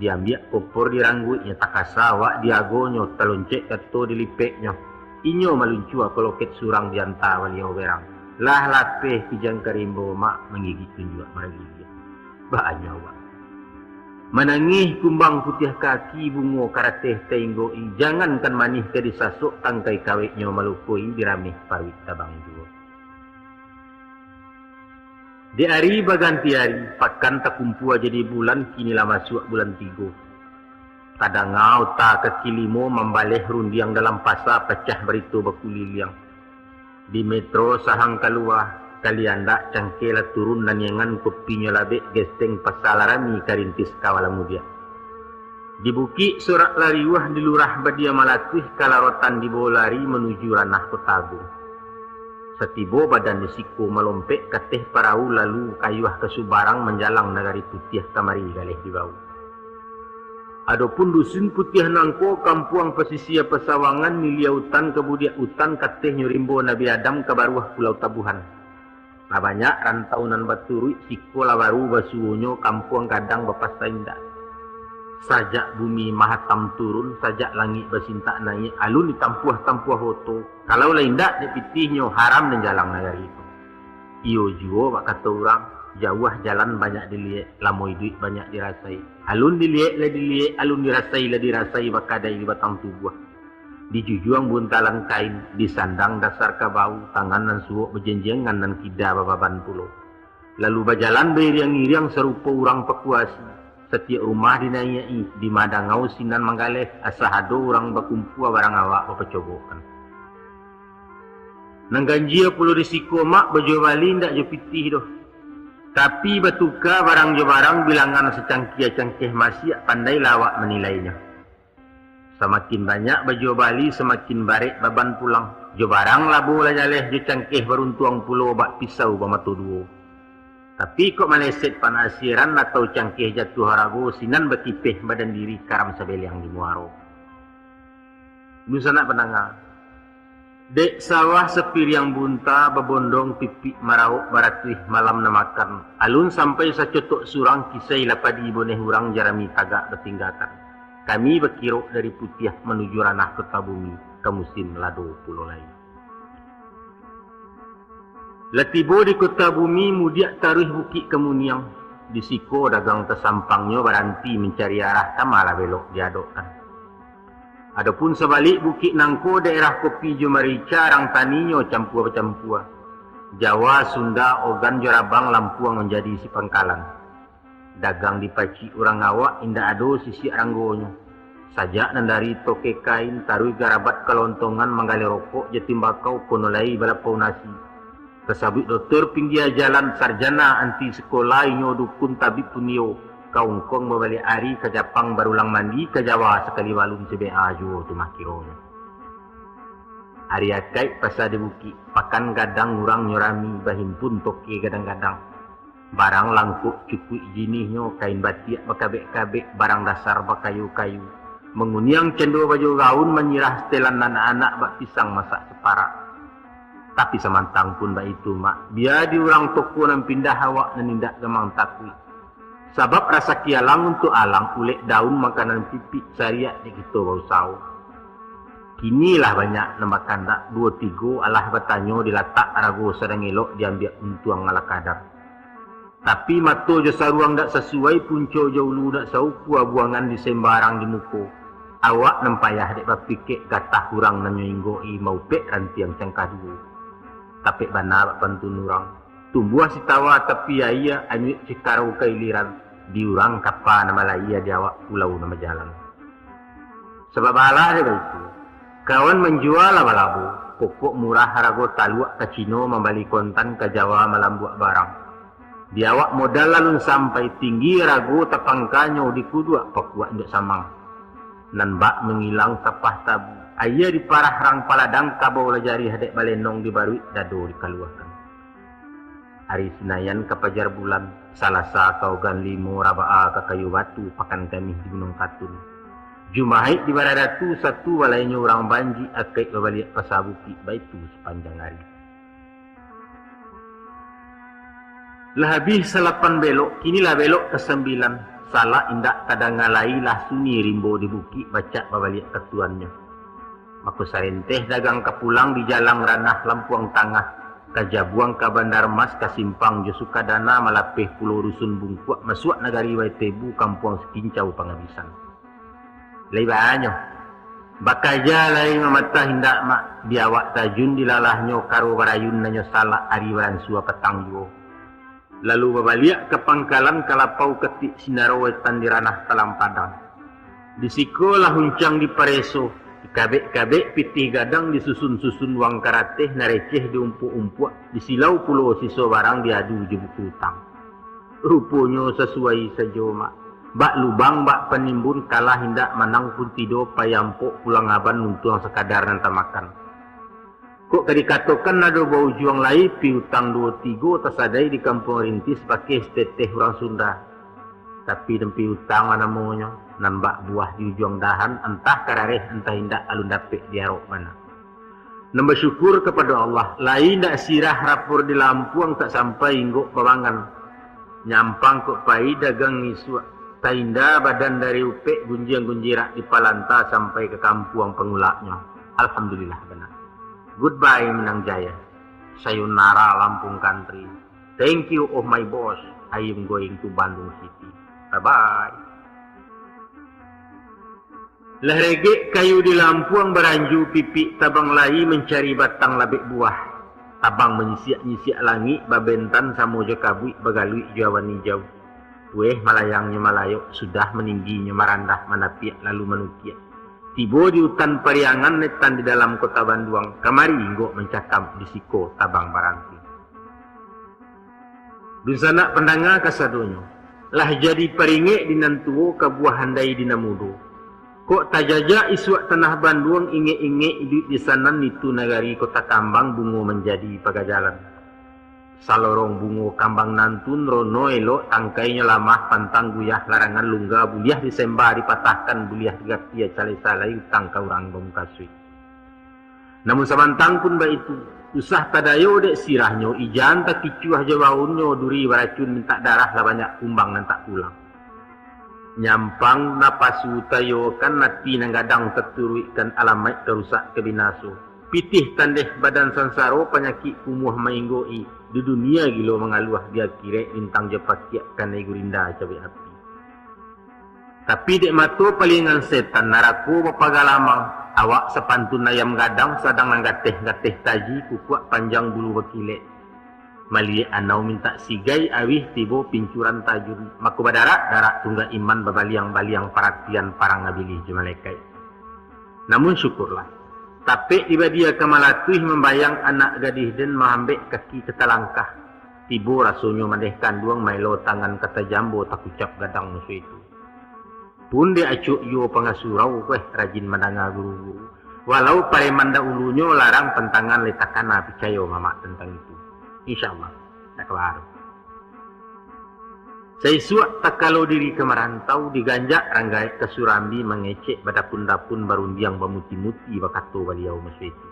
Diambil kopor dirangguitnya, takasa wak diagonyo, teloncek kato dilipeknya. Inyo maluncua koloket surang dianta beliau berang. Lah lapeh kijang karimbo mak menggigit tunjuk maragigi. Bahannya wak. Menangih kumbang putih kaki bungo karateh tenggoi, jangankan manih ke disasuk tangkai kawetnya malukui diramih parwit tabang juga. Di hari baganti hari, pakan tak kumpul jadi bulan, kinilah masuk bulan 3. Kadang ngau tak kekilimo membaleh rundiang dalam pasar pecah beritu bakuliliang. Di metro sahang keluar, kalian dak cangkela turun dan yangan kopinya labek gesteng pasalarami karintis kawalang mudia. Di bukit surat lariwah di lurah badia malatih kalarotan di bolari menuju ranah Kotago. Setibo badan disiko melompek kateh parau lalu kayuah kesubarang menjalang nagari putih kamari galeh di bau. Adapun dusun putih nangko kampuang pesisir pesawangan miliautan kebudiak utan kateh nyurimbo Nabi Adam ke baruah Pulau Tabuhan. Lah banyak rantaunan baturui siko lawaru basuonyo kampuang kadang bapas sainda. Sajak bumi mahatam turun, sajak langit bersintak naik, alun ditampuah-tampuah hoto. Kalau lain tak, dipitihnya haram dan jalan negara itu. Iyo juo, bak kata orang, jauh jalan banyak dilihat, lamoi duit banyak dirasai. Alun dilihat lah dilihat, alun dirasai, bakadai di batang tubuh. Dijujuang buntalan kain, disandang dasar kabau, tangan dan suok berjenjengan dan kida bababan pulau. Lalu berjalan beriang-iriang serupa orang pekuasi. Setiap rumah dinayai, di madangau sinan manggaleh, asahado orang bakumpua barang awak bapacobokan. Nangganjia pulau risiko mak bejo bali ndak jo pitih doh. Tapi batuka barang jo barang bilangan secangkih-cangkih masih pandai lawak menilainya. Semakin banyak bejo bali semakin barek baban pulang. Jo barang labu lajaleh jo cangkih beruntuang pulau bak pisau bamatu duo. Tapi kok maleset panasiran atau cangkih jatuh harago sinan bekipeh badan diri karam sabeliang di muaro. Nusa nak penangah. Dek sawah sepiriang bunta bebondong pipi marauk baratwih malam namakan. Alun sampai sacotok surang kisai lapadi boneh hurang jarami tagak bertinggakan. Kami berkiruk dari putih menuju ranah kota bumi ke musim lado pulau lain. Latibo di kota bumi mudiak taruh bukit kemuniang. Di siko dagang tersampangnya baranti mencari arah tamalah belok diadokkan. Adapun sebalik bukit nangko daerah kopi Jumarica rang taninyo campur-campur. Jawa, Sunda, Ogan, Jorabang, Lampuang menjadi si pangkalan. Dagang dipaci orang awak indah ado sisi ranggonyo. Sajak nandari toke kain taruh garabat kelontongan manggali rokok jatimbakau konolai balapau nasi. Kesabut dokter pinggir jalan sarjana anti sekolah inyo dukun tabib punio. Kaungkong membalik hari ke Japang barulang mandi ke Jawa sekali walun CBA jo tu makironya. Hari akai pasal di bukit pakan gadang urang nyorami bahimpun toke gadang-gadang. Barang langkuk cukui jinihnya kain batik bakabek-kabek barang dasar bakayu-kayu. Menguniang cendol baju gaun menyirah setelan anak-anak bak pisang masak separak. Tapi semantang pun bak itu mak, biar diurang toko nan pindah awak nenindak gemang takwi. Sebab rasa kialang untuk alang ulek daun makanan pipik syariat di kita bau sau. Kinilah banyak nambah kandak 2-3 alah bertanya dilatak ragu sedang elok diambil untuang ala kadar. Tapi mato jo saruang dak sesuai punco jo ulu dak sauku buangan di sembarang di muko. Awak nempayah dek bapikek gatah kurang nanyoinggoi mau pek rantiang cangkah dua. Tapi benar pantun orang tumbuh si tawa tapi ia anyut cikarau kailiran diurang kapa nama laia di awak pulau nama jalan. Sebab alah dia itu kawan menjual laba-labu pokok murah harago taluak ke Cino membali kontan ke Jawa malam buat barang. Diawak modal lalun sampai tinggi ragu tapangkanyo di kudua pakuak nduk samang. Nan bak mengilang tapah tabu. Ayah di parah rang paladang kabau lajari hadek balenong di barui dado dikaluahkan. Hari Senayan kapajar bulan, Salasa kaugan limo rabaa ke kayu batu pakan kami di Gunung Katun. Jumahit di Baradatu satu walainya orang banji akai babaliak pasabuki baitu sepanjang hari. Lah habis salapan belok, kinilah belok ke 9. Salah indak kadang ngalai lah sunyi rimbo di buki baca babaliak ketuannya. Maku sarenteh dagang kepulang di jalang ranah Lampuang Tengah. Kajabuang ka Bandar Mas ka Simpang jo Sukadana malapeh pulau Rusun Bungkuak masuak nagari Waitebu Kampuang Sekincau Pangabisan. Lai baanyo. Bakaja lai mamata hindak mak biawak tajun dilalahnya karo barayun nanyo salah ari waran sua petang yo. Lalu babaliak ke pangkalan kalapau ketik sinarowetan di ranah Talam Padang. Di sikolah huncang di Pareso. Kabek-kabek pitih gadang disusun-susun wang karateh nareceh diumpuk-umpuk di silau pulau siso barang diadu je buku utang. Rupanya sesuai saja mak. Bak lubang bak penimbun kalah hindak manang pun tidur payampuk pulang aban nuntuang sekadar nanta makan. Kok dikatakan ada bau juang lai pi utang 2-3 tersadai di kampung rintis pakai steteh orang Sunda. Tapi dempi utang mana namanya nambak buah di ujung dahan entah karareh entah indak alun dapet diarok mana. Nambah syukur kepada Allah lain dak sirah rapor di Lampuang tak sampai inggok bawangan. Nyampang kok pai dagang ngiswa tainda badan dari upek gunjiang-gunjirak di Palanta sampai ke kampung pengulaknya. Alhamdulillah benar. Goodbye Minang Jaya. Sayonara Lampung Country. Thank you oh my boss. I am going to Bandung City. Bye-bye. Lah regek kayu di Lampuang beranju pipi tabang lai mencari batang labik buah. Tabang menyisiak-nyisiak langit babentan samoja kabui bagalui jawan hijau. Tueh malayangnya malayok sudah meningginya marandah manapiak lalu manukiak. Tibo di hutan Pariangan netan di dalam kota Banduang. Kamari inggok mencakam di siko tabang baranti. Dusana pendanga kasadonyo. Lah jadi peringek dinantuo ke buah handai dinamudo. Kok tajaja isuak tanah Banduang inge-inge hidup di sana nitu nagari kota Kambang bungo menjadi pagajalan. Salorong bungo Kambang nantun rono elok tangkainya lamah pantang guyah larangan lungga buliah disembah dipatahkan buliah digatia cale-salai utang ka urang bom kasui. Namun samantang pun baik itu usah tadayo dek sirahnya ijan tak kicuah jawaunnya duri baracun minta darah lah banyak kumbang dan tak pulang. Nyampang napasu tayo kan nati nang gadang terturuikan alamat terusak kebinaso. Pitih tandeh badan sansaro penyakit kumuh mainggoi di dunia gilo mengaluah dia kira bintang jepatiak kanai gurinda cabai api. Tapi dek mato palingan setan naraku bapagalamang. Awak sepantun ayam gadang sadang nanggateh-gateh taji kukuak panjang bulu bekile. Mali anau minta sigai awih tibo pincuran tajun. Maku badarak darak tungga iman babaliang-baliang perhatian parang ngabilih jemalekai. Namun syukurlah. Tapi tiba dia kemalatuih membayang anak gadih dan mahambek kaki ketalangkah. Tibo rasunyo mandehkan duang mailo tangan kata jambo tak ucap gadang musuh itu. Pun dia acuk yo pengasurau rajin mandanga guru-guru. Walau pareman dahulunya larang pentangan letakana percaya mama tentang itu. InsyaAllah tak kelar. Saya suak tak kalau diri ke merantau diganjak ranggai ke Surambi mengecek badapun-dapun barundiang bamuti-muti bakato baliau masuk itu.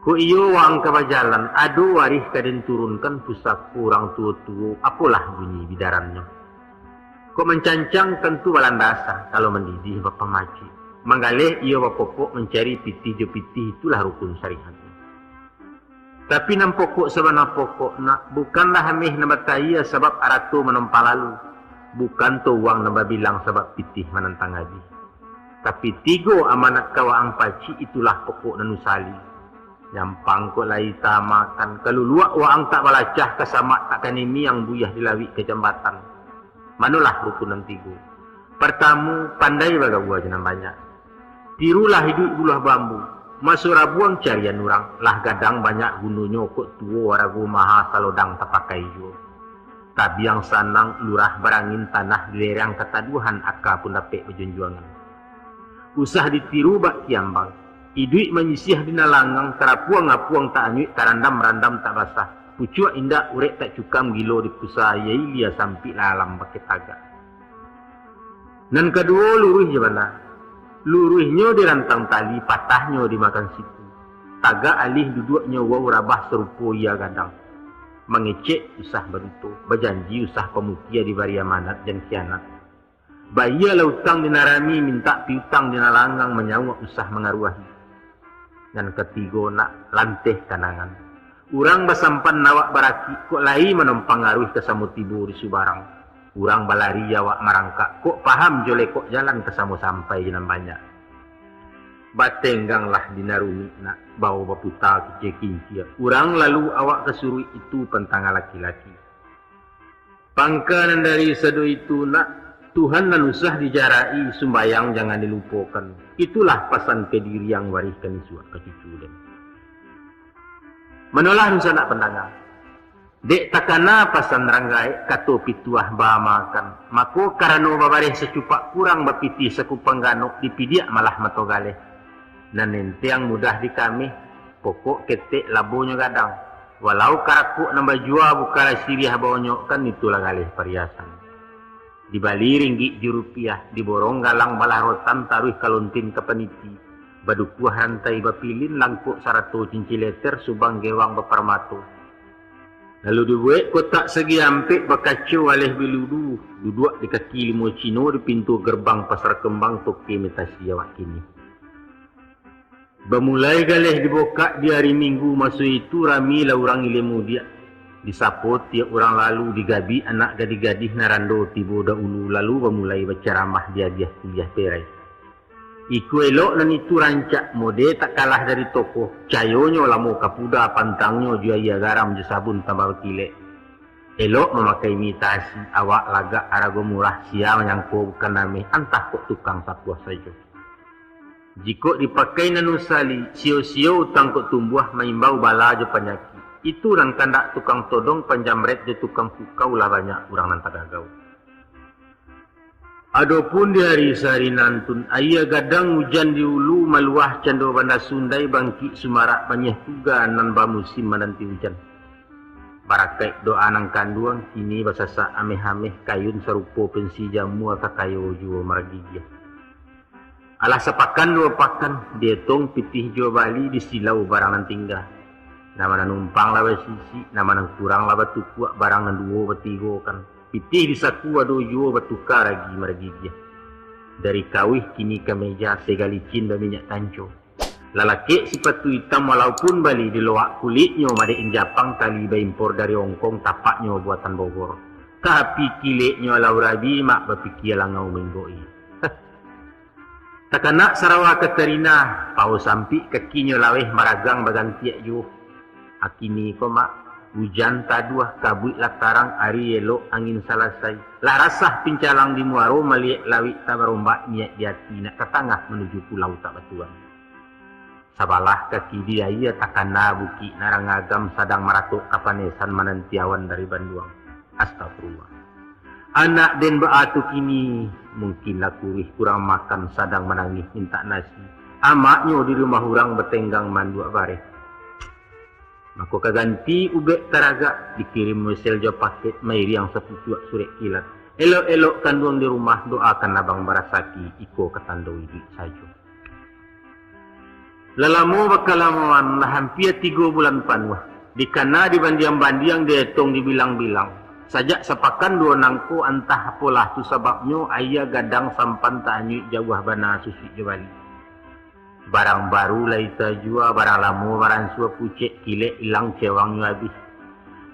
Ko iyo wang kabajalan ado warih kaden turunkan pusaku orang tua-tua apalah bunyi bidarannya. Kok mencancang tentu balandasa kalau mendidih bapak maci. Manggaleh ia bapopok mencari pitih jo pitih itulah rukun syariat. Tapi nam pokok sabana pokok nak bukanlah hamih nabataya sebab aratu menempa lalu. Bukan tu wang nambah bilang sebab pitih menentang haji. Tapi tigo amanat kawang paci itulah pokok nanusali. Nyampang kok lai makan kalau luak wang tak balacah kesamak takkan ini yang buyah dilawi ke jambatan. Manulah rukunan tiga. Pertama, pandai baga buah jenam banyak. Tirulah hidup bulah bambu. Masuk rabuang carian orang. Lah gadang banyak gunanya kok tua waragu maha salodang tapakai jo. tabiang sanang lurah barangin tanah di lerang kataduhan aka pun dapat berjunjuangan. Usah ditiru bak kiambang, idui menyisih dina langang terapuang ngapuang tak anyut tarandam-randam tak basah. Pucuk indah urek tak cukam gilo di pusat yai lia sampai lalam pakai tagak. Dan kedua luruh je mana? Luruhnya dirantang tali, patahnya dimakan situ. Tagak alih duduknya wau rabah serupa ia gadang. Mengecek usah berutuh, berjanji usah pemutia di bari amanat dan kianat. Bayar utang dinarami minta piutang dina langgang menyawak usah mengaruahi. Dan ketiga nak lanteh kanangan. Urang basampan nawak baraki kok lai menompang ngaruh ke samu tibu di Subarang. Urang balari awak marangkak kok paham jole kok jalan ke samu sampai jenam banyak. Batenggang lah dinaruni nak bau baputa kece kincia. Urang lalu awak kesuruh itu pentang laki-laki. Pangkanan dari sedo itu nak Tuhan dan usah dijarai sumbayang jangan dilupakan. Itulah pesan kediri yang wariskan suak ke cucu dan. Menolah nusa nak pendangang. Dek takana pasan ranggai kato pituah ba makan. Mako karano babareh secupak kurang bapiti sekupang ganok dipidiak malah matogale. Nan yang mudah di kami pokok ketek labonya gadang. Walau karakuk nambah jua bukala siriah bawanyok kan itulah galih perhiasan. Di bali ringgit di rupiah diborong galang balah rotan taruh kaluntin ke peniti. Badukuah rantai bapilin langkuk sarato cincileter subang gewang baparmato. Lalu dibuat kotak segi ampik bakacu alih biludu. Duduk di kaki limo cino di pintu gerbang pasar kembang toke metasi awak kini. Bermulai galih dibuka di hari minggu masuk itu rami lah orang ilmu dia. Disapot tiap orang lalu digabi anak gadis-gadis narando tibo dahulu lalu bermulai berceramah dia kuliah perai. Iku elok dan itu rancak mode tak kalah dari toko. Cayonyo lamu kapuda pantangnya juaya garam je sabun tambah kilek. Elok memakai imitasi awak lagak arago murah siang yang kau bukan name antah kok tukang sapuah saja. Jika dipakai nanusali sio-sio utang kok tumbuh maimbau bala je penyakit. Itu dan kandak tukang todong panjamret je tukang kukau lah banyak orang nan tagagau. Adapun di hari sehari nantun, ayah gadang hujan di ulu maluah cando bandar Sundai bangkit sumarak banyak tuga nan ba musim menanti hujan. Barakai doa nang kanduang kini basasa ameh-ameh kayun serupo pensi jamu atau kayo juo margigya. Alah sepakan dua pakan dietong pitih juo Bali di silau barang nan tinggal. Nama nan numpang lawa sisi, nama nan kurang lawa tukuk barang nan duo betigo kan. Pitih di saku ado juo bertukar lagi margigya. Dari kawih kini ke meja segalicin dan minyak tanco. Lalaki sepatu hitam walaupun Bali di loak kulitnya madein Japang tali impor dari Hongkong tapaknya buatan Bogor. Tapi kileknya laurabi mak berpikir langau menggoi. Takanak Sarawak Katerina pau sampi kakinya laweh maragang bagantiak yo. Akini ko mak hujan taduah kabut latarang ari elok angin salasai. Lah rasah pincalang di muaro melihat lawik tabarombak niat di hati nak ke tengah menuju pulau tak batuan. Sabalah kaki dia ia takana buki narangagam sadang maratuk kapanesan manantiawan dari Banduang. Astagfirullah. Anak den baatu kini mungkin lakurih kurang makan sadang menangis minta nasi. Amaknya di rumah orang betenggang mandua bareh. Maka kaganti ubek taraga dikirim mesel jo paket mairi yang sepucuk surek kilat. Elok-elok kanduang di rumah doakan abang barasaki iko ketandoi di sajo. Lelamo bakalamuan lah hampir 3 bulan panuh. Dikana di bandiang-bandiang dietong dibilang-bilang. Sajak sepakan 2 nangko antah apalah tu sebabnya ayah gadang sampan tanyu jauh bana susi jawali. Barang baru lah itu jua, barang lama barang sua pucek kilek hilang cewangnya habis.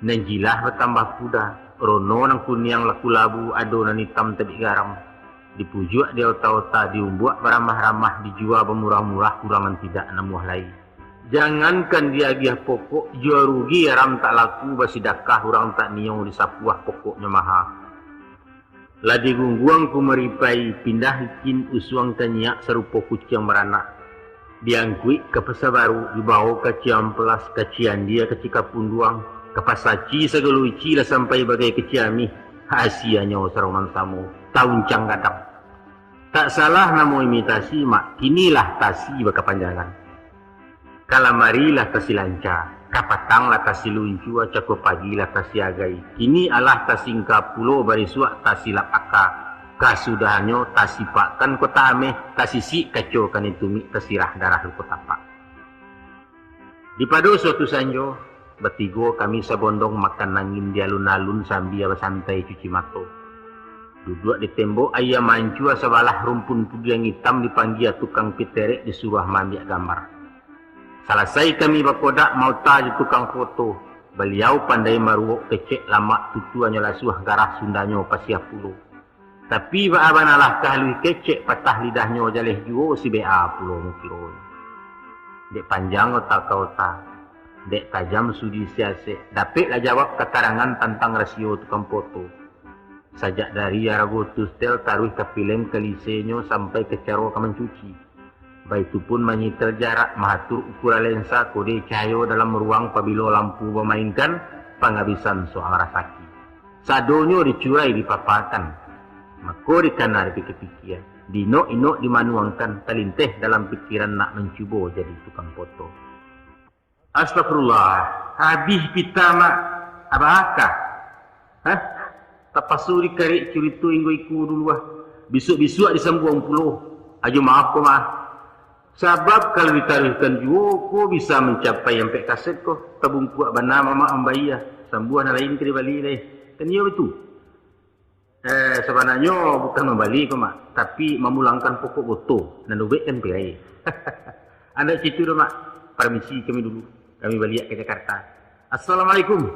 Nenjilah bertambah kuda, rono nang kuniang laku labu ado nan hitam tebik garam. Dipujuk dia otak-otak diumbuak beramah-ramah dijual bermurah-murah kurangan tidak namuah lain. Jangankan dia giah pokok, jual rugi ram tak laku basidakah orang tak niong disapuah pokoknya mahal. Ladi gungguang ku meripai pindah hikin usuang tanyak serupa kucing beranak. Diangkui ke Pasar Baru dibawa ke Ciamplas ke Ciandia ke Cikapunduang Kepasaci segala uci lah sampai bagai keciami. Hasianya sarungan tamu. Tauncang kadang. Tak salah namo imitasi mak. Kinilah tasi bakapanjangan. Kalamarilah tasi lancar. Kapatanglah tasi luncu. Cako pagilah tasi agai. Kini alah tasingka pulo barisuak tasi lapaka. Kasudahanyo tasi pakkan kota ameh. Tasi si kacau kan itu mi tasirah darah kota pak. Di padu suatu sanjo, bertigo kami sabondong makan nangin di alun-alun sambil bersantai cuci mato. Duduk di tembok ayam mancua sebalah rumpun putih yang hitam dipanggil tukang piterek disuruh mambiak gambar. Selesai kami berkodak mau taj tukang foto. Beliau pandai maruok kecek lama tutuannya lasuah garah Sundanya pasia pulo. Tapi baabanalah kahlui kecek patah lidahnya jaleh juo si bea pulo mukiro. Dek panjang otak-otak, dek tajam sudi siasek, dapatlah jawab keterangan tentang rasio tukang foto. Sajak dari Aragotus tel taruh ke film kelisenyo sampai ke caro ke mencuci. Baik itu pun menyitel jarak, mengatur ukuran lensa, kode cahaya dalam ruang pabilo lampu memainkan penghabisan soal rasaki. Sadonyo dicurai dipapakan, mako dikanar pikir-pikir. Dino-ino dimanuangkan talinteh dalam pikiran nak mencuba jadi tukang foto. Astagfirullah, habis pita mak abakah? Hah? Tapasuri kari cerita inggo iku dulu ah. Besok-besok disambung pulau. Ajo maaf ko mah. Sebab kalau ditarihkan juga ko bisa mencapai sampai kaset ko. Tabung kuat bana mama ambayah. Sambuan lain ke Bali deh. Kan iya betul. Sebenarnya bukan membalik mak, tapi memulangkan pokok foto dan duit kan pirai. Anda cerita mak, permisi kami dulu, kami balik ke Jakarta. Assalamualaikum.